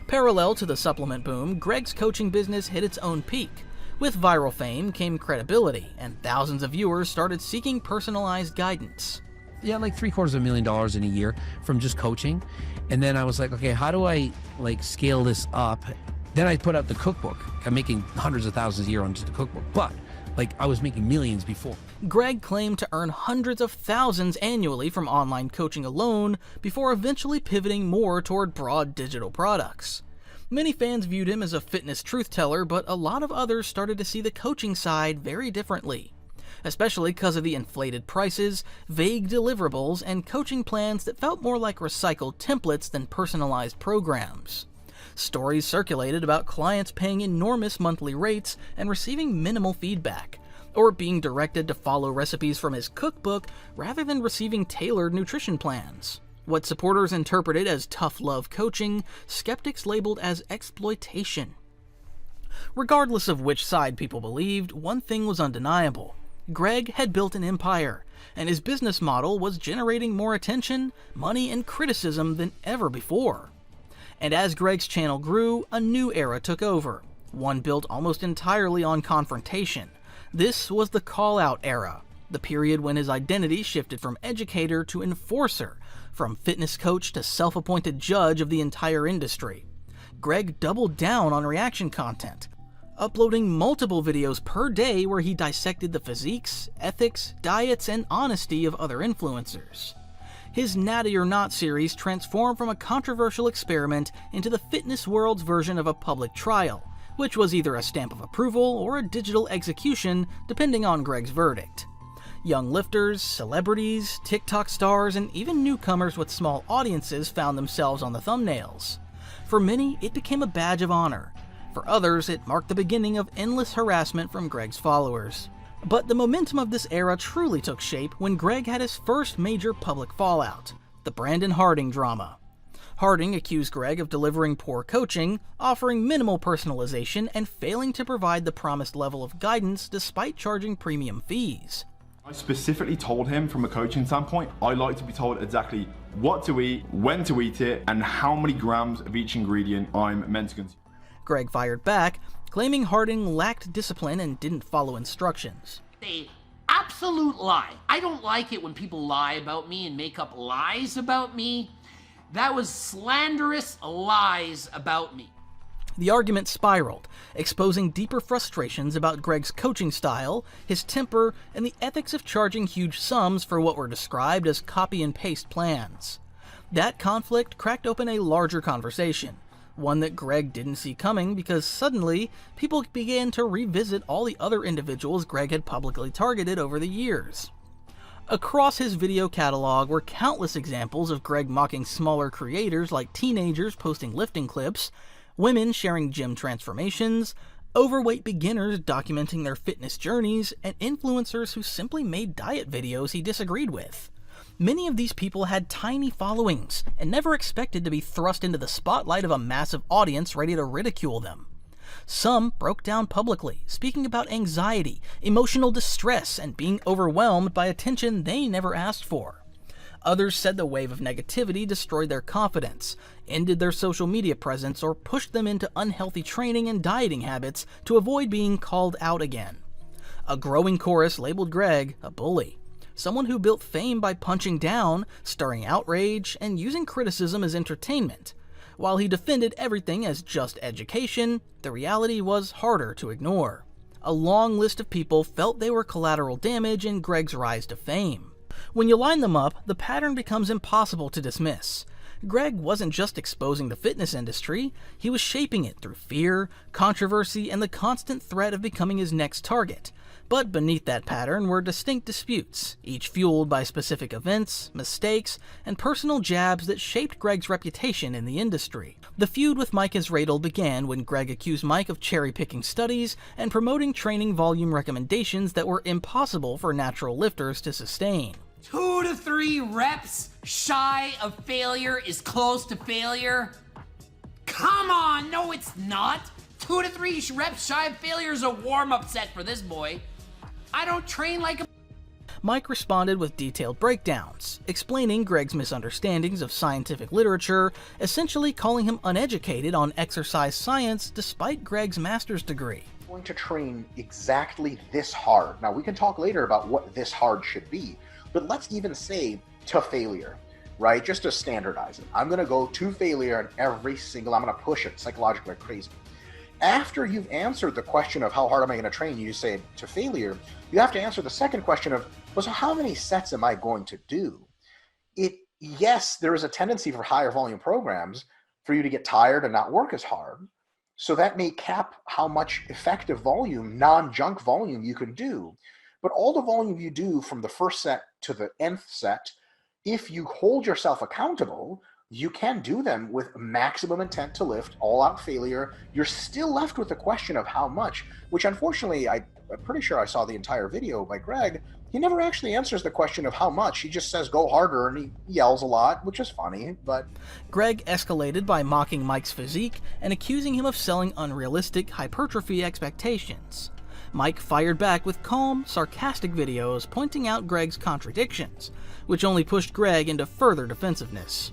Parallel to the supplement boom, Greg's coaching business hit its own peak. With viral fame came credibility, and thousands of viewers started seeking personalized guidance. Yeah, like $750,000 in a year from just coaching. And then I was like, okay, how do I like scale this up? Then I put out the cookbook. I'm making hundreds of thousands a year on just the cookbook, but like I was making millions before. Greg claimed to earn hundreds of thousands annually from online coaching alone before eventually pivoting more toward broad digital products. Many fans viewed him as a fitness truth-teller, but a lot of others started to see the coaching side very differently, especially because of the inflated prices, vague deliverables, and coaching plans that felt more like recycled templates than personalized programs. Stories circulated about clients paying enormous monthly rates and receiving minimal feedback, or being directed to follow recipes from his cookbook rather than receiving tailored nutrition plans. What supporters interpreted as tough love coaching, skeptics labeled as exploitation. Regardless of which side people believed, one thing was undeniable. Greg had built an empire, and his business model was generating more attention, money, and criticism than ever before. And as Greg's channel grew, a new era took over, one built almost entirely on confrontation. This was the call-out era, the period when his identity shifted from educator to enforcer, from fitness coach to self-appointed judge of the entire industry. Greg doubled down on reaction content, uploading multiple videos per day where he dissected the physiques, ethics, diets, and honesty of other influencers. His Natty or Not series transformed from a controversial experiment into the fitness world's version of a public trial, which was either a stamp of approval or a digital execution, depending on Greg's verdict. Young lifters, celebrities, TikTok stars, and even newcomers with small audiences found themselves on the thumbnails. For many, it became a badge of honor. For others, it marked the beginning of endless harassment from Greg's followers. But the momentum of this era truly took shape when Greg had his first major public fallout, the Brandon Harding drama. Harding accused Greg of delivering poor coaching, offering minimal personalization, and failing to provide the promised level of guidance despite charging premium fees. I specifically told him from a coaching standpoint, I like to be told exactly what to eat, when to eat it, and how many grams of each ingredient I'm meant to consume. Greg fired back, claiming Harding lacked discipline and didn't follow instructions. They absolute lie. I don't like it when people lie about me and make up lies about me. That was slanderous lies about me. The argument spiraled, exposing deeper frustrations about Greg's coaching style, his temper, and the ethics of charging huge sums for what were described as copy and paste plans. That conflict cracked open a larger conversation, one that Greg didn't see coming because suddenly people began to revisit all the other individuals Greg had publicly targeted over the years. Across his video catalog were countless examples of Greg mocking smaller creators like teenagers posting lifting clips, women sharing gym transformations, overweight beginners documenting their fitness journeys, and influencers who simply made diet videos he disagreed with. Many of these people had tiny followings and never expected to be thrust into the spotlight of a massive audience ready to ridicule them. Some broke down publicly, speaking about anxiety, emotional distress, and being overwhelmed by attention they never asked for. Others said the wave of negativity destroyed their confidence, ended their social media presence, or pushed them into unhealthy training and dieting habits to avoid being called out again. A growing chorus labeled Greg a bully, someone who built fame by punching down, stirring outrage, and using criticism as entertainment. While he defended everything as just education, the reality was harder to ignore. A long list of people felt they were collateral damage in Greg's rise to fame. When you line them up, the pattern becomes impossible to dismiss. Greg wasn't just exposing the fitness industry, he was shaping it through fear, controversy, and the constant threat of becoming his next target. But beneath that pattern were distinct disputes, each fueled by specific events, mistakes, and personal jabs that shaped Greg's reputation in the industry. The feud with Mike Israetel began when Greg accused Mike of cherry-picking studies and promoting training volume recommendations that were impossible for natural lifters to sustain. 2 to 3 reps shy of failure is close to failure? Come on, no it's not. 2 to 3 reps shy of failure is a warm-up set for this boy. I don't train like a... Mike responded with detailed breakdowns, explaining Greg's misunderstandings of scientific literature, essentially calling him uneducated on exercise science despite Greg's master's degree. Going to train exactly this hard. Now, we can talk later about what this hard should be, but let's even say to failure, right? Just to standardize it. I'm going to go to failure in every single, I'm going to push it psychologically like crazy. After you've answered the question of how hard am I going to train, you say to failure, you have to answer the second question of, well, so how many sets am I going to do? Yes, there is a tendency for higher volume programs for you to get tired and not work as hard. So that may cap how much effective volume, non-junk volume you can do. But all the volume you do from the first set to the nth set, if you hold yourself accountable, you can do them with maximum intent to lift, all-out failure. You're still left with the question of how much, which unfortunately, I'm pretty sure I saw the entire video by Greg. He never actually answers the question of how much. He just says, go harder, and he yells a lot, which is funny, but... Greg escalated by mocking Mike's physique and accusing him of selling unrealistic hypertrophy expectations. Mike fired back with calm, sarcastic videos pointing out Greg's contradictions, which only pushed Greg into further defensiveness.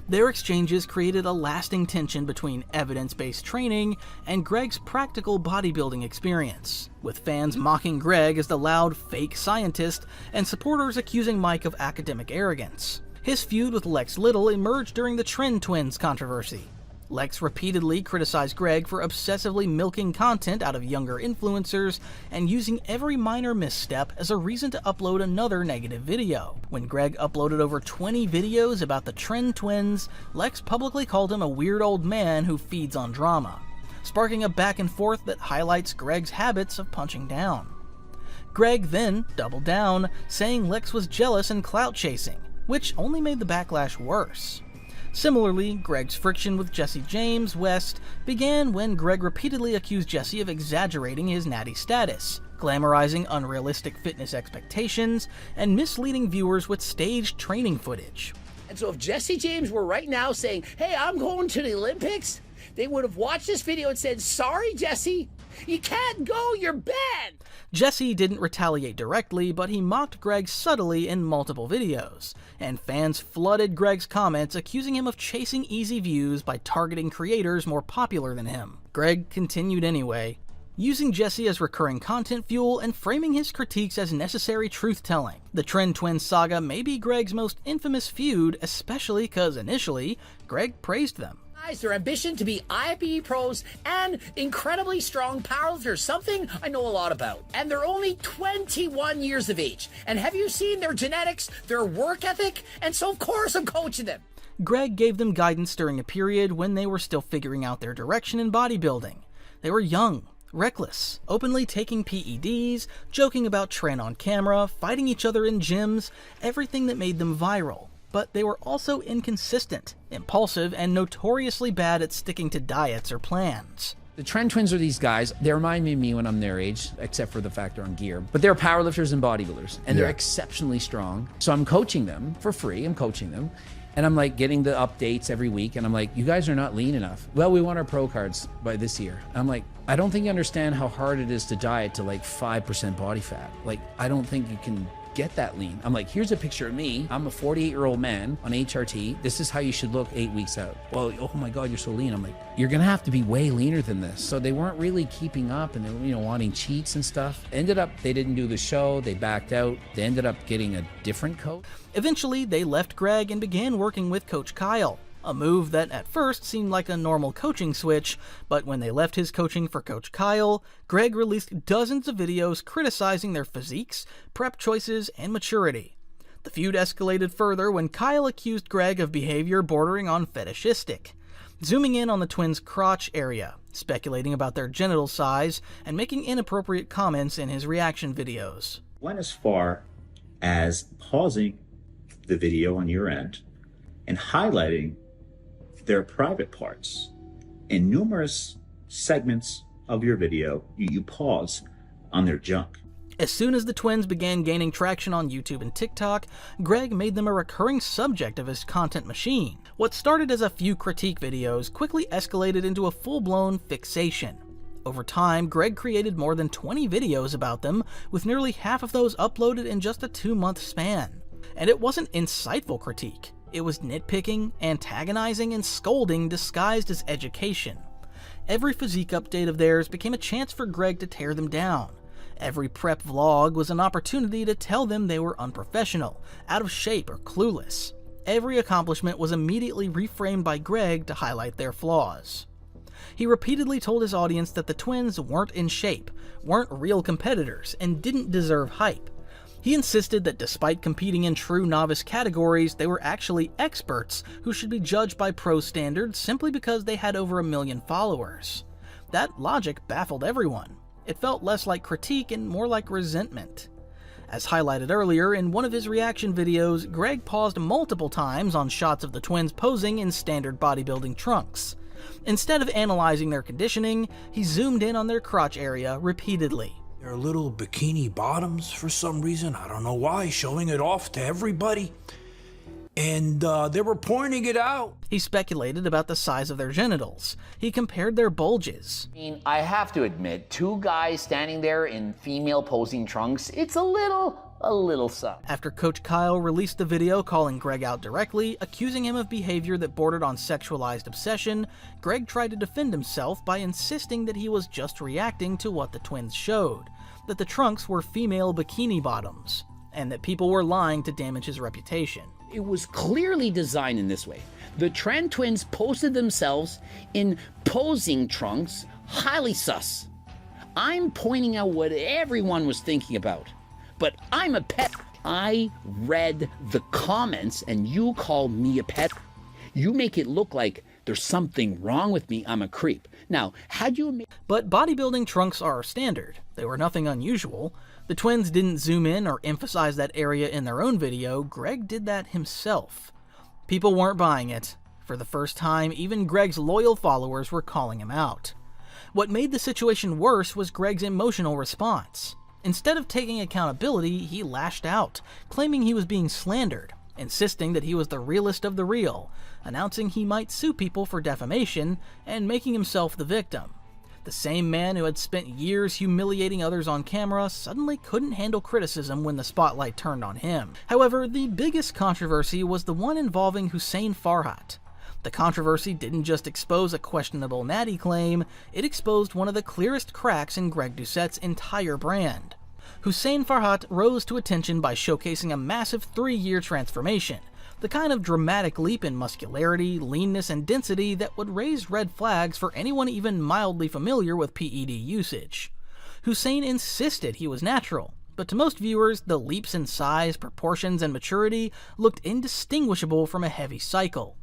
Their exchanges created a lasting tension between evidence-based training and Greg's practical bodybuilding experience, with fans mocking Greg as the loud, fake scientist and supporters accusing Mike of academic arrogance. His feud with Lex Little emerged during the Trend Twins controversy. Lex repeatedly criticized Greg for obsessively milking content out of younger influencers and using every minor misstep as a reason to upload another negative video. When Greg uploaded over 20 videos about the Trend Twins, Lex publicly called him a weird old man who feeds on drama, sparking a back and forth that highlights Greg's habits of punching down. Greg then doubled down, saying Lex was jealous and clout chasing, which only made the backlash worse. Similarly, Greg's friction with Jesse James West began when Greg repeatedly accused Jesse of exaggerating his natty status, glamorizing unrealistic fitness expectations, and misleading viewers with staged training footage. And so if Jesse James were right now saying, hey, I'm going to the Olympics, they would have watched this video and said, sorry, Jesse, you can't go, you're banned. Jesse didn't retaliate directly, but he mocked Greg subtly in multiple videos, and fans flooded Greg's comments accusing him of chasing easy views by targeting creators more popular than him. Greg continued anyway, using Jesse as recurring content fuel and framing his critiques as necessary truth-telling. The Trend Twins saga may be Greg's most infamous feud, especially because initially, Greg praised them. Their ambition to be IFBB pros and incredibly strong powerlifters, something I know a lot about. And they're only 21 years of age. And have you seen their genetics, their work ethic? And so of course I'm coaching them. Greg gave them guidance during a period when they were still figuring out their direction in bodybuilding. They were young, Reckless, openly taking PEDs, joking about Tren on camera, fighting each other in gyms, everything that made them viral. But they were also inconsistent, impulsive, and notoriously bad at sticking to diets or plans. The Trend Twins are these guys. They remind me of me when I'm their age, except for the fact they're on gear. But they're powerlifters and bodybuilders, and they're exceptionally strong. So I'm coaching them for free. I'm coaching them. And I'm like getting the updates every week. And I'm like, you guys are not lean enough. Well, we want our pro cards by this year. I'm like, I don't think you understand how hard it is to diet to like 5% body fat. Like, I don't think you can get that lean. I'm like, here's a picture of me. I'm a 48-year-old man on HRT. This is how you should look 8 weeks out. Well, oh my God, you're so lean. I'm like, you're gonna have to be way leaner than this. So they weren't really keeping up, and they were, wanting cheats and stuff. Ended up, they didn't do the show. They backed out. They ended up getting a different coach. Eventually, they left Greg and began working with Coach Kyle. A move that at first seemed like a normal coaching switch, but when they left his coaching for Coach Kyle, Greg released dozens of videos criticizing their physiques, prep choices, and maturity. The feud escalated further when Kyle accused Greg of behavior bordering on fetishistic, zooming in on the twins' crotch area, speculating about their genital size, and making inappropriate comments in his reaction videos. Went as far as pausing the video on your end and highlighting their private parts. In numerous segments of your video, you pause on their junk. As soon as the twins began gaining traction on YouTube and TikTok, Greg made them a recurring subject of his content machine. What started as a few critique videos quickly escalated into a full-blown fixation. Over time, Greg created more than 20 videos about them, with nearly half of those uploaded in just a 2-month span. And it wasn't insightful critique. It was nitpicking, antagonizing, and scolding disguised as education. Every physique update of theirs became a chance for Greg to tear them down. Every prep vlog was an opportunity to tell them they were unprofessional, out of shape, or clueless. Every accomplishment was immediately reframed by Greg to highlight their flaws. He repeatedly told his audience that the twins weren't in shape, weren't real competitors, and didn't deserve hype. He insisted that despite competing in true novice categories, they were actually experts who should be judged by pro standards simply because they had over 1 million followers. That logic baffled everyone. It felt less like critique and more like resentment. As highlighted earlier, in one of his reaction videos, Greg paused multiple times on shots of the twins posing in standard bodybuilding trunks. Instead of analyzing their conditioning, he zoomed in on their crotch area repeatedly. Their little bikini bottoms for some reason, I don't know why, showing it off to everybody. And they were pointing it out. He speculated about the size of their genitals. He compared their bulges. I mean, I have to admit, 2 guys standing there in female posing trunks, it's a little something. After Coach Kyle released the video calling Greg out directly, accusing him of behavior that bordered on sexualized obsession, Greg tried to defend himself by insisting that he was just reacting to what the twins showed, that the trunks were female bikini bottoms, and that people were lying to damage his reputation. It was clearly designed in this way. The Trend Twins posted themselves in posing trunks, highly sus. I'm pointing out what everyone was thinking about. But I'm a pet. I read the comments and you call me a pet. You make it look like there's something wrong with me. I'm a creep. Now, had you... But bodybuilding trunks are standard. They were nothing unusual. The twins didn't zoom in or emphasize that area in their own video. Greg did that himself. People weren't buying it. For the first time, even Greg's loyal followers were calling him out. What made the situation worse was Greg's emotional response. Instead of taking accountability, he lashed out, claiming he was being slandered, insisting that he was the realest of the real, announcing he might sue people for defamation, and making himself the victim. The same man who had spent years humiliating others on camera suddenly couldn't handle criticism when the spotlight turned on him. However, the biggest controversy was the one involving Hussein Farhat. The controversy didn't just expose a questionable natty claim, it exposed one of the clearest cracks in Greg Doucette's entire brand. Hussein Farhat rose to attention by showcasing a massive 3-year transformation, the kind of dramatic leap in muscularity, leanness, and density that would raise red flags for anyone even mildly familiar with PED usage. Hussein insisted he was natural, but to most viewers, the leaps in size, proportions, and maturity looked indistinguishable from a heavy cycle.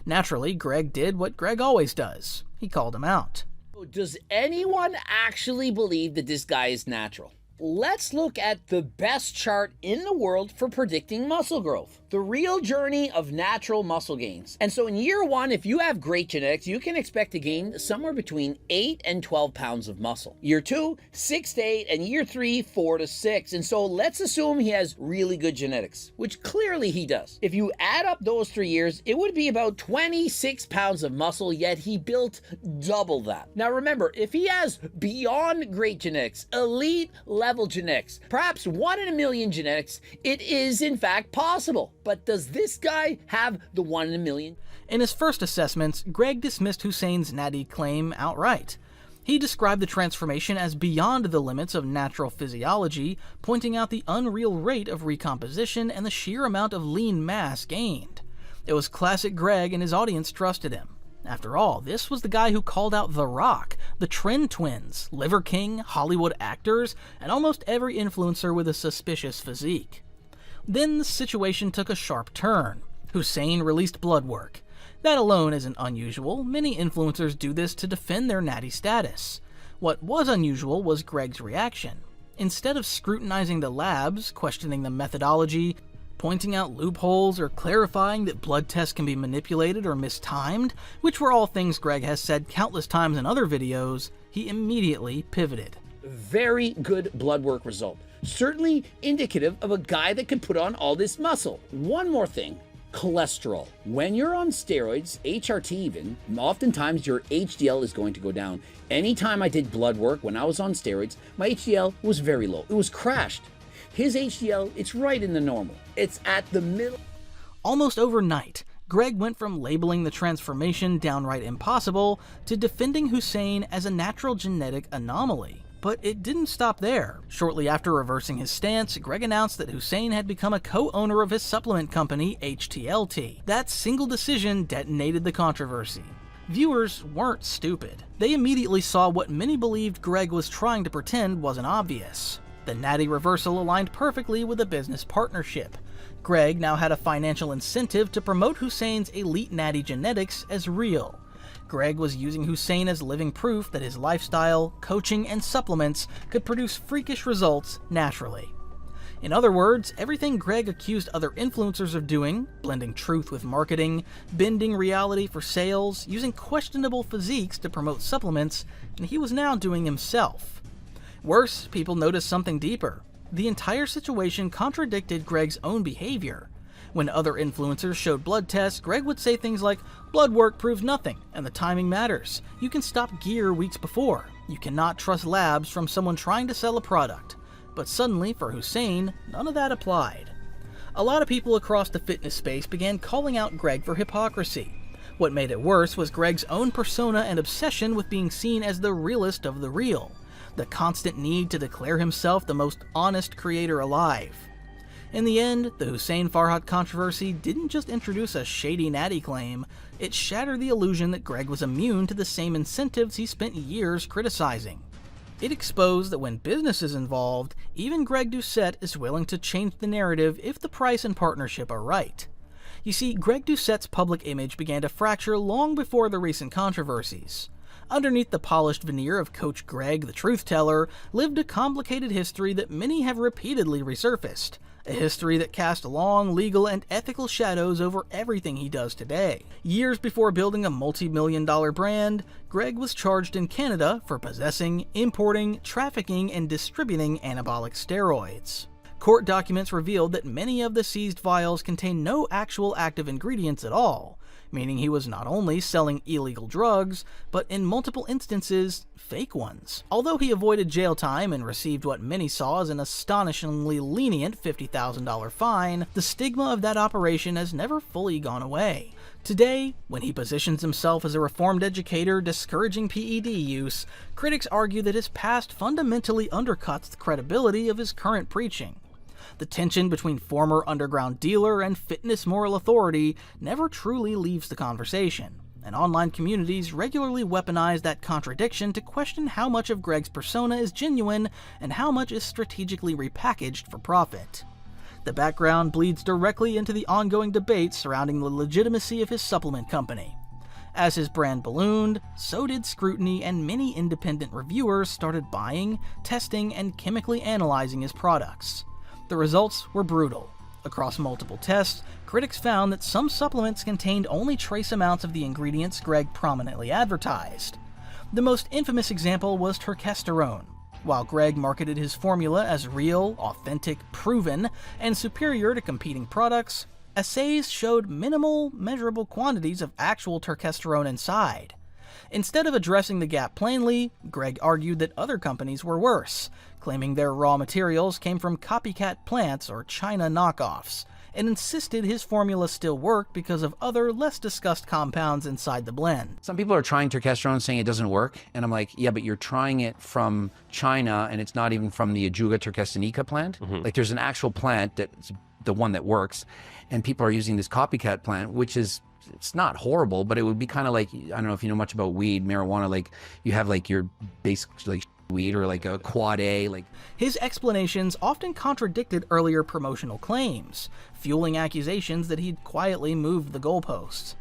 Naturally, Greg did what Greg always does. He called him out. Does anyone actually believe that this guy is natural? Let's look at the best chart in the world for predicting muscle growth. The real journey of natural muscle gains. And so in year 1, if you have great genetics, you can expect to gain somewhere between 8 and 12 pounds of muscle. Year 2, 6 to 8, and year 3, 4 to 6. And so let's assume he has really good genetics, which clearly he does. If you add up those 3 years, it would be about 26 pounds of muscle, yet he built double that. Now remember, if he has beyond great genetics, elite level genetics, perhaps 1 in a million genetics, it is in fact possible. But does this guy have the 1 in a million? In his first assessments, Greg dismissed Hussein's natty claim outright. He described the transformation as beyond the limits of natural physiology, pointing out the unreal rate of recomposition and the sheer amount of lean mass gained. It was classic Greg, and his audience trusted him. After all, this was the guy who called out The Rock, the Trend Twins, Liver King, Hollywood actors, and almost every influencer with a suspicious physique. Then the situation took a sharp turn. Hussein released blood work. That alone isn't unusual. Many influencers do this to defend their natty status. What was unusual was Greg's reaction. Instead of scrutinizing the labs, questioning the methodology, pointing out loopholes, or clarifying that blood tests can be manipulated or mistimed, which were all things Greg has said countless times in other videos, he immediately pivoted. Very good blood work result. Certainly indicative of a guy that can put on all this muscle. One more thing, cholesterol. When you're on steroids, HRT even, oftentimes your HDL is going to go down. Anytime I did blood work when I was on steroids, my HDL was very low. It was crashed. His HDL, it's right in the normal. It's at the middle. Almost overnight, Greg went from labeling the transformation downright impossible to defending Hussein as a natural genetic anomaly. But it didn't stop there. Shortly after reversing his stance, Greg announced that Hussein had become a co-owner of his supplement company, HTLT. That single decision detonated the controversy. Viewers weren't stupid. They immediately saw what many believed Greg was trying to pretend wasn't obvious. The natty reversal aligned perfectly with a business partnership. Greg now had a financial incentive to promote Hussein's elite natty genetics as real. Greg was using Hussein as living proof that his lifestyle, coaching, and supplements could produce freakish results naturally. In other words, everything Greg accused other influencers of doing, blending truth with marketing, bending reality for sales, using questionable physiques to promote supplements, and he was now doing himself. Worse, people noticed something deeper. The entire situation contradicted Greg's own behavior. When other influencers showed blood tests, Greg would say things like, "Blood work proves nothing, and the timing matters. You can stop gear weeks before. You cannot trust labs from someone trying to sell a product." But suddenly, for Hussein, none of that applied. A lot of people across the fitness space began calling out Greg for hypocrisy. What made it worse was Greg's own persona and obsession with being seen as the realest of the real. The constant need to declare himself the most honest creator alive. In the end, the Hussein Farhat controversy didn't just introduce a shady natty claim, it shattered the illusion that Greg was immune to the same incentives he spent years criticizing. It exposed that when business is involved, even Greg Doucette is willing to change the narrative if the price and partnership are right. You see, Greg Doucette's public image began to fracture long before the recent controversies. Underneath the polished veneer of Coach Greg, the truth teller, lived a complicated history that many have repeatedly resurfaced. A history that cast long legal and ethical shadows over everything he does today. Years before building a multi-million-dollar brand, Greg was charged in Canada for possessing, importing, trafficking, and distributing anabolic steroids. Court documents revealed that many of the seized vials contained no actual active ingredients at all, meaning he was not only selling illegal drugs, but in multiple instances, fake ones. Although he avoided jail time and received what many saw as an astonishingly lenient $50,000 fine, the stigma of that operation has never fully gone away. Today, when he positions himself as a reformed educator discouraging PED use, critics argue that his past fundamentally undercuts the credibility of his current preaching. The tension between former underground dealer and fitness moral authority never truly leaves the conversation, and online communities regularly weaponize that contradiction to question how much of Greg's persona is genuine and how much is strategically repackaged for profit. The background bleeds directly into the ongoing debate surrounding the legitimacy of his supplement company. As his brand ballooned, so did scrutiny, and many independent reviewers started buying, testing, and chemically analyzing his products. The results were brutal. Across multiple tests, critics found that some supplements contained only trace amounts of the ingredients Greg prominently advertised. The most infamous example was turkesterone. While Greg marketed his formula as real, authentic, proven, and superior to competing products, assays showed minimal, measurable quantities of actual turkesterone inside. Instead of addressing the gap plainly, Greg argued that other companies were worse, claiming their raw materials came from copycat plants or China knockoffs, and insisted his formula still worked because of other, less discussed compounds inside the blend. Some people are trying turkesterone saying it doesn't work, and I'm like, yeah, but you're trying it from China, and it's not even from the Ajuga turkestanica plant. Like, there's an actual plant that's the one that works, and people are using this copycat plant, which is, it's not horrible, but it would be kind of like, I don't know if you know much about weed, marijuana, like you have like your basic like weed or like a quad A. Like, his explanations often contradicted earlier promotional claims, fueling accusations that he'd quietly moved the goalposts.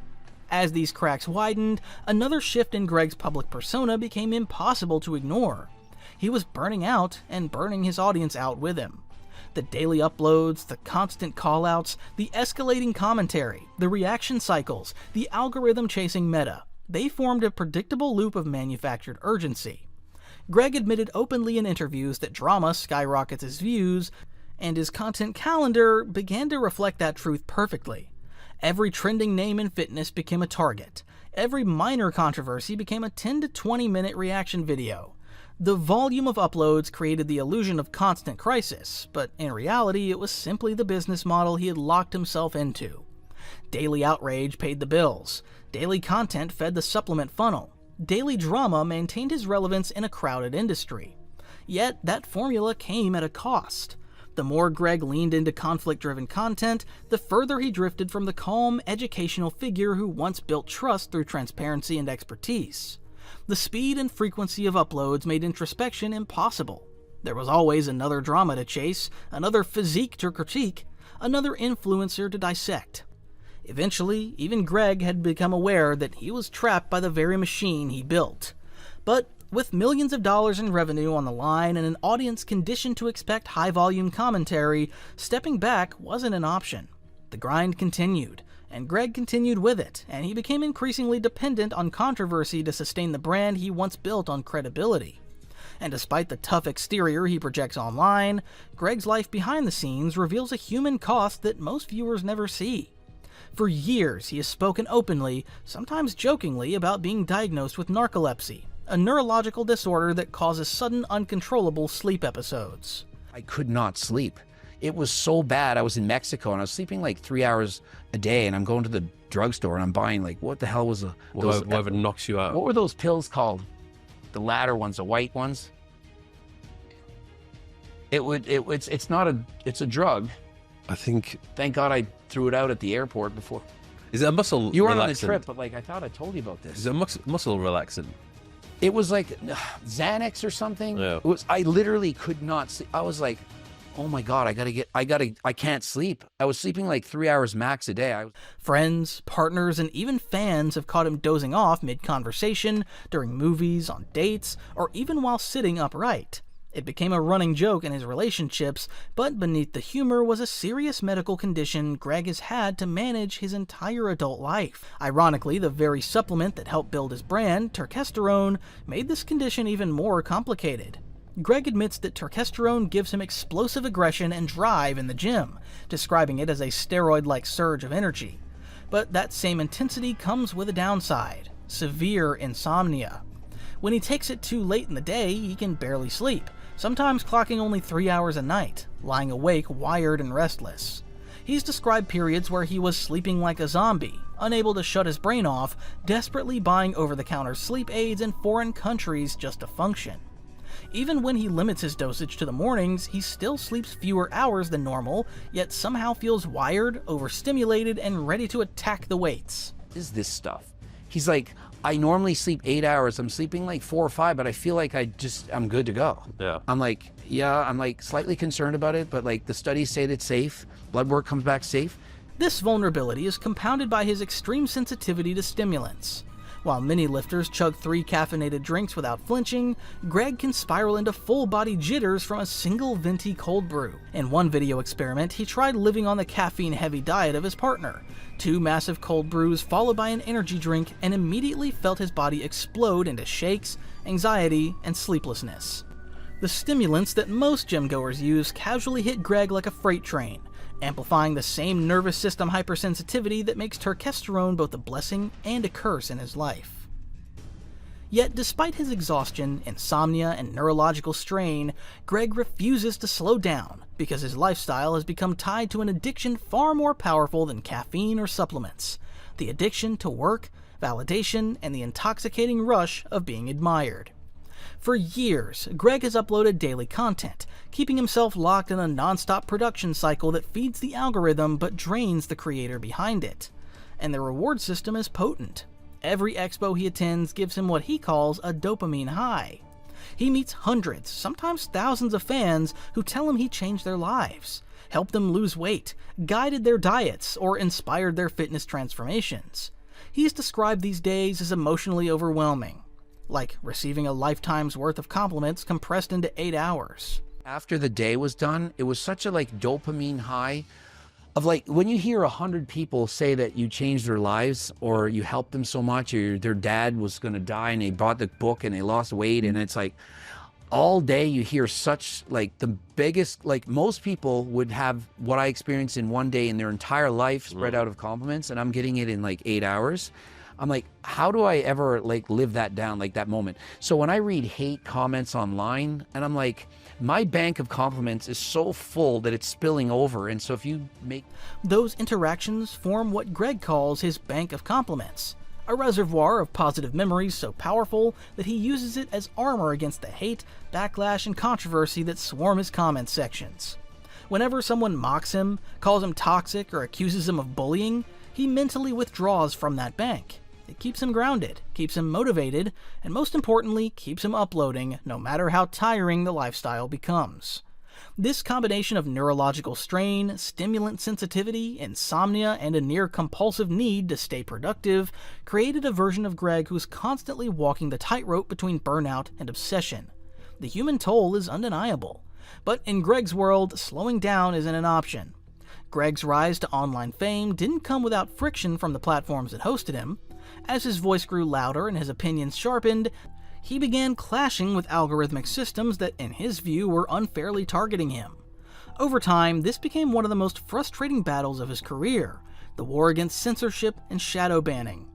As these cracks widened, another shift in Greg's public persona became impossible to ignore. He was burning out and burning his audience out with him. The daily uploads, the constant callouts, the escalating commentary, the reaction cycles, the algorithm-chasing meta, they formed a predictable loop of manufactured urgency. Greg admitted openly in interviews that drama skyrockets his views, and his content calendar began to reflect that truth perfectly. Every trending name in fitness became a target. Every minor controversy became a 10 to 20 minute reaction video. The volume of uploads created the illusion of constant crisis, but in reality it was simply the business model he had locked himself into. Daily outrage paid the bills. Daily content fed the supplement funnel. Daily drama maintained his relevance in a crowded industry. Yet that formula came at a cost. The more Greg leaned into conflict-driven content, the further he drifted from the calm, educational figure who once built trust through transparency and expertise. The speed and frequency of uploads made introspection impossible. There was always another drama to chase, another physique to critique, another influencer to dissect. Eventually, even Greg had become aware that he was trapped by the very machine he built. But with millions of dollars in revenue on the line and an audience conditioned to expect high-volume commentary, stepping back wasn't an option. The grind continued, and Greg continued with it, and he became increasingly dependent on controversy to sustain the brand he once built on credibility. And despite the tough exterior he projects online, Greg's life behind the scenes reveals a human cost that most viewers never see. For years, he has spoken openly, sometimes jokingly, about being diagnosed with narcolepsy, a neurological disorder that causes sudden, uncontrollable sleep episodes. I could not sleep. It was so bad. I was in Mexico and I was sleeping like 3 hours a day, and I'm going to the drugstore and I'm buying like, what the hell was whatever knocks you out? What were those pills called? The latter ones, the white ones? It's a drug. I think. Thank God I threw it out at the airport before. Is it a muscle You weren't relaxant? on the trip, but like I thought I told you about this. Is it a muscle relaxant? It was like Xanax or something. Yeah. It was. I literally could not sleep. I was like, oh my God, I can't sleep. I was sleeping like 3 hours max a day. Friends, partners, and even fans have caught him dozing off mid-conversation, during movies, on dates, or even while sitting upright. It became a running joke in his relationships, but beneath the humor was a serious medical condition Greg has had to manage his entire adult life. Ironically, the very supplement that helped build his brand, turkesterone, made this condition even more complicated. Greg admits that turkesterone gives him explosive aggression and drive in the gym, describing it as a steroid-like surge of energy. But that same intensity comes with a downside: severe insomnia. When he takes it too late in the day, he can barely sleep, sometimes clocking only 3 hours a night, lying awake, wired and restless. He's described periods where he was sleeping like a zombie, unable to shut his brain off, desperately buying over-the-counter sleep aids in foreign countries just to function. Even when he limits his dosage to the mornings, he still sleeps fewer hours than normal, yet somehow feels wired, overstimulated, and ready to attack the weights. What is this stuff? He's like, I normally sleep 8 hours. I'm sleeping like 4 or 5, but I feel like I'm good to go. Yeah. I'm like, slightly concerned about it, but like the studies say that it's safe. Blood work comes back safe. This vulnerability is compounded by his extreme sensitivity to stimulants. While many lifters chug 3 caffeinated drinks without flinching, Greg can spiral into full-body jitters from a single venti cold brew. In one video experiment, he tried living on the caffeine-heavy diet of his partner. 2 massive cold brews followed by an energy drink, and immediately felt his body explode into shakes, anxiety, and sleeplessness. The stimulants that most gym-goers use casually hit Greg like a freight train, amplifying the same nervous system hypersensitivity that makes testosterone both a blessing and a curse in his life. Yet despite his exhaustion, insomnia, and neurological strain, Greg refuses to slow down because his lifestyle has become tied to an addiction far more powerful than caffeine or supplements: the addiction to work, validation, and the intoxicating rush of being admired. For years, Greg has uploaded daily content, keeping himself locked in a non-stop production cycle that feeds the algorithm but drains the creator behind it. And the reward system is potent. Every expo he attends gives him what he calls a dopamine high. He meets hundreds, sometimes thousands of fans who tell him he changed their lives, helped them lose weight, guided their diets, or inspired their fitness transformations. He's described these days as emotionally overwhelming, like receiving a lifetime's worth of compliments compressed into 8 hours. After the day was done, it was such a dopamine high of when you hear 100 people say that you changed their lives or you helped them so much, or their dad was going to die and they bought the book and they lost weight, and it's all day you hear such the biggest, most people would have what I experienced in one day in their entire life spread out of compliments, and I'm getting it in 8 hours. I'm like, how do I ever live that down, that moment? So when I read hate comments online, and I'm like, my bank of compliments is so full that it's spilling over. And so if you make those interactions form what Greg calls his bank of compliments, a reservoir of positive memories so powerful that he uses it as armor against the hate, backlash, and controversy that swarm his comment sections. Whenever someone mocks him, calls him toxic, or accuses him of bullying, he mentally withdraws from that bank. It keeps him grounded, keeps him motivated, and most importantly, keeps him uploading no matter how tiring the lifestyle becomes. This combination of neurological strain, stimulant sensitivity, insomnia, and a near-compulsive need to stay productive created a version of Greg who's constantly walking the tightrope between burnout and obsession. The human toll is undeniable, but in Greg's world, slowing down isn't an option. Greg's rise to online fame didn't come without friction from the platforms that hosted him. As his voice grew louder and his opinions sharpened, he began clashing with algorithmic systems that, in his view, were unfairly targeting him. Over time, this became one of the most frustrating battles of his career, the war against censorship and shadow banning.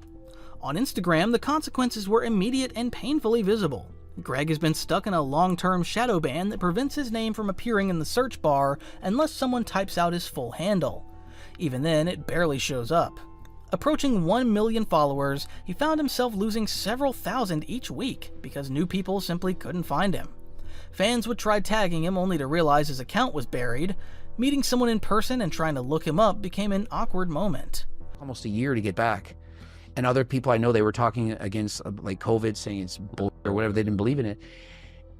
On Instagram, the consequences were immediate and painfully visible. Greg has been stuck in a long-term shadow ban that prevents his name from appearing in the search bar unless someone types out his full handle. Even then, it barely shows up. Approaching 1 million followers, he found himself losing several thousand each week because new people simply couldn't find him. Fans would try tagging him only to realize his account was buried. Meeting someone in person and trying to look him up became an awkward moment. Almost a year to get back. And other people I know, they were talking against COVID, saying it's bull or whatever, they didn't believe in it.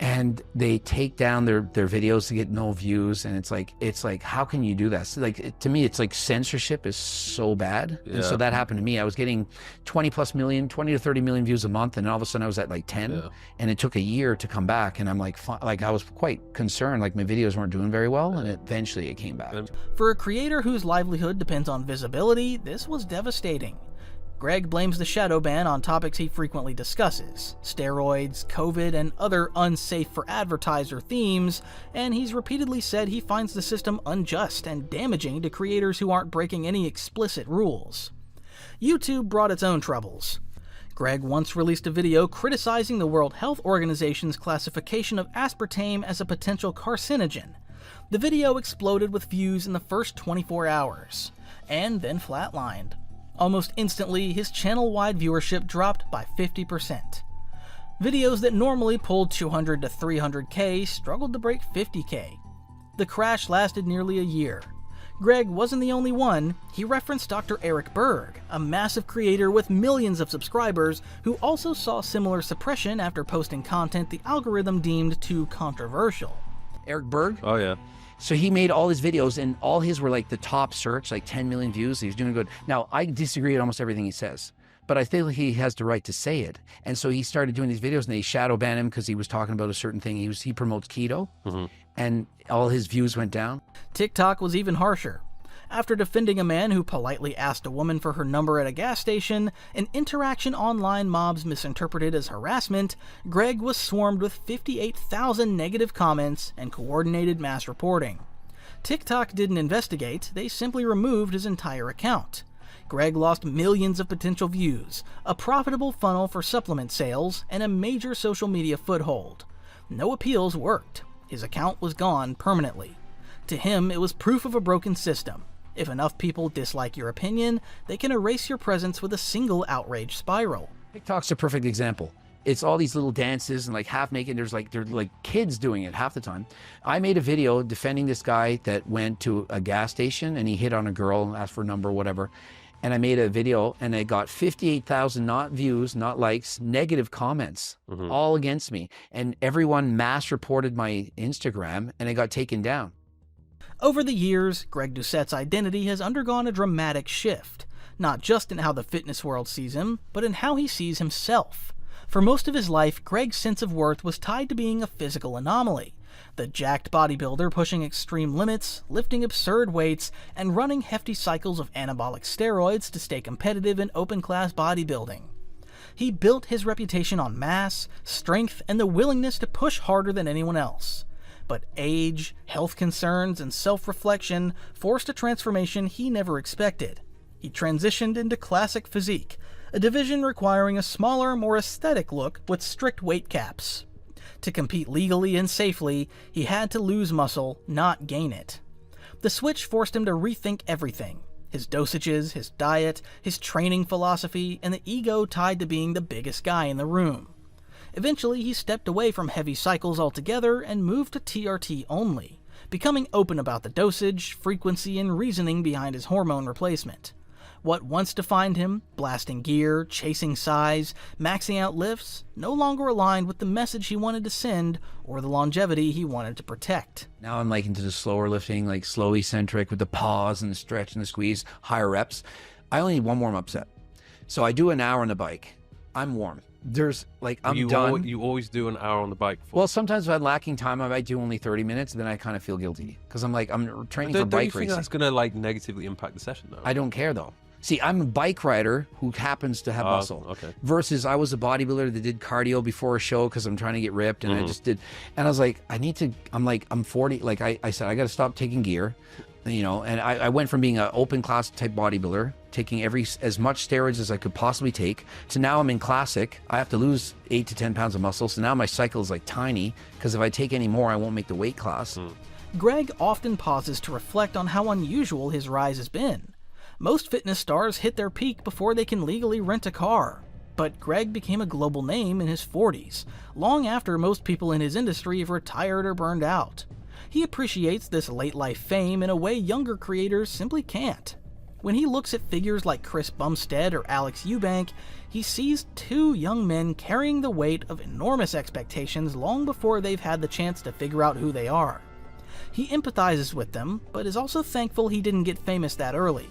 And they take down their videos to get no views, and it's like how can you do that? So to me, it's censorship is so bad. Yeah. And so that happened to me. I was getting 20 to 30 million views a month, and all of a sudden I was at 10. Yeah. And it took a year to come back, and I'm I was quite concerned, my videos weren't doing very well, and eventually it came back. For a creator whose livelihood depends on visibility, this was devastating. Greg blames the shadow ban on topics he frequently discusses: steroids, COVID, and other unsafe for advertiser themes, and he's repeatedly said he finds the system unjust and damaging to creators who aren't breaking any explicit rules. YouTube brought its own troubles. Greg once released a video criticizing the World Health Organization's classification of aspartame as a potential carcinogen. The video exploded with views in the first 24 hours, and then flatlined. Almost instantly, his channel-wide viewership dropped by 50%. Videos that normally pulled 200 to 300k struggled to break 50k. The crash lasted nearly a year. Greg wasn't the only one. He referenced Dr. Eric Berg, a massive creator with millions of subscribers who also saw similar suppression after posting content the algorithm deemed too controversial. Eric Berg? Oh yeah. So he made all his videos, and all his were the top search, 10 million views. He's doing good. Now, I disagree with almost everything he says, but I think he has the right to say it. And so he started doing these videos, and they shadow banned him because he was talking about a certain thing. He promotes keto, and all his views went down. TikTok was even harsher. After defending a man who politely asked a woman for her number at a gas station, an interaction online mobs misinterpreted as harassment, Greg was swarmed with 58,000 negative comments and coordinated mass reporting. TikTok didn't investigate, they simply removed his entire account. Greg lost millions of potential views, a profitable funnel for supplement sales, and a major social media foothold. No appeals worked. His account was gone permanently. To him, it was proof of a broken system. If enough people dislike your opinion, they can erase your presence with a single outrage spiral. TikTok's a perfect example. It's all these little dances and like half naked. They're like kids doing it half the time. I made a video defending this guy that went to a gas station and he hit on a girl and asked for a number, whatever. And I made a video and I got 58,000 not views, not likes, negative comments, all against me. And everyone mass reported my Instagram and it got taken down. Over the years, Greg Doucette's identity has undergone a dramatic shift, not just in how the fitness world sees him, but in how he sees himself. For most of his life, Greg's sense of worth was tied to being a physical anomaly. The jacked bodybuilder pushing extreme limits, lifting absurd weights, and running hefty cycles of anabolic steroids to stay competitive in open-class bodybuilding. He built his reputation on mass, strength, and the willingness to push harder than anyone else. But age, health concerns, and self-reflection forced a transformation he never expected. He transitioned into classic physique, a division requiring a smaller, more aesthetic look with strict weight caps. To compete legally and safely, he had to lose muscle, not gain it. The switch forced him to rethink everything: his dosages, his diet, his training philosophy, and the ego tied to being the biggest guy in the room. Eventually, he stepped away from heavy cycles altogether and moved to TRT only, becoming open about the dosage, frequency, and reasoning behind his hormone replacement. What once defined him, blasting gear, chasing size, maxing out lifts, no longer aligned with the message he wanted to send or the longevity he wanted to protect. Now I'm like into the slower lifting, like slow eccentric with the pause and the stretch and the squeeze, higher reps. I only need one warm-up set. So I do an hour on the bike. I'm warm. There's like, I'm done. You always do an hour on the bike. Well, sometimes if I'm lacking time, I might do only 30 minutes, then I kind of feel guilty. Because I'm like, I'm training for bike racing. That's going to like negatively impact the session though? I don't care though. See, I'm a bike rider who happens to have muscle. Okay. Versus I was a bodybuilder that did cardio before a show because I'm trying to get ripped, and I just did. And I was like, I'm 40. Like I said, I got to stop taking gear, you know. And I went from being an open class type bodybuilder, taking as much steroids as I could possibly take, to now I'm in classic. I have to lose 8 to 10 pounds of muscle. So now my cycle is like tiny because if I take any more, I won't make the weight class. Greg often pauses to reflect on how unusual his rise has been. Most fitness stars hit their peak before they can legally rent a car. But Greg became a global name in his 40s, long after most people in his industry have retired or burned out. He appreciates this late-life fame in a way younger creators simply can't. When he looks at figures like Chris Bumstead or Alex Eubank, he sees two young men carrying the weight of enormous expectations long before they've had the chance to figure out who they are. He empathizes with them, but is also thankful he didn't get famous that early.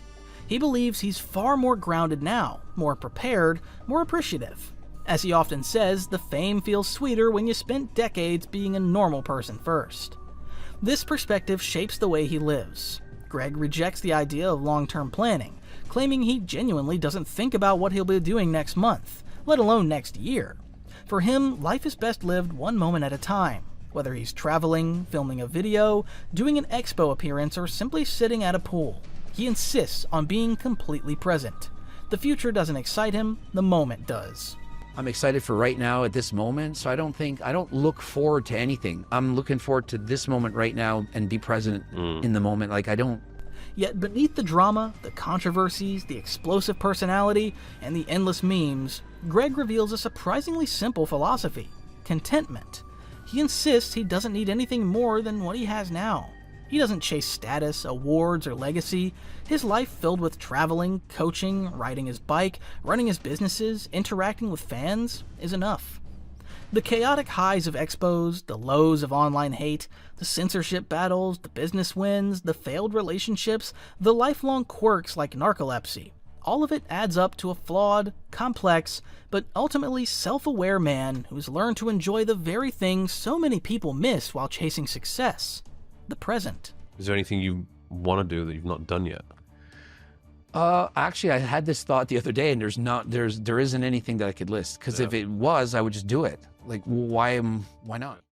He believes he's far more grounded now, more prepared, more appreciative. As he often says, the fame feels sweeter when you spent decades being a normal person first. This perspective shapes the way he lives. Greg rejects the idea of long-term planning, claiming he genuinely doesn't think about what he'll be doing next month, let alone next year. For him, life is best lived one moment at a time, whether he's traveling, filming a video, doing an expo appearance, or simply sitting at a pool. He insists on being completely present. The future doesn't excite him, the moment does. I'm excited for right now at this moment, so I don't look forward to anything. I'm looking forward to this moment right now and be present in the moment. Like I don't. Yet beneath the drama, the controversies, the explosive personality, and the endless memes, Greg reveals a surprisingly simple philosophy: contentment. He insists he doesn't need anything more than what he has now. He doesn't chase status, awards, or legacy. His life filled with traveling, coaching, riding his bike, running his businesses, interacting with fans is enough. The chaotic highs of expos, the lows of online hate, the censorship battles, the business wins, the failed relationships, the lifelong quirks like narcolepsy, all of it adds up to a flawed, complex, but ultimately self-aware man who's learned to enjoy the very things so many people miss while chasing success: the present. Is there anything you want to do that you've not done yet? Actually, I had this thought the other day, and there isn't anything that I could list, because if it was, I would just do it. Like, why not?